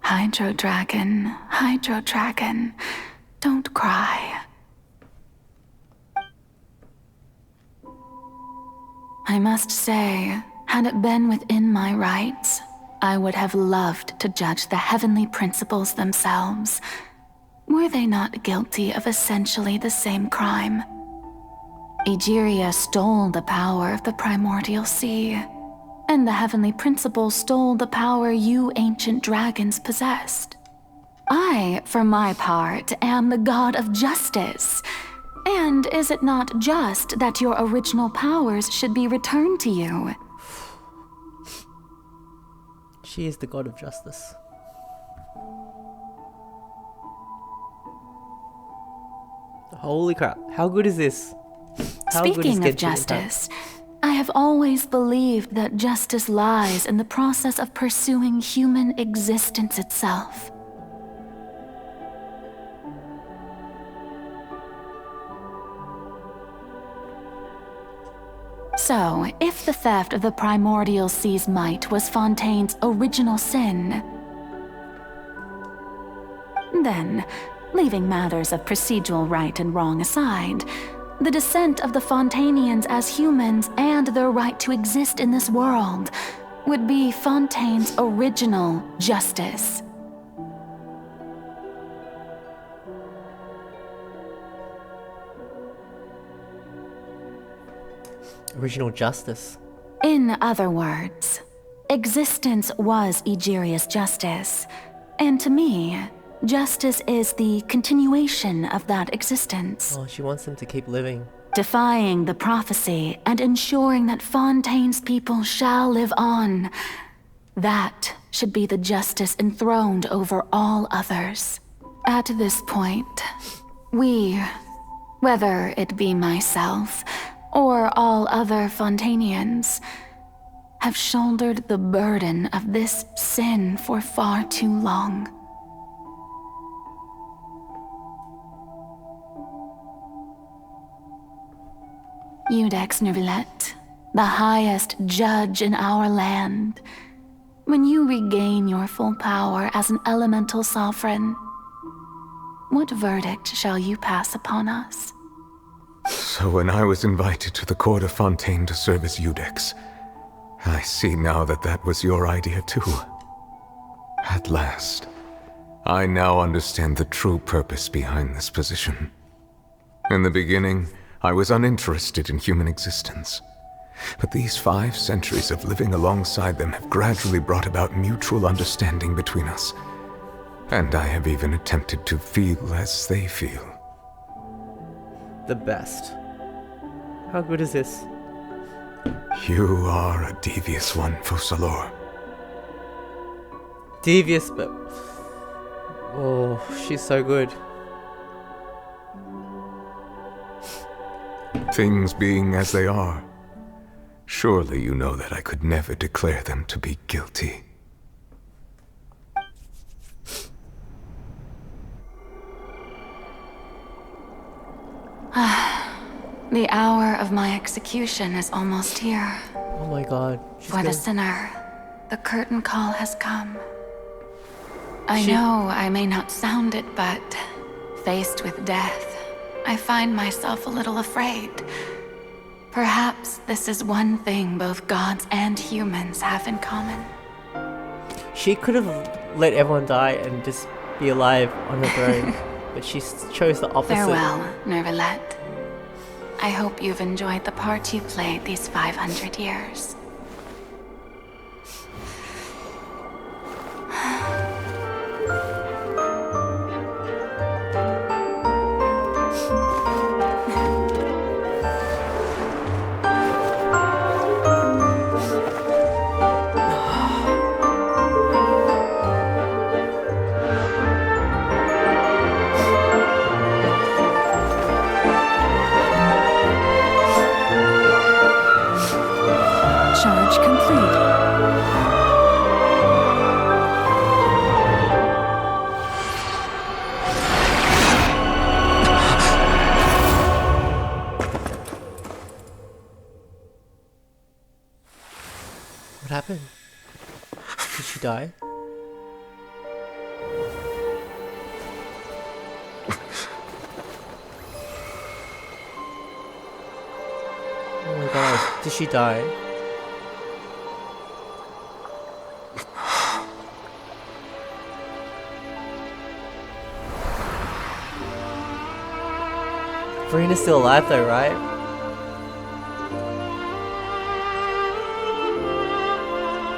Hydro Dragon, don't cry. I must say, had it been within my rights, I would have loved to judge the heavenly principles themselves. Were they not guilty of essentially the same crime? Egeria stole the power of the primordial sea, and the heavenly principles stole the power you ancient dragons possessed. I, for my part, am the god of justice. And is it not just that your original powers should be returned to you? She is the god of justice. Holy crap, how good is this? How good is Speaking of Genshin justice, I have always believed that justice lies in the process of pursuing human existence itself. So, if the theft of the primordial sea's might was Fontaine's original sin, then, leaving matters of procedural right and wrong aside, the descent of the Fontainians as humans and their right to exist in this world would be Fontaine's original justice. Original justice. In other words, existence was Egeria's justice, and to me, justice is the continuation of that existence. Oh, she wants them to keep living. Rectifying the prophecy and ensuring that Fontaine's people shall live on. That should be the justice enthroned over all others. At this point, we, whether it be myself or all other Fontainians, have shouldered the burden of this sin for far too long. Iudex Neuvillette, the highest judge in our land, when you regain your full power as an elemental sovereign, what verdict shall you pass upon us? So when I was invited to the court of Fontaine to serve as Iudex, I see now that that was your idea too. At last, I now understand the true purpose behind this position. In the beginning, I was uninterested in human existence. But these 5 centuries of living alongside them have gradually brought about mutual understanding between us. And I have even attempted to feel as they feel. The best. How good is this? You are a devious one, Focalors. Devious, but... oh, she's so good. Things being as they are, surely you know that I could never declare them to be guilty. The hour of my execution is almost here. Oh my god. For the sinner, the curtain call has come. I know I may not sound it, but faced with death, I find myself a little afraid. Perhaps this is one thing both gods and humans have in common. She could have let everyone die and just be alive on her throne, but she chose the opposite. Farewell, Neuvillette. I hope you've enjoyed the part you played these 500 years. Charge complete. What happened? Did she die? Oh my god, did she die? Farina's still alive though, right?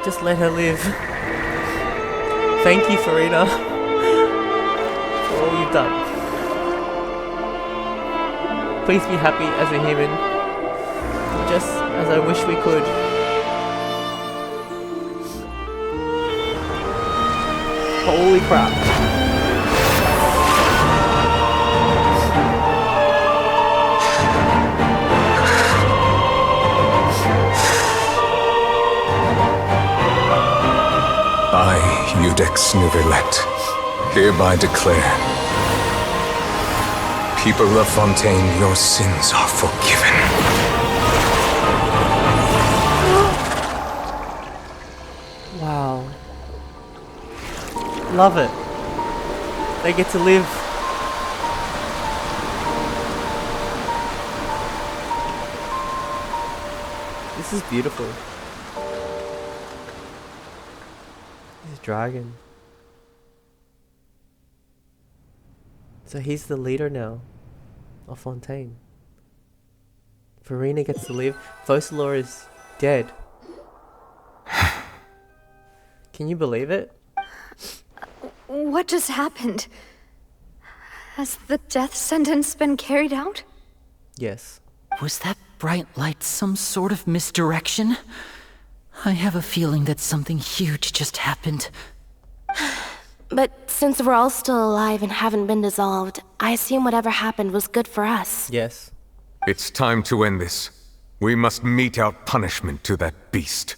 Just let her live. Thank you, Farina, for all you've done. Please be happy as a human, just as I wish we could. Holy crap. I, Iudex Neuvillette, hereby declare, people of Fontaine, your sins are forgiven. Wow. Love it. They get to live. This is beautiful. This dragon. So he's the leader now of Fontaine. Farina gets to live. Focalors is dead. Can you believe it? What just happened? Has the death sentence been carried out? Yes. Was that bright light some sort of misdirection? I have a feeling that something huge just happened. But since we're all still alive and haven't been dissolved, I assume whatever happened was good for us. Yes. It's time to end this. We must mete out punishment to that beast.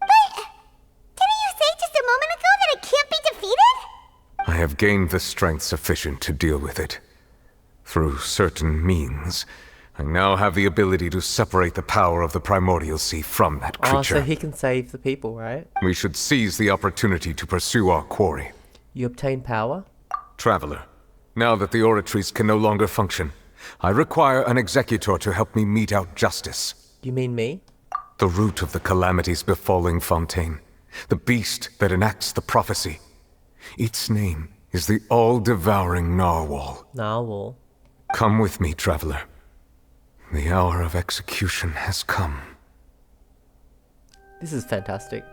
Didn't you say just a moment ago that it can't be defeated? I have gained the strength sufficient to deal with it. Through certain means, I now have the ability to separate the power of the Primordial Sea from that creature. Oh, so he can save the people, right? We should seize the opportunity to pursue our quarry. You obtain power? Traveler, now that the oratories can no longer function, I require an executor to help me mete out justice. You mean me? The root of the calamities befalling Fontaine. The beast that enacts the prophecy. Its name is the all-devouring Narwhal. Narwhal. Come with me, traveler. The hour of execution has come. This is fantastic.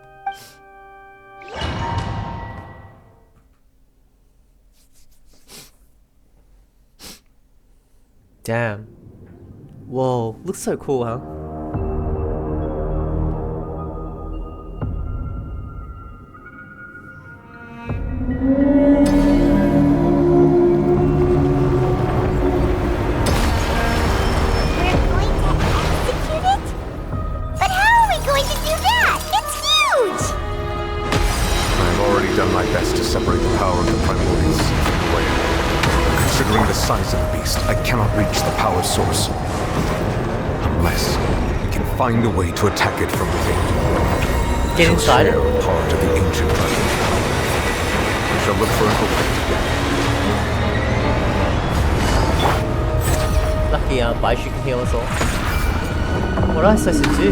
Damn. Whoa, looks so cool, huh? Done my best to separate the power of the Primordials from the whale. Considering the size of the beast, I cannot reach the power source. Unless I can find a way to attack it from within. Get inside it? Part of the ancient dragon. We shall look for an opening. Lucky Baishu can heal us all. What am I supposed to do?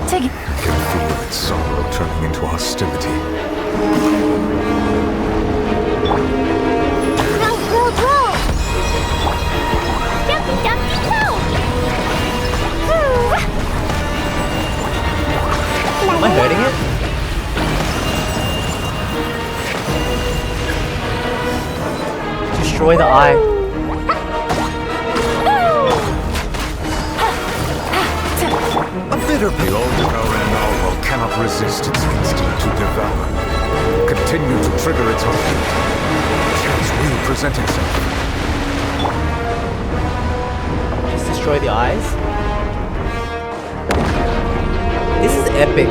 Take it. I can feel its sorrow turning into hostility. Roll, roll, roll! Dumpy, dumpy, roll! Am I hurting it? Destroy the eye. The all-devouring Narwhal cannot resist its instinct to devour. Continue to trigger its heartbeat. A chance will present itself. Just destroy the eyes? This is epic.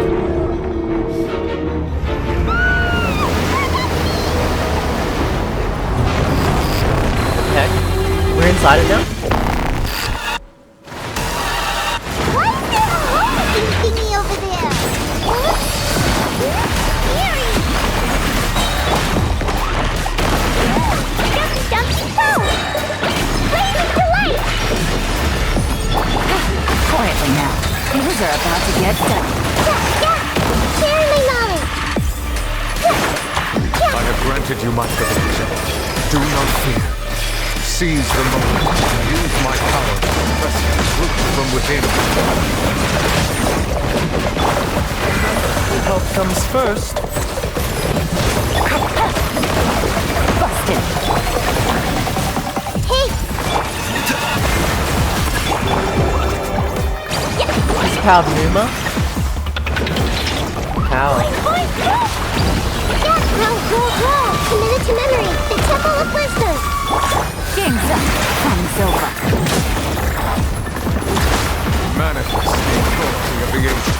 Okay, we're inside it now? Thingy over there! Scary! Dumpy, dumpy, go! Blazing delight! Quietly now. Things are about to get done. Yeah! Share my knowledge! I have granted you my privilege. Do not fear. Seize the moment and use my power to suppress its roots from within. Help comes first. Busted. Hey! This power of Numa? Power. Yeah, roll! Committed to memory! The Temple of Wisdom! Game's up. Time's over. Manifest the authority of the ancient.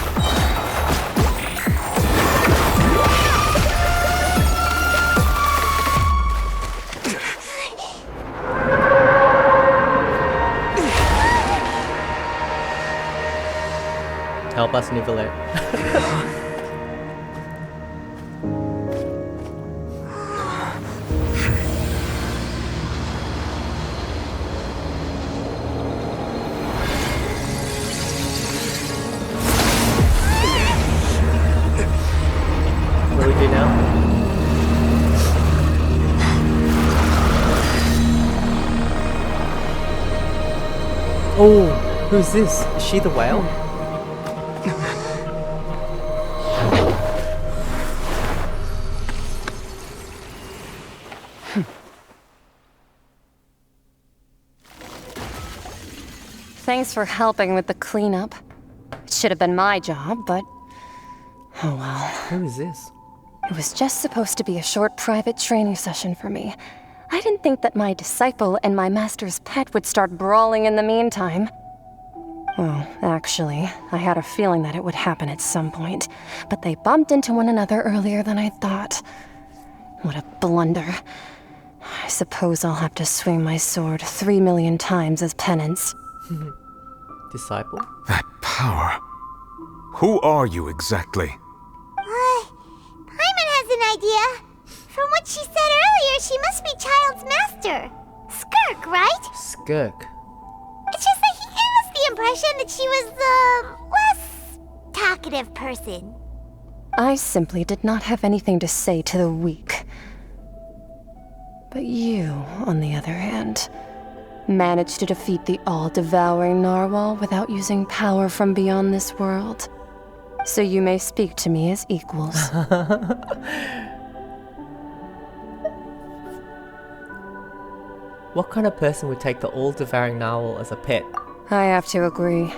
Help us nivellate. What do we do now? Oh, who's this? Is she the whale? Thanks for helping with the cleanup. It should have been my job, but... oh well. Who is this? It was just supposed to be a short private training session for me. I didn't think that my disciple and my master's pet would start brawling in the meantime. Well, actually, I had a feeling that it would happen at some point, but they bumped into one another earlier than I thought. What a blunder. I suppose I'll have to swing my sword 3 million times as penance. Disciple? That power. Who are you exactly? Paimon has an idea. From what she said earlier, she must be Child's master. Skirk, right? Skirk. It's just that he gave us the impression that she was the less talkative person. I simply did not have anything to say to the weak. But you, on the other hand, managed to defeat the all-devouring narwhal without using power from beyond this world. So you may speak to me as equals. What kind of person would take the all-devouring narwhal as a pet? I have to agree.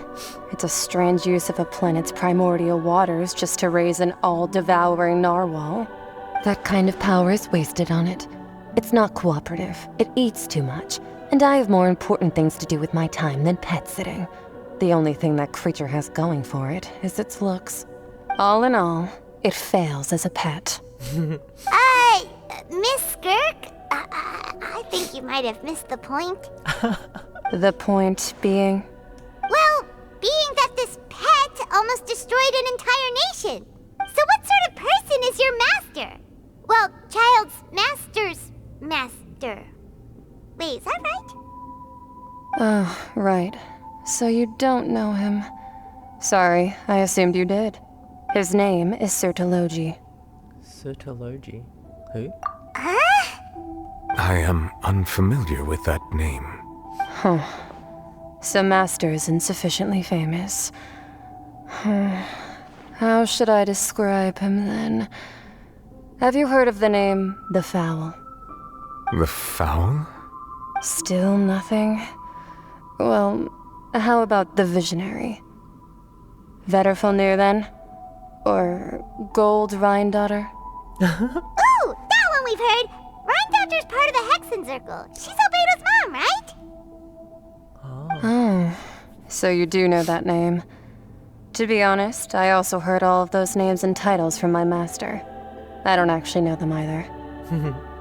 It's a strange use of a planet's primordial waters just to raise an all-devouring narwhal. That kind of power is wasted on it. It's not cooperative. It eats too much. And I have more important things to do with my time than pet sitting. The only thing that creature has going for it is its looks. All in all, it fails as a pet. Miss Skirk? I think you might have missed the point. The point being? Well, being that this pet almost destroyed an entire nation. So what sort of person is your master? Well, Child's master's master. Wait, is that right? Oh, right. So you don't know him. Sorry, I assumed you did. His name is Sertologi. Sertologi? Who? I am unfamiliar with that name. Huh. So Master is insufficiently famous. How should I describe him then? Have you heard of the name The Fowl? The Fowl? Still nothing? Well, how about the Visionary? Vetterfulnir then? Or Gold Rhindaughter? Ooh, that one we've heard! Rhindaughter's part of the Hexen Circle. She's Albedo's mom, right? Oh, so you do know that name. To be honest, I also heard all of those names and titles from my master. I don't actually know them either.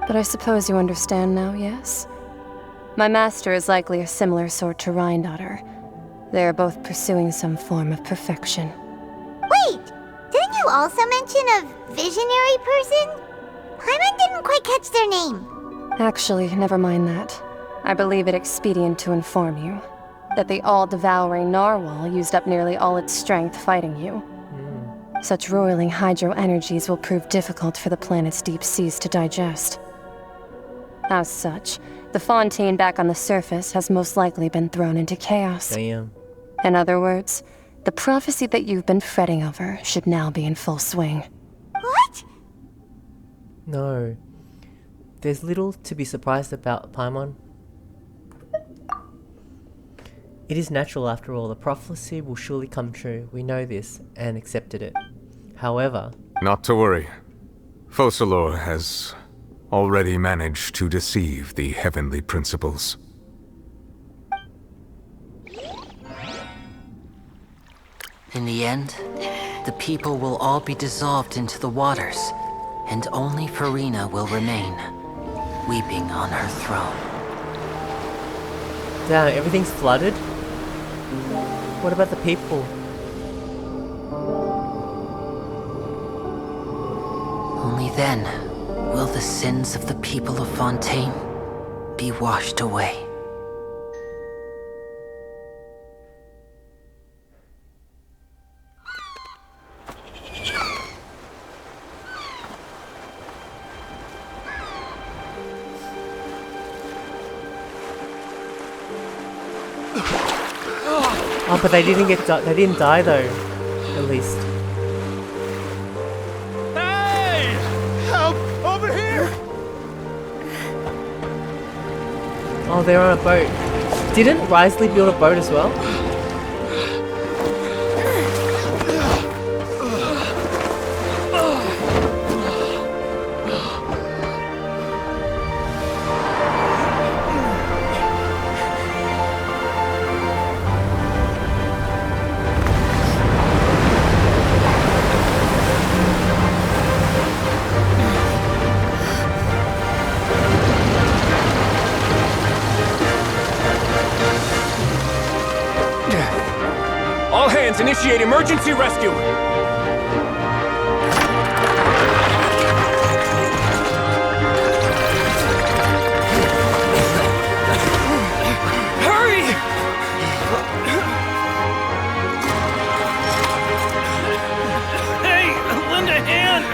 But I suppose you understand now, yes? My master is likely a similar sort to Rhindaughter. They are both pursuing some form of perfection. Wait! Didn't you also mention a visionary person? Paimon didn't quite catch their name. Actually, never mind that. I believe it expedient to inform you that the all-devouring narwhal used up nearly all its strength fighting you. Such roiling hydro energies will prove difficult for the planet's deep seas to digest. As such, the Fontaine back on the surface has most likely been thrown into chaos. Damn. In other words, the prophecy that you've been fretting over should now be in full swing. What? No. There's little to be surprised about, Paimon. It is natural after all. The prophecy will surely come true. We know this and accepted it. However... Not to worry. Focalor has already managed to deceive the heavenly principles. In the end, the people will all be dissolved into the waters, and only Farina will remain, weeping on her throne. Damn, everything's flooded? What about the people? Only then will the sins of the people of Fontaine be washed away. Oh, but they didn't they didn't die though, at least. Hey! Help! Over here! Oh, they're on a boat. Didn't Risley build a boat as well? All hands, initiate emergency rescue! Hurry! Hey, lend a hand!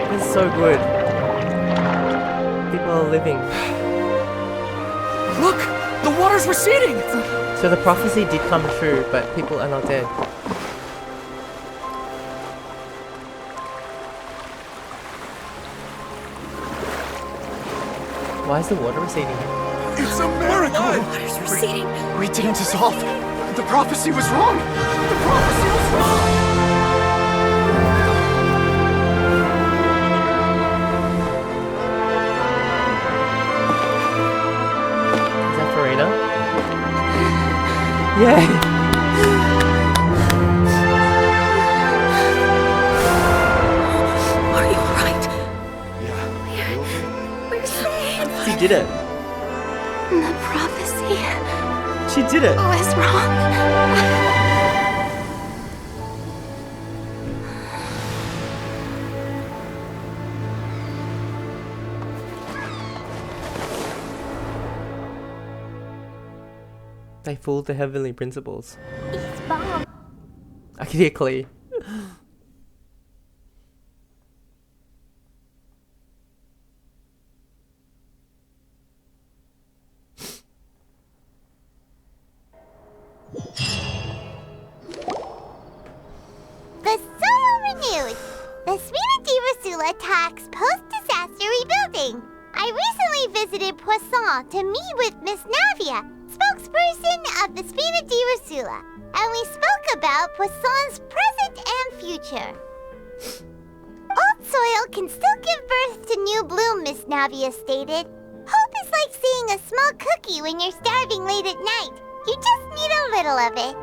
This is so good. People are living. Look! The water's receding! So the prophecy did come true, but people are not dead. Why is the water receding? It's a miracle! Water's receding. We didn't dissolve. The prophecy was wrong. The prophecy was wrong. Is that Farina? Yay! Are you alright? We're safe. She did it. The prophecy She did it. was wrong. They fooled the heavenly principles. It's bomb. I can hear Clee. The soil renewed. The Spina di Rosula attacks post-disaster rebuilding. I recently visited Poisson to meet with Miss Navia, spokesperson of the Spina di Rosula, and we spoke about Poisson's present and future. Old soil can still give birth to new bloom, Miss Navia stated. Hope is like seeing a small cookie when you're starving late at night. You just need a little of it.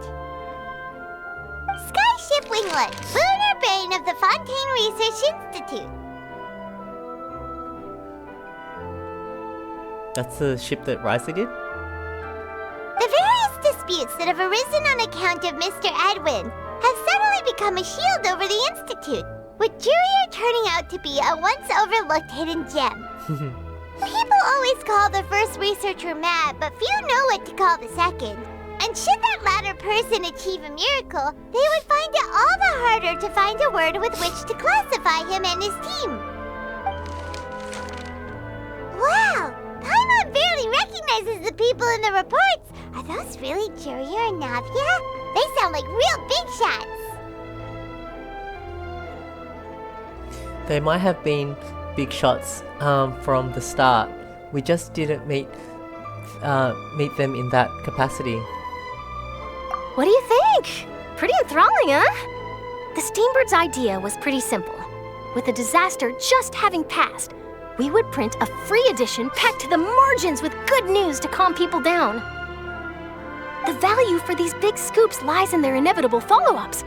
Skyship Winglet, lunar brain of the Fontaine Research Institute. That's the ship that Risley did? The various disputes that have arisen on account of Mr. Edwin have suddenly become a shield over the Institute, with Jurier turning out to be a once overlooked hidden gem. People always call the first researcher mad, but few know what to call the second. And should that latter person achieve a miracle, they would find it all the harder to find a word with which to classify him and his team. Wow! Paimon barely recognizes the people in the reports. Are those really Jurier and Navia? They sound like real big shots. They might have been big shots from the start. We just didn't meet them in that capacity. What do you think? Pretty enthralling, huh? The Steambird's idea was pretty simple. With the disaster just having passed, we would print a free edition packed to the margins with good news to calm people down. The value for these big scoops lies in their inevitable follow-ups.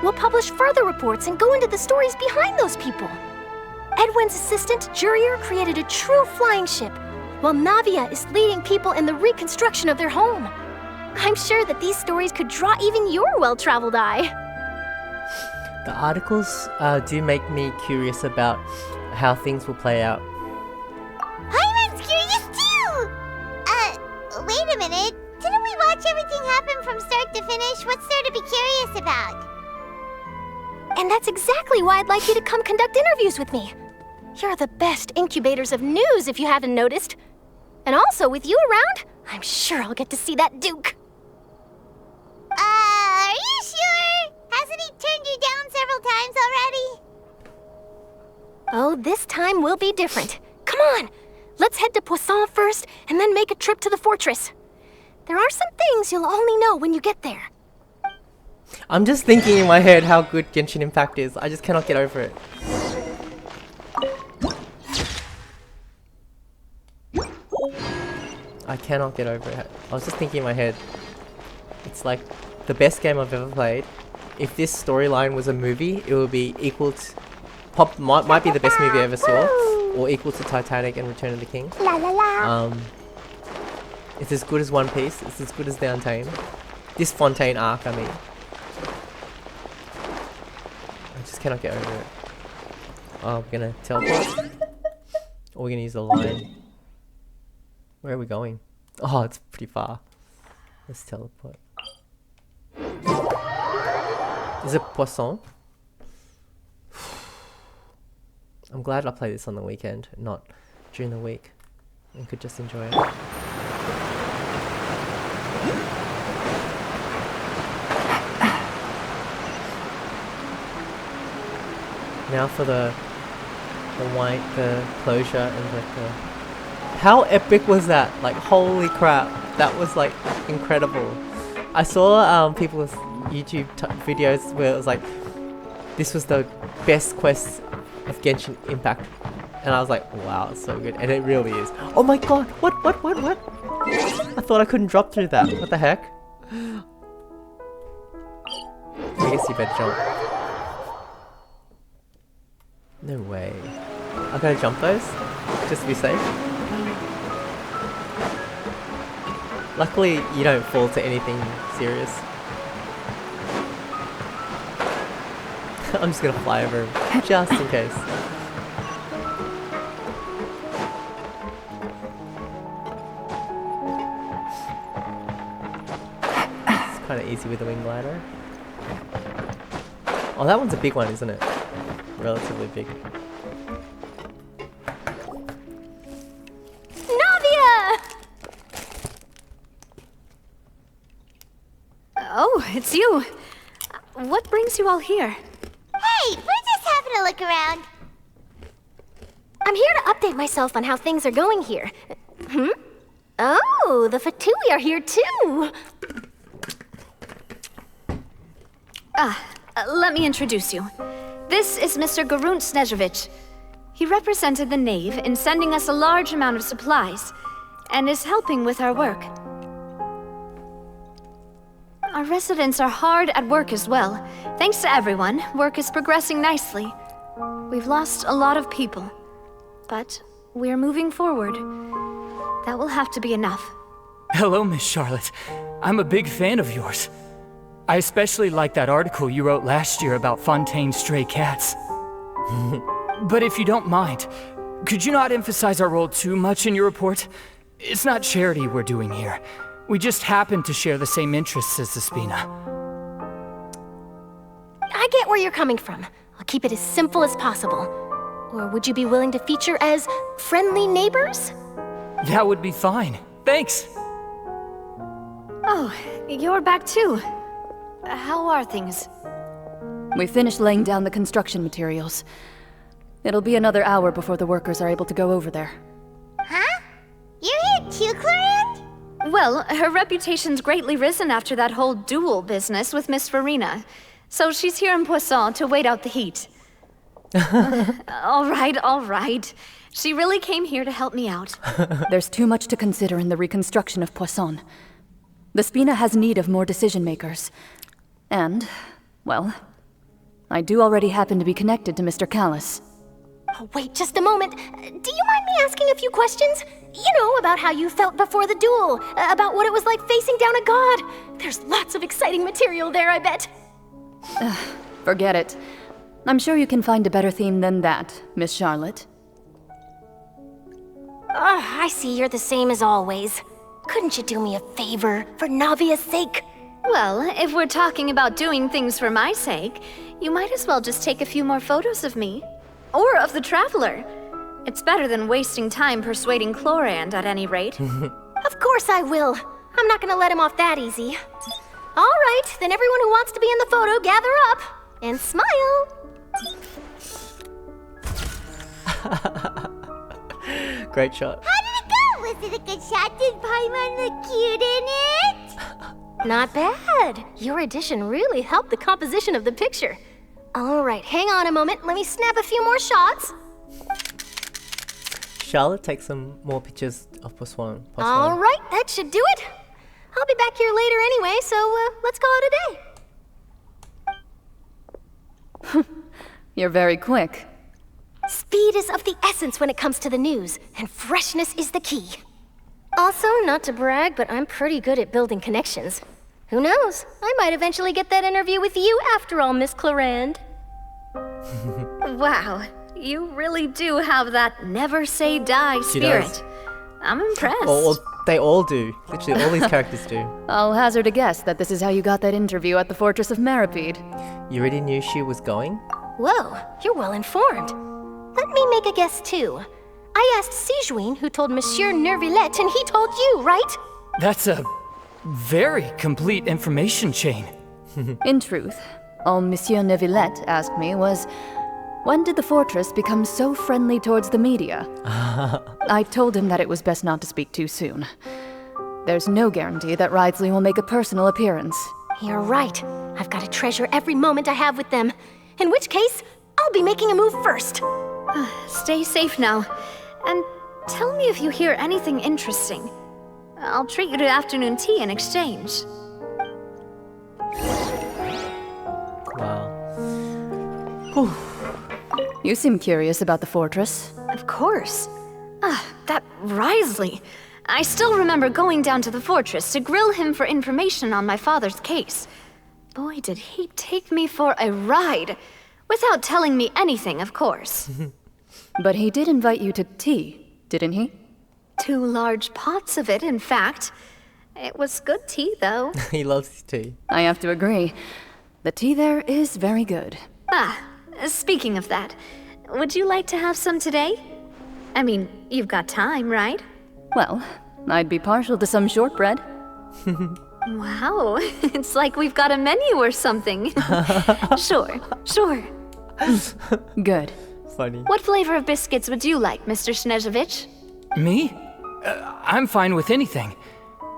We'll publish further reports and go into the stories behind those people. Edwin's assistant, Jurier, created a true flying ship, while Navia is leading people in the reconstruction of their home. I'm sure that these stories could draw even your well-traveled eye. The articles do make me curious about how things will play out. Paimon's curious too! Wait a minute. Didn't we watch watch everything happen from start to finish, what's there to be curious about? And that's exactly why I'd like you to come conduct interviews with me. You're the best incubators of news, if you haven't noticed. And also, with you around, I'm sure I'll get to see that Duke. Are you sure? Hasn't he turned you down several times already? Oh, this time will be different. Come on, let's head to Poisson first, and then make a trip to the fortress. There are some things you'll only know when you get there. I'm just thinking in my head how good Genshin Impact is. I just cannot get over it. I cannot get over it. I was just thinking in my head. It's like the best game I've ever played. If this storyline was a movie, it would be equal to... might be the best movie I ever saw. Or equal to Titanic and Return of the King. La la la. It's as good as One Piece. It's as good as The Untamed. This Fontaine arc, I mean. I just cannot get over it. Oh, we're gonna teleport? Or we're gonna use the line? Where are we going? Oh, it's pretty far. Let's teleport. Is it Poisson? I'm glad I played this on the weekend, not during the week. And could just enjoy it. Now for the closure and like the... How epic was that? Like, holy crap. That was like incredible. I saw people's YouTube videos where it was like, this was the best quest of Genshin Impact. And I was like, wow, it's so good. And it really is. Oh my god, what? I thought I couldn't drop through that. What the heck? I guess you better jump. No way. I gotta jump those? Just to be safe? Luckily, you don't fall to anything serious. I'm just gonna fly over him, just in case. It's kind of easy with the wing glider. Oh, that one's a big one, isn't it? Relatively big. Navia! Oh, it's you. What brings you all here? Hey, we're just having a look around. I'm here to update myself on how things are going here. Oh, the Fatui are here too. Let me introduce you. This is Mr. Garunt Snezhevich. He represented the Knave in sending us a large amount of supplies, and is helping with our work. Our residents are hard at work as well. Thanks to everyone, work is progressing nicely. We've lost a lot of people, but we're moving forward. That will have to be enough. Hello, Miss Charlotte. I'm a big fan of yours. I especially like that article you wrote last year about Fontaine's stray cats. But if you don't mind, could you not emphasize our role too much in your report? It's not charity we're doing here. We just happen to share the same interests as the Spina. I get where you're coming from. I'll keep it as simple as possible. Or would you be willing to feature as friendly neighbors? That would be fine. Thanks! Oh, you're back too. How are things? We finished laying down the construction materials. It'll be another hour before the workers are able to go over there. Huh? You're here too, Clarence? Well, her reputation's greatly risen after that whole duel business with Miss Farina. So she's here in Poisson to wait out the heat. All right. She really came here to help me out. There's too much to consider in the reconstruction of Poisson. The Spina has need of more decision-makers. And, well, I do already happen to be connected to Mr. Callis. Oh, wait just a moment. Do you mind me asking a few questions? You know, about how you felt before the duel, about what it was like facing down a god. There's lots of exciting material there, I bet. Forget it. I'm sure you can find a better theme than that, Miss Charlotte. I see you're the same as always. Couldn't you do me a favor, for Navia's sake? Well, if we're talking about doing things for my sake, you might as well just take a few more photos of me. Or of the Traveler. It's better than wasting time persuading Chlorand at any rate. Of course I will. I'm not gonna let him off that easy. All right, then everyone who wants to be in the photo, gather up and smile. Great shot. How did it go? Was it a good shot? Did Paimon look cute in it? Not bad. Your addition really helped the composition of the picture. All right, hang on a moment. Let me snap a few more shots. Charlotte, take some more pictures of Poisson. All right, that should do it. I'll be back here later anyway, so let's call it a day. You're very quick. Speed is of the essence when it comes to the news, and freshness is the key. Also, not to brag, but I'm pretty good at building connections. Who knows? I might eventually get that interview with you after all, Miss Chlorand. Wow, you really do have that never say die She spirit. does. I'm impressed. They all do. Literally, all these characters do. I'll hazard a guess that this is how you got that interview at the Fortress of Meripede. You already knew she was going? Whoa, you're well informed. Let me make a guess too. I asked Sijuin, who told Monsieur Nervillet, and he told you, right? That's a very complete information chain. In truth, all Monsieur Neuvillette asked me was, when did the fortress become so friendly towards the media? I told him that it was best not to speak too soon. There's no guarantee that Wriothesley will make a personal appearance. You're right. I've got to treasure every moment I have with them. In which case, I'll be making a move first. Stay safe now. And tell me if you hear anything interesting. I'll treat you to afternoon tea in exchange. Wow. Whew. You seem curious about the fortress. Of course. That Wriothesley. I still remember going down to the fortress to grill him for information on my father's case. Boy, did he take me for a ride. Without telling me anything, of course. But he did invite you to tea, didn't he? 2 large pots of it, in fact. It was good tea, though. He loves his tea. I have to agree. The tea there is very good. Speaking of that, would you like to have some today? I mean, you've got time, right? Well, I'd be partial to some shortbread. Wow, it's like we've got a menu or something. Sure. Good. Funny. What flavor of biscuits would you like, Mr. Snezhevich? Me? I'm fine with anything.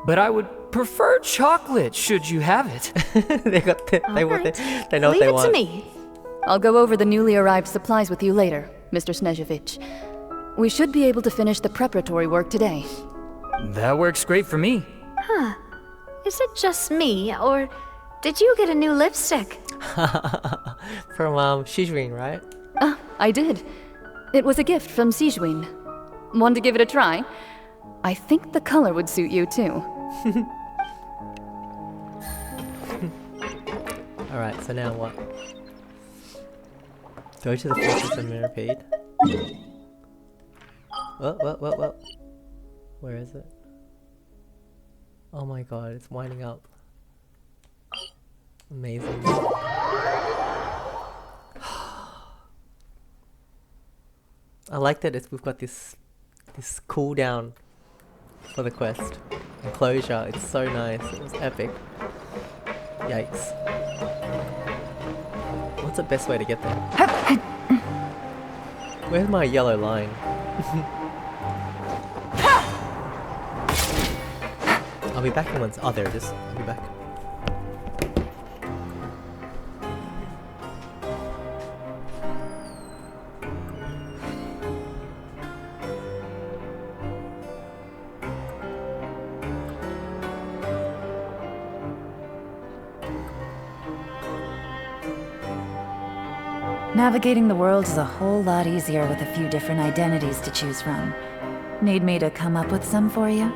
But I would prefer chocolate, should you have it. They know what they want. Leave it to me. I'll go over the newly arrived supplies with you later, Mr. Snezhevich. We should be able to finish the preparatory work today. That works great for me. Huh. Is it just me, or did you get a new lipstick? From Sijuin, right? I did. It was a gift from Sijuin. Want to give it a try? I think the color would suit you too. Alright, so now what? Go to the Fortress of Meripede. What? Where is it? Oh my god, it's winding up. Amazing. I like that we've got this cooldown for the quest. Enclosure, it's so nice. It was epic. Yikes. What's the best way to get there? Where's my yellow line? I'll be back in once. Oh, there it is. I'll be back. Navigating the world is a whole lot easier with a few different identities to choose from. Need me to come up with some for you?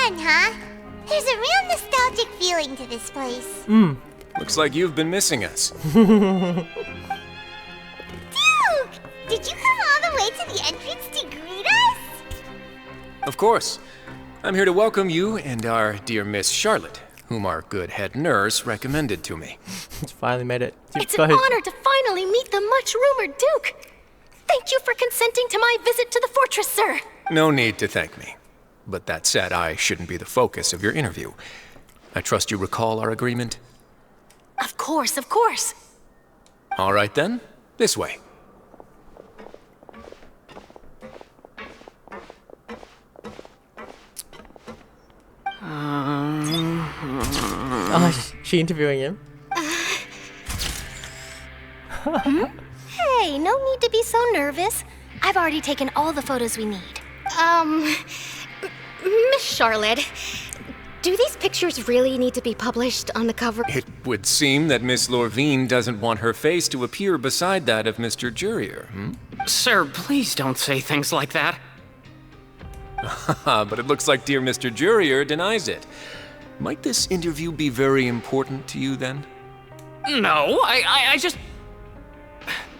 fun, huh? There's a real nostalgic feeling to this place. Looks like you've been missing us. Duke! Did you come all the way to the entrance to greet us? Of course. I'm here to welcome you and our dear Miss Charlotte, whom our good head nurse recommended to me. It's finally made it. It's an honor to finally meet the much-rumored Duke. Thank you for consenting to my visit to the fortress, sir. No need to thank me. But that said, I shouldn't be the focus of your interview. I trust you recall our agreement? Of course, of course. All right then, this way. Oh, she interviewing him? Hey, no need to be so nervous. I've already taken all the photos we need. Miss Charlotte, do these pictures really need to be published on the cover? It would seem that Miss Lorvine doesn't want her face to appear beside that of Mr. Jurier, Sir, please don't say things like that. But it looks like dear Mr. Jurier denies it. Might this interview be very important to you then? No, I just...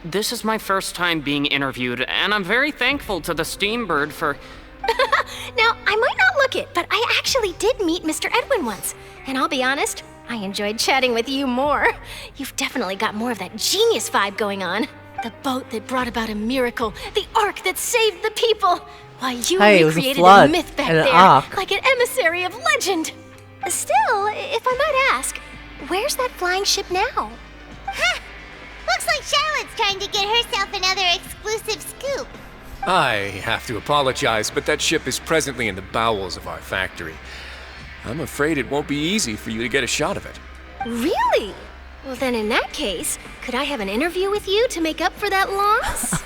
This is my first time being interviewed, and I'm very thankful to the Steambird for... Now, I might not look it, but I actually did meet Mr. Edwin once. And I'll be honest, I enjoyed chatting with you more. You've definitely got more of that genius vibe going on. The boat that brought about a miracle, the ark that saved the people. Why, you recreated a myth back there, like an emissary of legend. Still, if I might ask, where's that flying ship now? Huh! Looks like Charlotte's trying to get herself another exclusive scoop. I have to apologize, but that ship is presently in the bowels of our factory. I'm afraid it won't be easy for you to get a shot of it. Really? Well, then in that case, could I have an interview with you to make up for that loss?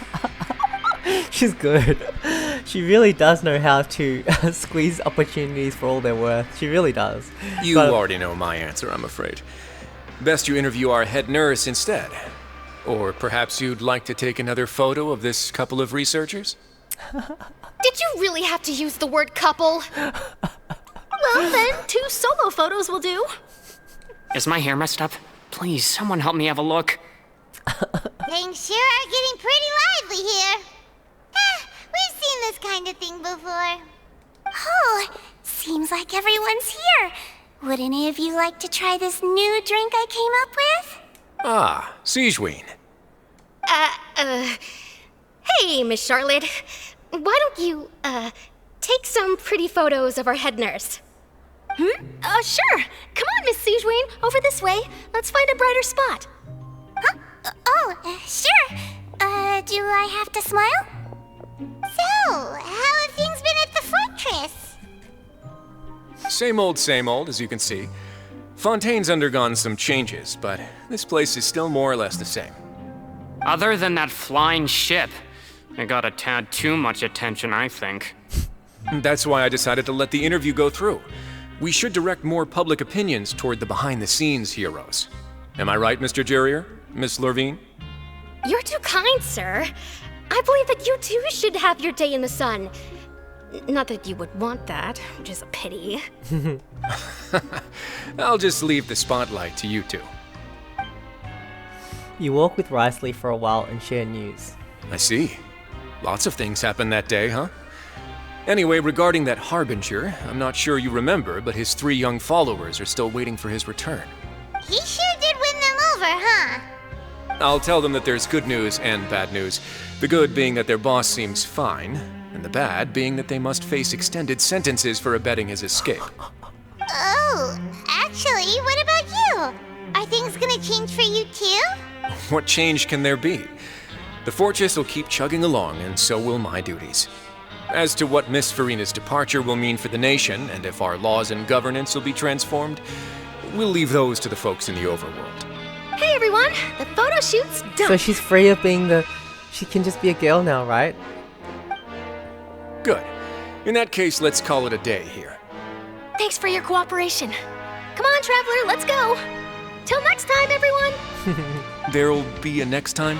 She's good. She really does know how to squeeze opportunities for all they're worth. She really does. You already know my answer, I'm afraid. Best you interview our head nurse instead. Or perhaps you'd like to take another photo of this couple of researchers? Did you really have to use the word couple? Well, then, 2 solo photos will do. Is my hair messed up? Please, someone help me have a look. Things sure are getting pretty lively here. We've seen this kind of thing before. Oh, seems like everyone's here. Would any of you like to try this new drink I came up with? Ah, Siegeween. Hey, Miss Charlotte. Why don't you, take some pretty photos of our head nurse? Sure. Come on, Miss Siegeween. Over this way. Let's find a brighter spot. Huh? Sure. Do I have to smile? So, how have things been at the fortress? Same old, as you can see. Fontaine's undergone some changes, but this place is still more or less the same. Other than that flying ship, it got a tad too much attention, I think. That's why I decided to let the interview go through. We should direct more public opinions toward the behind-the-scenes heroes. Am I right, Mr. Jurier? Miss Lorvine? You're too kind, sir. I believe that you too should have your day in the sun. Not that you would want that, which is a pity. I'll just leave the spotlight to you two. You walk with Risley for a while and share news. I see. Lots of things happened that day, huh? Anyway, regarding that Harbinger, I'm not sure you remember, but his 3 young followers are still waiting for his return. He sure did win them over, huh? I'll tell them that there's good news and bad news. The good being that their boss seems fine, and the bad being that they must face extended sentences for abetting his escape. Oh, actually, what about you? Are things gonna change for you too? What change can there be? The fortress will keep chugging along, and so will my duties. As to what Miss Farina's departure will mean for the nation, and if our laws and governance will be transformed, we'll leave those to the folks in the overworld. Hey everyone, the photo shoot's done. So she's free of being she can just be a girl now, right? Good. In that case, let's call it a day here. Thanks for your cooperation. Come on, Traveler, let's go. Till next time, everyone. There'll be a next time?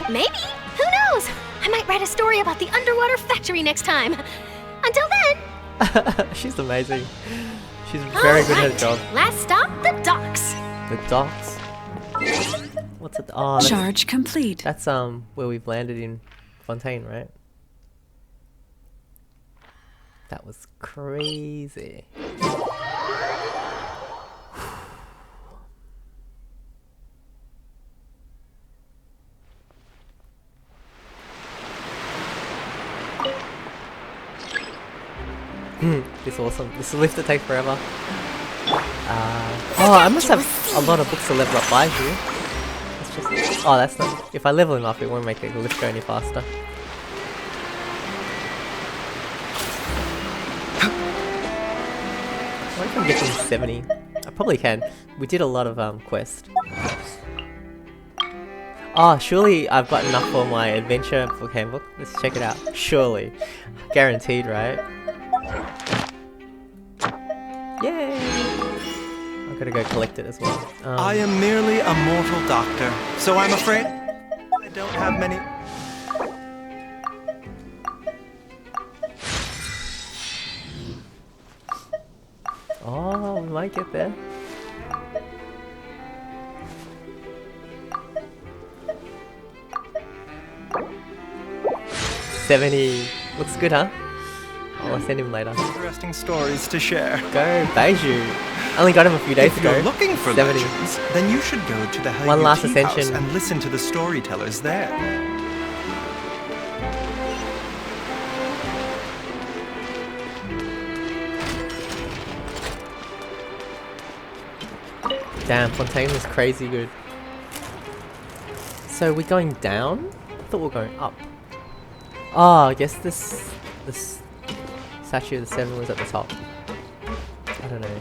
Maybe. Who knows? I might write a story about the underwater factory next time. Until then, She's amazing. She's very good at her job. Last stop, the docks. The docks. What's it? Oh, Charge complete. That's where we've landed in Fontaine, right? That was crazy. This is awesome. This is a lift that takes forever. Oh, I must have a lot of books to level up by here. Let's just. Oh, that's not. If I level him up, it won't make the lift go any faster. I wonder if I can get to 70. I probably can. We did a lot of quests. Oh, surely I've got enough for my adventure book handbook. Let's check it out. Surely. Guaranteed, right? Yay! I've got to go collect it as well. I am merely a mortal doctor, so I'm afraid I don't have many... Oh, we might get there. $70. Looks good, huh? I'll send him later. Interesting stories to share. Go, Beiju. I only got him a few days ago. If you're looking for 70. legends, then you should go to the One last Tea ascension. House and listen to the storytellers there. Damn, Fontaine was crazy good. So we're going down? I thought we were going up. Oh, I guess this statue of the Seven was at the top. I don't know.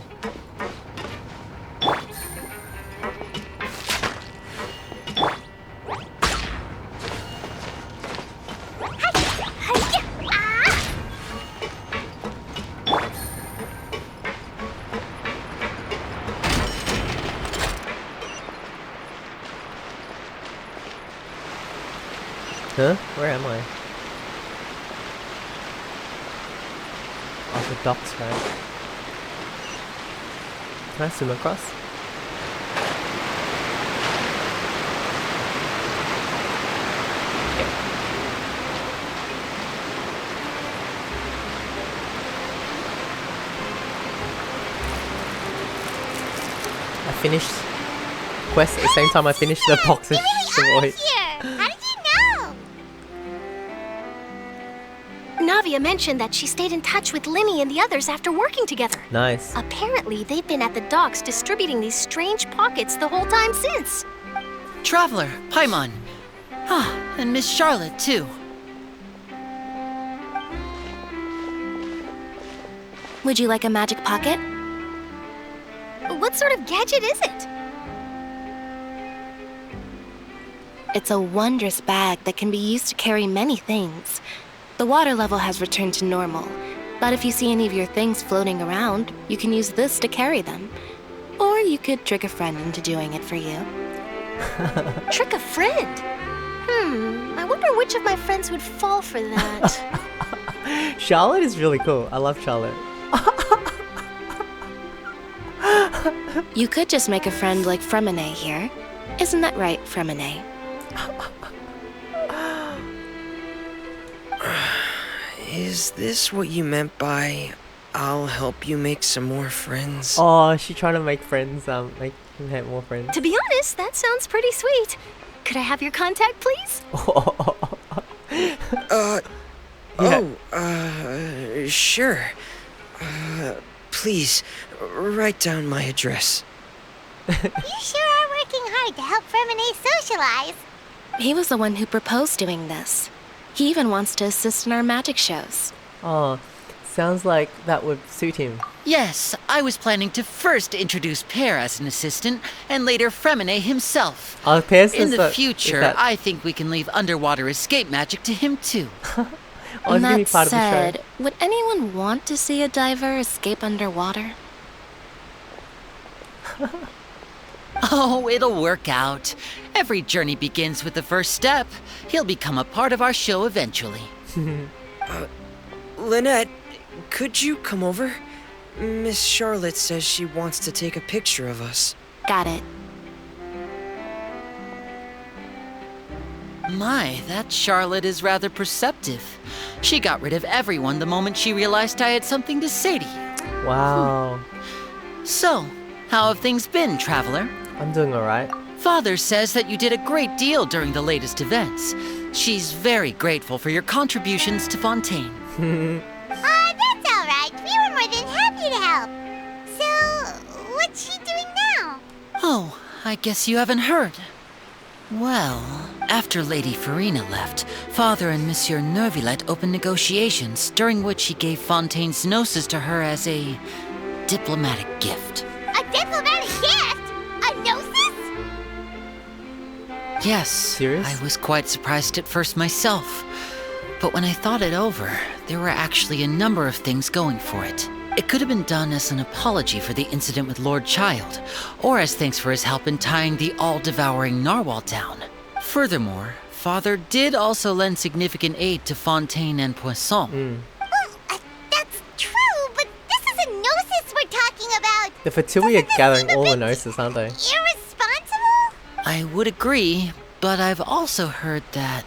Huh? Where am I? Oh, the docks, right? Can I swim across? I finished quest at the same time I finished the box of Savoy. How did you know? Navia mentioned that she stayed in touch with Linny and the others after working together. Nice. Apparently, they've been at the docks distributing these strange pockets the whole time since. Traveler, Paimon. Ah, and Miss Charlotte, too. Would you like a magic pocket? What sort of gadget is it? It's a wondrous bag that can be used to carry many things. The water level has returned to normal, but if you see any of your things floating around, you can use this to carry them. Or you could trick a friend into doing it for you. Trick a friend? I wonder which of my friends would fall for that. Charlotte is really cool. I love Charlotte. You could just make a friend like Fremine here. Isn't that right, Fremine? Is this what you meant by I'll help you make some more friends? Oh, she's trying to make friends, make him have more friends. To be honest, that sounds pretty sweet. Could I have your contact, please? Sure. Please, write down my address. You sure are working hard to help Fremine socialize. He was the one who proposed doing this. He even wants to assist in our magic shows. Oh, sounds like that would suit him. Yes, I was planning to first introduce Pear as an assistant, and later Fremine himself. Oh, Pear's in the that, future, I think we can leave underwater escape magic to him too. Oh, That said, would anyone want to see a diver escape underwater? Oh, it'll work out. Every journey begins with the first step. He'll become a part of our show eventually. Lynette, could you come over? Miss Charlotte says she wants to take a picture of us. Got it. My, that Charlotte is rather perceptive. She got rid of everyone the moment she realized I had something to say to you. Wow. So, how have things been, Traveler? I'm doing alright. Father says that you did a great deal during the latest events. She's very grateful for your contributions to Fontaine. That's alright. We were more than happy to help. So, what's she doing now? Oh, I guess you haven't heard. Well, after Lady Farina left, Father and Monsieur Neuvillette opened negotiations, during which he gave Fontaine's gnosis to her as a diplomatic gift. A diplomatic gift? A gnosis? Yes, Serious? I was quite surprised at first myself. But when I thought it over, there were actually a number of things going for it. It could have been done as an apology for the incident with Lord Child, or as thanks for his help in tying the all-devouring narwhal down. Furthermore, Father did also lend significant aid to Fontaine and Poisson. Well, that's true, but this is a gnosis we're talking about. The Fatui are gathering all the gnosis, aren't they? Irresponsible? I would agree, but I've also heard that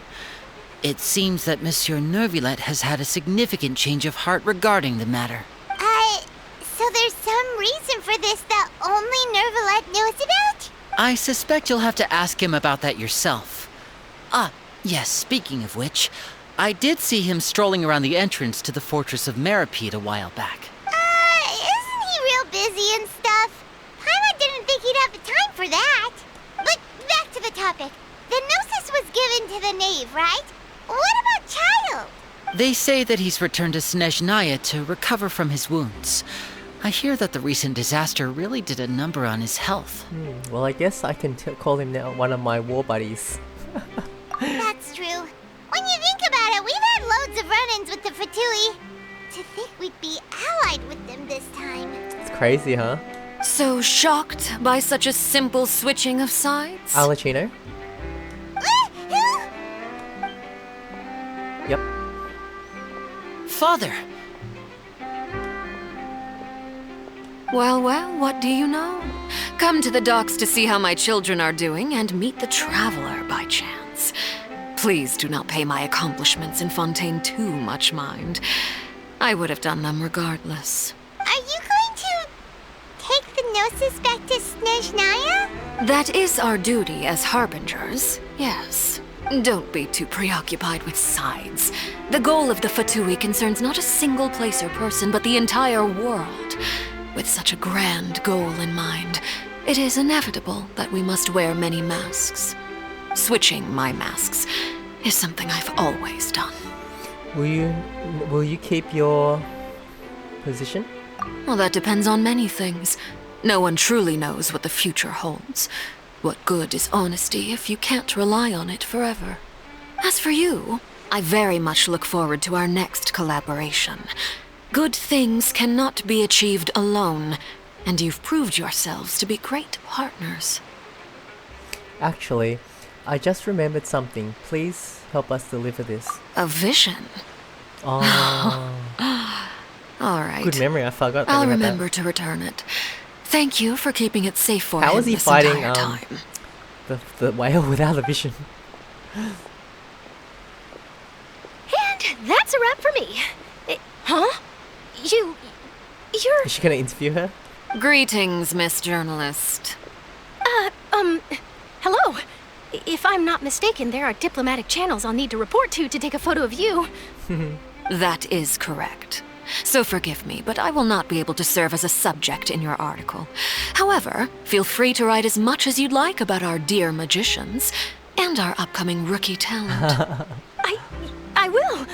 it seems that Monsieur Neuvillette has had a significant change of heart regarding the matter. So there's some reason for this that only Neuvillette knows about? I suspect you'll have to ask him about that yourself. Ah, yes, speaking of which, I did see him strolling around the entrance to the Fortress of Meripede a while back. Isn't he real busy and stuff? Paimon didn't think he'd have the time for that. But back to the topic. The gnosis was given to the knave, right? What about Child? They say that he's returned to Snezhnaya to recover from his wounds. I hear that the recent disaster really did a number on his health. Well, I guess I can call him now one of my war buddies. That's true. When you think about it, we've had loads of run-ins with the Fatui. To think we'd be allied with them this time. It's crazy, huh? So shocked by such a simple switching of sides? Alachino? Yep. Father! Well, what do you know? Come to the docks to see how my children are doing and meet the Traveler by chance. Please do not pay my accomplishments in Fontaine too much mind. I would have done them regardless. Are you going to take the gnosis back to Snezhnaya? That is our duty as harbingers, yes. Don't be too preoccupied with sides. The goal of the Fatui concerns not a single place or person, but the entire world. With such a grand goal in mind, it is inevitable that we must wear many masks. Switching my masks is something I've always done. Will you keep your position? Well, that depends on many things. No one truly knows what the future holds. What good is honesty if you can't rely on it forever? As for you, I very much look forward to our next collaboration. Good things cannot be achieved alone, and you've proved yourselves to be great partners. Actually, I just remembered something. Please help us deliver this. A vision? Oh. All right. Good memory, I forgot. I'll remember to return it. Thank you for keeping it safe for him How is he this fighting entire time. the whale without a vision? And that's a wrap for me. Huh? You're... Is she gonna interview her? Greetings, Miss Journalist. Hello. If I'm not mistaken, there are diplomatic channels I'll need to report to take a photo of you. That is correct. So forgive me, but I will not be able to serve as a subject in your article. However, feel free to write as much as you'd like about our dear magicians and our upcoming rookie talent. I will.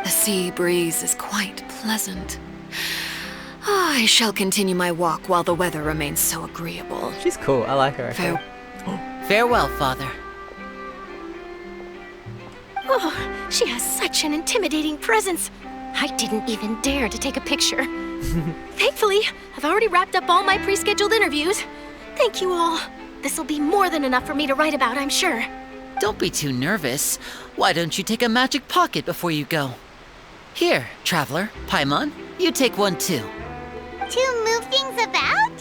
The sea breeze is quite pleasant. I shall continue my walk while the weather remains so agreeable. She's cool. I like her. Farewell, Father. Oh, she has such an intimidating presence. I didn't even dare to take a picture. Thankfully, I've already wrapped up all my pre-scheduled interviews. Thank you all. This'll be more than enough for me to write about, I'm sure. Don't be too nervous. Why don't you take a magic pocket before you go? Here, Traveler, Paimon, you take one too. To move things about?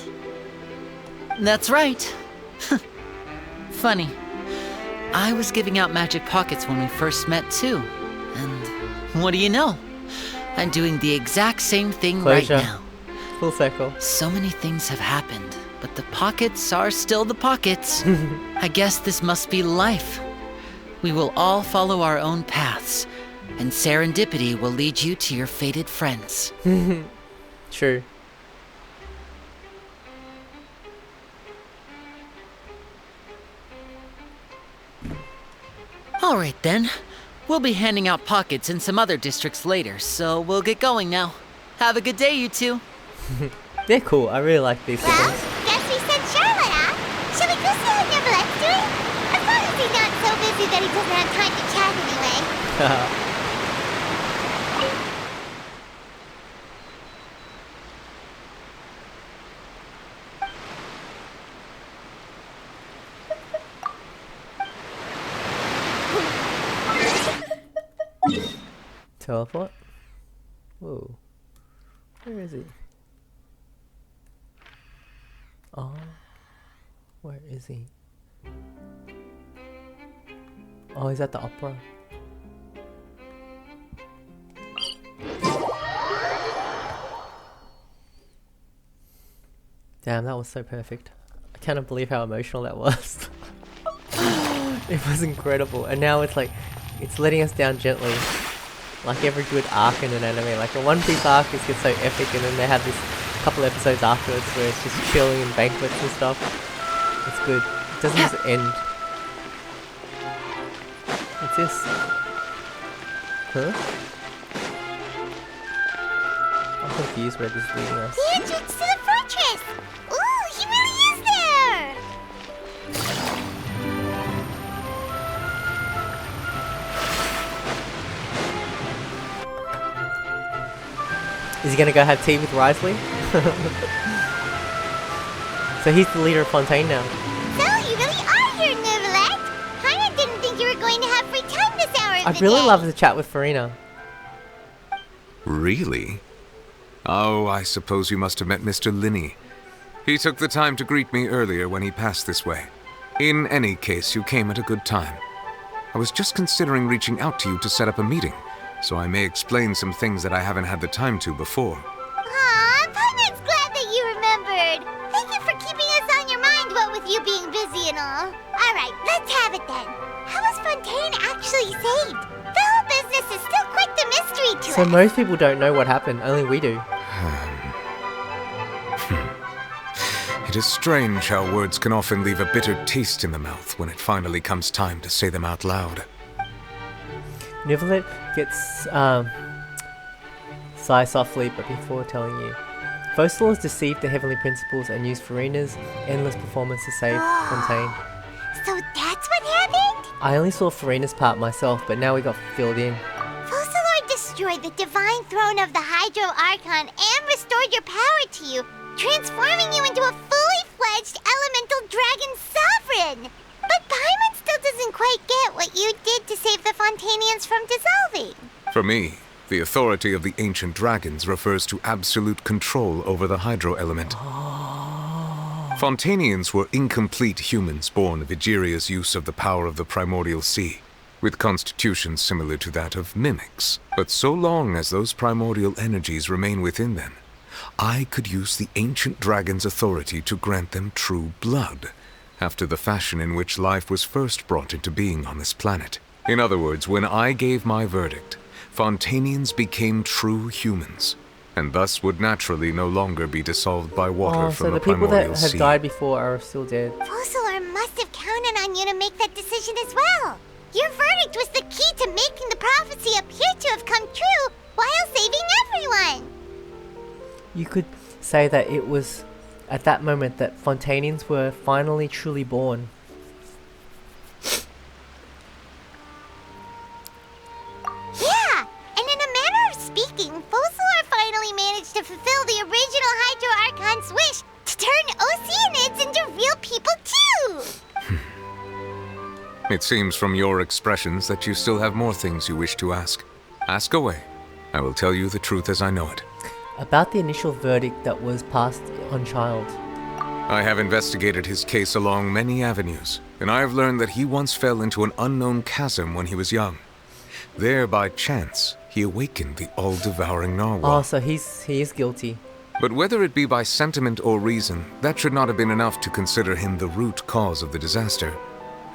That's right. Funny. I was giving out magic pockets when we first met too. And what do you know? I'm doing the exact same thing Closure. right now. Full circle. So many things have happened, but the pockets are still the pockets. I guess this must be life. We will all follow our own paths, and serendipity will lead you to your fated friends. True. All right then. We'll be handing out pockets in some other districts later, so we'll get going now. Have a good day, you two. They're cool. I really like these Well, siblings. guess we sent Charlotte off. Shall we go see how Neverlette's doing? As long as he's not so busy that he doesn't have time to chat anyway. 'Teleport? Whoa. Where is he? Oh. Where is he? Oh, he's at the opera. Damn, that was so perfect. I cannot believe how emotional that was. It was incredible. And now it's like, it's letting us down gently. Like every good arc in an anime. Like a One Piece arc is gets so epic, and then they have this couple episodes afterwards where it's just chilling and banquets and stuff. It's good. It doesn't just end. What's this? Huh? I'm confused where this is leading us. The entrance to the fortress! Ooh, he really is there! Is he gonna go have tea with Risley? So he's the leader of Fontaine now. So, you really are here, Neverlette! Paimon didn't think you were going to have free time this hour of I'd the really day. love to chat with Farina. Really? Oh, I suppose you must have met Mr. Linney. He took the time to greet me earlier when he passed this way. In any case, you came at a good time. I was just considering reaching out to you to set up a meeting, so I may explain some things that I haven't had the time to before. Aw, Paimon's glad that you remembered. Thank you for keeping us on your mind, what with you being busy and all. Alright, let's have it then. How was Fontaine actually saved? The whole business is still quite the mystery to So us. most people don't know what happened, only we do. It is strange how words can often leave a bitter taste in the mouth when it finally comes time to say them out loud. Neverlet gets sigh softly, but before telling you. Fossil has deceived the heavenly principles and used Farina's endless performance to save Fontaine. So that's what happened? I only saw Farina's part myself, but now we got filled in. Fossilor destroyed the divine throne of the Hydro Archon and restored your power to you, transforming you into a fully fledged elemental dragon sovereign. But Paimon still doesn't quite get what you did to save the Fontainians from dissolving. For me, the authority of the ancient dragons refers to absolute control over the hydro element. Fontainians were incomplete humans born of Egeria's use of the power of the primordial sea, with constitutions similar to that of mimics. But so long as those primordial energies remain within them, I could use the ancient dragon's authority to grant them true blood, after the fashion in which life was first brought into being on this planet. In other words, when I gave my verdict, Fontainians became true humans, and thus would naturally no longer be dissolved by water Oh, from so the the people that primordial have sea. died before are still dead. Fossilor must have counted on you to make that decision as well. Your verdict was the key to making the prophecy appear to have come true while saving everyone. You could say that it was at that moment that Fontainians were finally truly born. Yeah, and in a manner of speaking, Fossilor finally managed to fulfill the original Hydro Archon's wish to turn Oceanids into real people too! It seems from your expressions that you still have more things you wish to ask. Ask away. I will tell you the truth as I know it. About the initial verdict that was passed on Child. I have investigated his case along many avenues, and I have learned that he once fell into an unknown chasm when he was young. There, by chance, he awakened the all-devouring narwhal. Oh, so he is guilty. But whether it be by sentiment or reason, that should not have been enough to consider him the root cause of the disaster.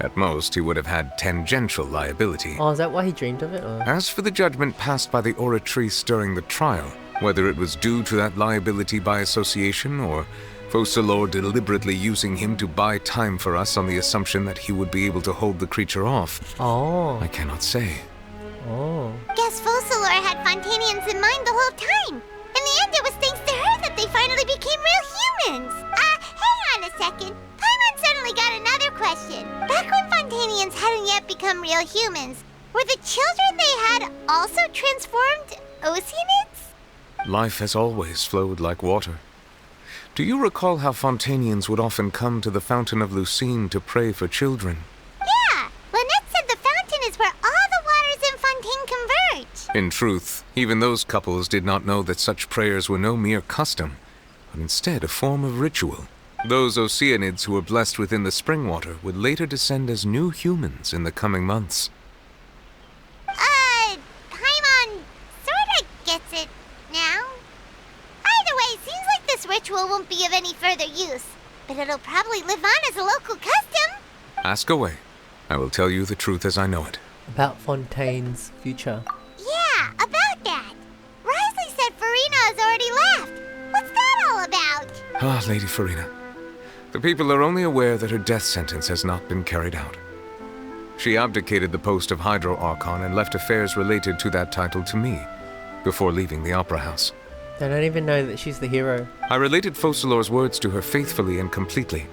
At most, he would have had tangential liability. Oh, is that why he dreamed of it? Or? As for the judgment passed by the Oratrice during the trial, whether it was due to that liability by association or Focalors deliberately using him to buy time for us on the assumption that he would be able to hold the creature off, I cannot say. Guess Focalors had Fontainians in mind the whole time. In the end, it was thanks to her that they finally became real humans. Hang on a second. Paimon suddenly got another question. Back when Fontainians hadn't yet become real humans, were the children they had also transformed Oceanids? Life has always flowed like water. Do you recall how Fontainians would often come to the Fountain of Lucine to pray for children? Yeah, Lynette said the fountain is where all the waters in Fontaine converge. In truth, even those couples did not know that such prayers were no mere custom, but instead a form of ritual. Those Oceanids who were blessed within the spring water would later descend as new humans in the coming months. Paimon sorta gets it now. Either way, it seems like this ritual won't be of any further use, but it'll probably live on as a local custom. Ask away. I will tell you the truth as I know it. About Fontaine's future. Yeah, about that. Risley said Farina has already left. What's that all about? Ah, Lady Farina. The people are only aware that her death sentence has not been carried out. She abdicated the post of Hydro Archon and left affairs related to that title to me, before leaving the Opera House. They don't even know that she's the hero. I related Focalors' words to her faithfully and completely.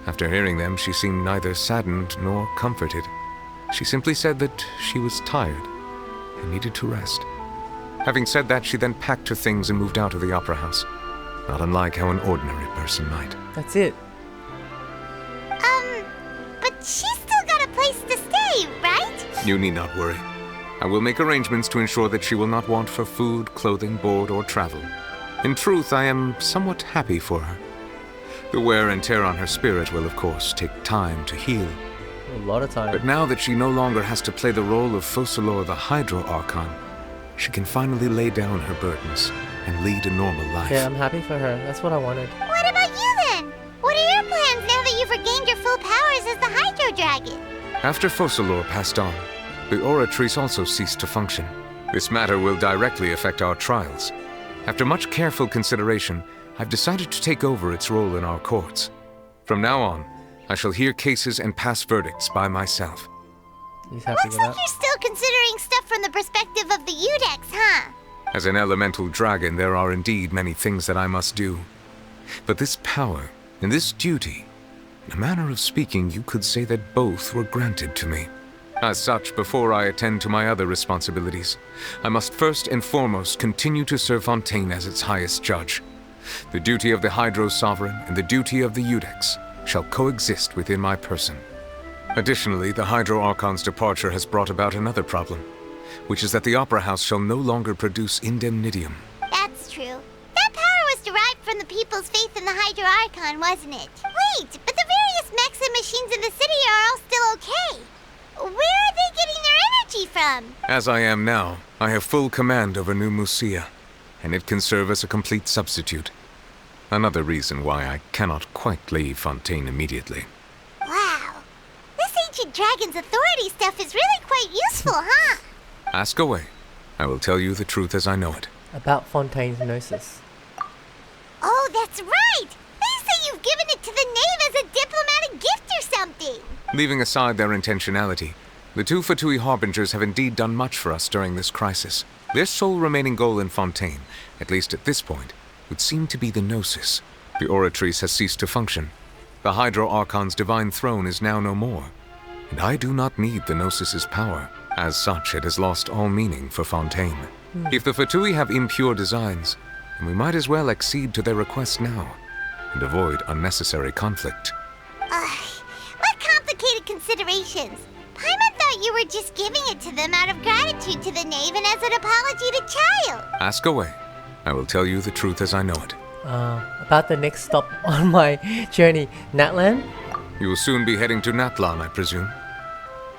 After hearing them, she seemed neither saddened nor comforted. She simply said that she was tired and needed to rest. Having said that, she then packed her things and moved out of the Opera House, not unlike how an ordinary person might. That's it. But she's still got a place to stay, right? You need not worry. I will make arrangements to ensure that she will not want for food, clothing, board, or travel. In truth, I am somewhat happy for her. The wear and tear on her spirit will, of course, take time to heal. A lot of time. But now that she no longer has to play the role of Focalors the Hydro Archon, she can finally lay down her burdens and lead a normal life. Yeah, I'm happy for her. That's what I wanted. What about you then? What are your plans now that you've regained your full powers as the Hydro Dragon? After Focalors passed on, the Oratrice also ceased to function. This matter will directly affect our trials. After much careful consideration, I've decided to take over its role in our courts. From now on, I shall hear cases and pass verdicts by myself. He's happy Looks like you're still considering stuff from the perspective of the Udex, huh? As an elemental dragon, there are indeed many things that I must do. But this power and this duty, in a manner of speaking, you could say that both were granted to me. As such, before I attend to my other responsibilities, I must first and foremost continue to serve Fontaine as its highest judge. The duty of the Hydro Sovereign and the duty of the Udex shall coexist within my person. Additionally, the Hydro Archon's departure has brought about another problem, which is that the Opera House shall no longer produce indemnitium. That's true. That power was derived from the people's faith in the Hydro Archon, wasn't it? Wait, but the various mechs and machines in the city are all still okay. Where are they getting their energy from? As I am now, I have full command over New Musia, and it can serve as a complete substitute. Another reason why I cannot quite leave Fontaine immediately. Wow. This ancient dragon's authority stuff is really quite useful, huh? Ask away. I will tell you the truth as I know it. About Fontaine's Gnosis. Oh, that's right! They say you've given it to the knave as a diplomatic gift or something. Leaving aside their intentionality, the two Fatui Harbingers have indeed done much for us during this crisis. Their sole remaining goal in Fontaine, at least at this point, would seem to be the Gnosis. The Oratrice has ceased to function. The Hydro Archon's divine throne is now no more, and I do not need the Gnosis's power. As such, it has lost all meaning for Fontaine. If the Fatui have impure designs, then we might as well accede to their request now, and avoid unnecessary conflict. What complicated considerations. Paimon thought thought you were just giving it to them out of gratitude to the knave and as an apology to Child. Ask away. I will tell you the truth as I know it. About the next stop on my journey, Natlan? You will soon be heading to Natlan, I presume.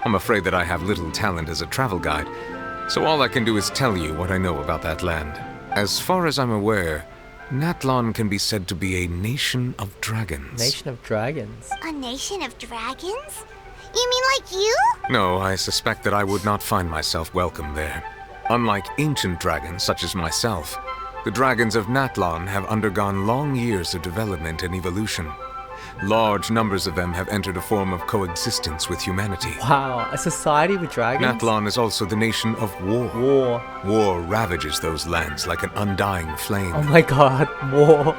I'm afraid that I have little talent as a travel guide, so all I can do is tell you what I know about that land. As far as I'm aware, Natlan can be said to be a nation of dragons. Nation of dragons? A nation of dragons? You mean like you? No, I suspect that I would not find myself welcome there. Unlike ancient dragons such as myself, the dragons of Natlan have undergone long years of development and evolution. Large numbers of them have entered a form of coexistence with humanity. Wow, a society with dragons? Natlan is also the nation of war. War ravages those lands like an undying flame. Oh my god, war.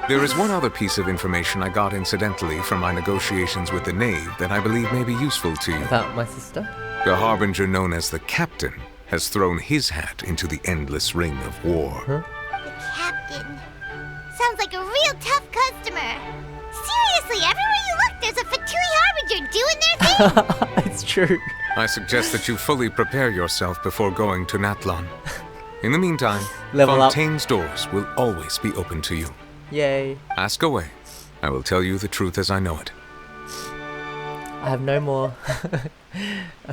There is one other piece of information I got incidentally from my negotiations with the knave that I believe may be useful to you. About my sister? The harbinger known as the Captain has thrown his hat into the endless ring of war. Huh? The Captain. Sounds like a real tough customer. Seriously, everywhere you look, there's a Fatui Harbinger doing their thing. It's true. I suggest that you fully prepare yourself before going to Natlan. In the meantime, Level up. Fontaine's doors will always be open to you. Yay. Ask away. I will tell you the truth as I know it. I have no more,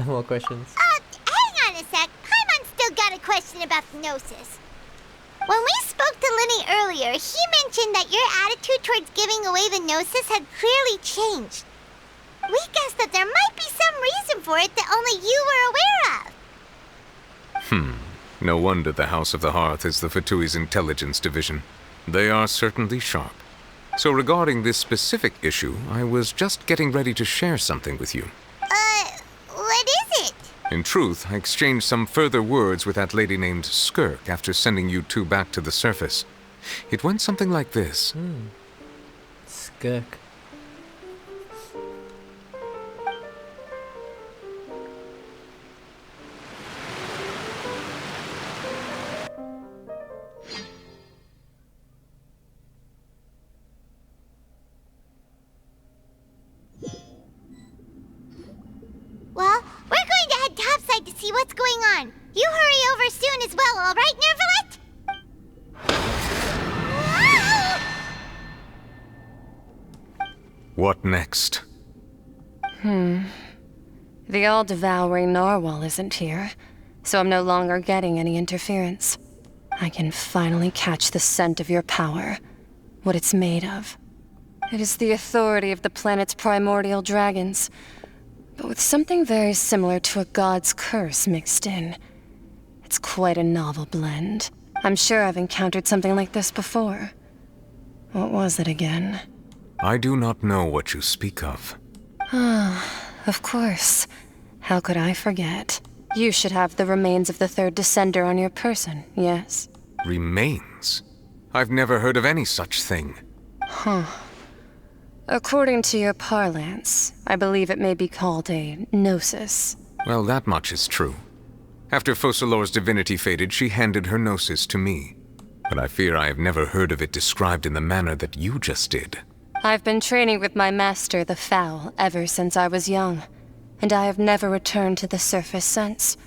more questions. Hang on a sec. Paimon's still got a question about the Gnosis. When we spoke to Linny earlier, he mentioned that your attitude towards giving away the Gnosis had clearly changed. We guessed that there might be some reason for it that only you were aware of. No wonder the House of the Hearth is the Fatui's intelligence division. They are certainly sharp. So regarding this specific issue, I was just getting ready to share something with you. What is it? In truth, I exchanged some further words with that lady named Skirk after sending you two back to the surface. It went something like this. Skirk. Well, we're going to head topside to see what's going on. You hurry over soon as well, all right, Nervalet? What next? The all-devouring narwhal isn't here, so I'm no longer getting any interference. I can finally catch the scent of your power, what it's made of. It is the authority of the planet's primordial dragons, but with something very similar to a god's curse mixed in. It's quite a novel blend. I'm sure I've encountered something like this before. What was it again? I do not know what you speak of. Of course. How could I forget? You should have the remains of the third descender on your person, yes? Remains? I've never heard of any such thing. According to your parlance, I believe it may be called a gnosis. Well, that much is true. After Focalor's divinity faded, she handed her gnosis to me. But I fear I have never heard of it described in the manner that you just did. I've been training with my master, the Foul, ever since I was young, and I have never returned to the surface since.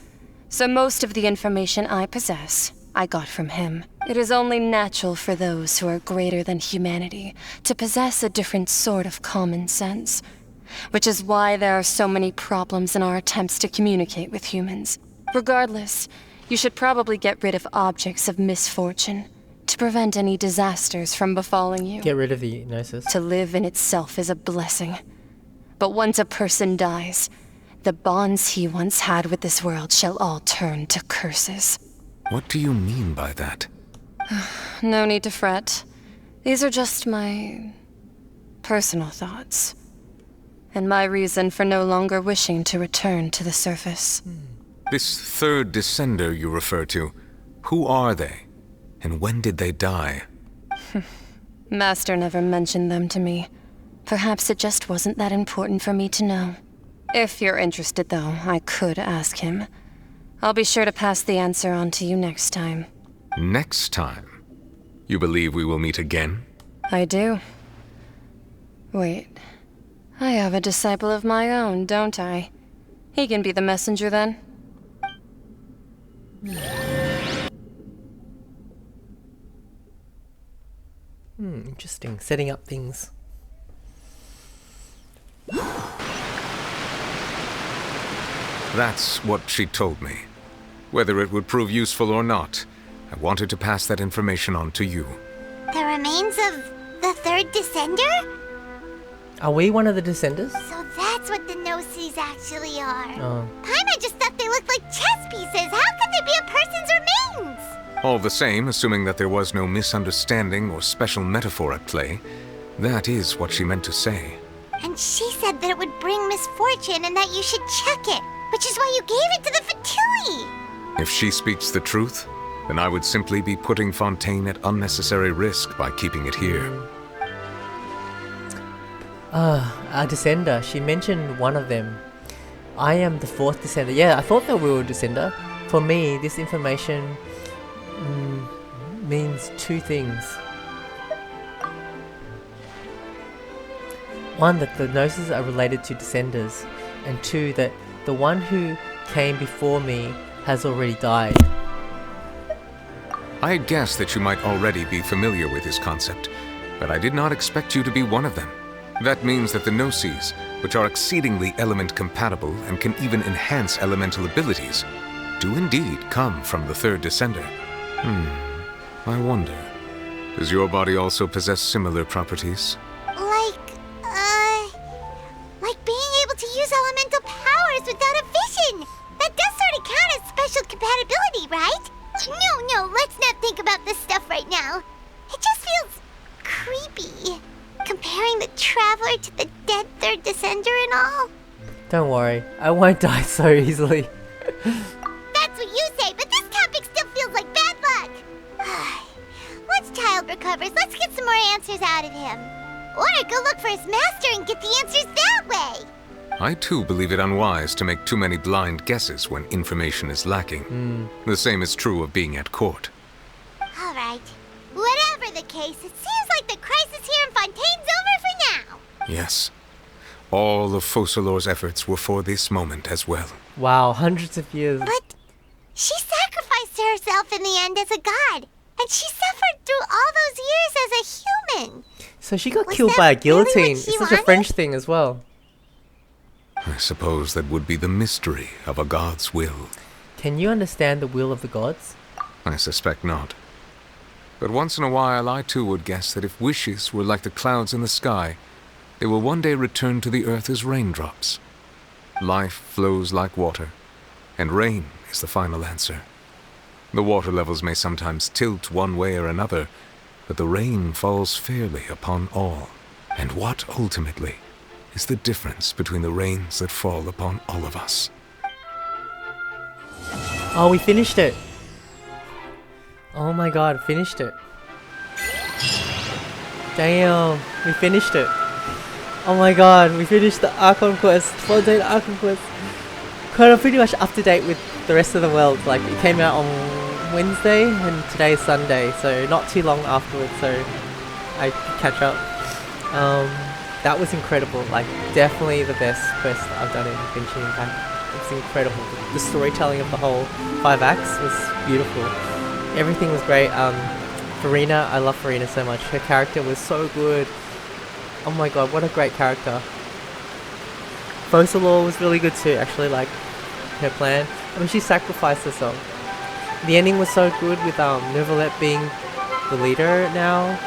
So most of the information I possess, I got from him. It is only natural for those who are greater than humanity to possess a different sort of common sense, which is why there are so many problems in our attempts to communicate with humans. Regardless, you should probably get rid of objects of misfortune to prevent any disasters from befalling you. Get rid of the gnosis. To live in itself is a blessing. But once a person dies, the bonds he once had with this world shall all turn to curses. What do you mean by that? No need to fret. These are just my personal thoughts. And my reason for no longer wishing to return to the surface. This third descender you refer to, who are they? And when did they die? Master never mentioned them to me. Perhaps it just wasn't that important for me to know. If you're interested, though, I could ask him. I'll be sure to pass the answer on to you next time. Next time? You believe we will meet again? I do. Wait. I have a disciple of my own, don't I? He can be the messenger then. Interesting. Setting up things. That's what she told me. Whether it would prove useful or not, I wanted to pass that information on to you. The remains of the third descender? Are we one of the descenders? So that's what the Gnosis actually are. Oh. Paimon just thought they looked like chess pieces. How could they be a person's remains? All the same, assuming that there was no misunderstanding or special metaphor at play, that is what she meant to say. And she said that it would bring misfortune and that you should check it, which is why you gave it to the Fatui. If she speaks the truth, then I would simply be putting Fontaine at unnecessary risk by keeping it here. A descender. She mentioned one of them. I am the fourth descender. Yeah, I thought that we were a descender. For me, this information means two things. One, that the Gnosis are related to descenders, and two, that the one who came before me has already died. I had guessed that you might already be familiar with this concept, but I did not expect you to be one of them. That means that the Gnosis, which are exceedingly element-compatible and can even enhance elemental abilities, do indeed come from the third descender. I wonder, does your body also possess similar properties? Like being able to use elemental powers without a vision. That does sort of count as special compatibility, right? No, let's not think about this stuff right now. It just feels creepy. Comparing the Traveler to the dead third descender and all. Don't worry, I won't die so easily. That's what you say, but this topic still feels like bad luck. Once Child recovers, let's get some more answers out of him. Or go look for his master and get the answers that way. I too believe it unwise to make too many blind guesses when information is lacking. The same is true of being at court. Alright. Whatever the case, it seems like the crisis here in Fontaine's over for now. Yes. All of Focalor's efforts were for this moment as well. Wow, hundreds of years. But she sacrificed herself in the end as a god. And she suffered through all those years as a human. So she got killed by a guillotine. Really It's such a French thing as well. I suppose that would be the mystery of a god's will. Can you understand the will of the gods? I suspect not. But once in a while I too would guess that if wishes were like the clouds in the sky, they will one day return to the earth as raindrops. Life flows like water, and rain is the final answer. The water levels may sometimes tilt one way or another, but the rain falls fairly upon all. And what, ultimately, is the difference between the rains that fall upon all of us? Oh, we finished it. Oh my god, finished it. Damn, we finished it. Oh my god, we finished the Archon quest, Fontaine Archon quest. Kind of pretty much up to date with the rest of the world. Like, it came out on Wednesday and today's Sunday, so not too long afterwards, so I could catch up. That was incredible, like definitely the best quest I've done in Genshin Impact. It's incredible. The storytelling of the whole 5 acts was beautiful. Everything was great. Farina, I love Farina so much. Her character was so good. Oh my god, what a great character. Focalor was really good too, actually, like her plan. I mean, she sacrificed herself. The ending was so good with Neuvillette being the leader now.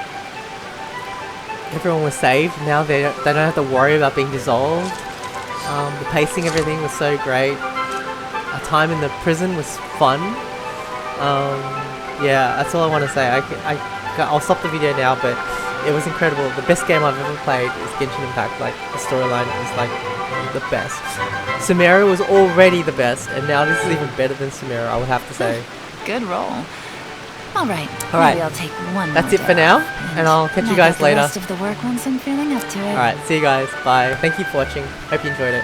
Everyone was saved. Now they don't have to worry about being dissolved. The pacing, everything was so great. Our time in the prison was fun. Yeah, that's all I want to say. I'll stop the video now, but it was incredible. The best game I've ever played is Genshin Impact. Like, the storyline is like the best. Sumeru was already the best, and now this is even better than Sumeru, I would have to say. Good roll. Alright, Alright. maybe I'll take one That's more it for day now, off and I'll catch you knock guys out the later. rest of the work once I'm feeling up to it. Alright, see you guys. Bye. Thank you for watching. Hope you enjoyed it.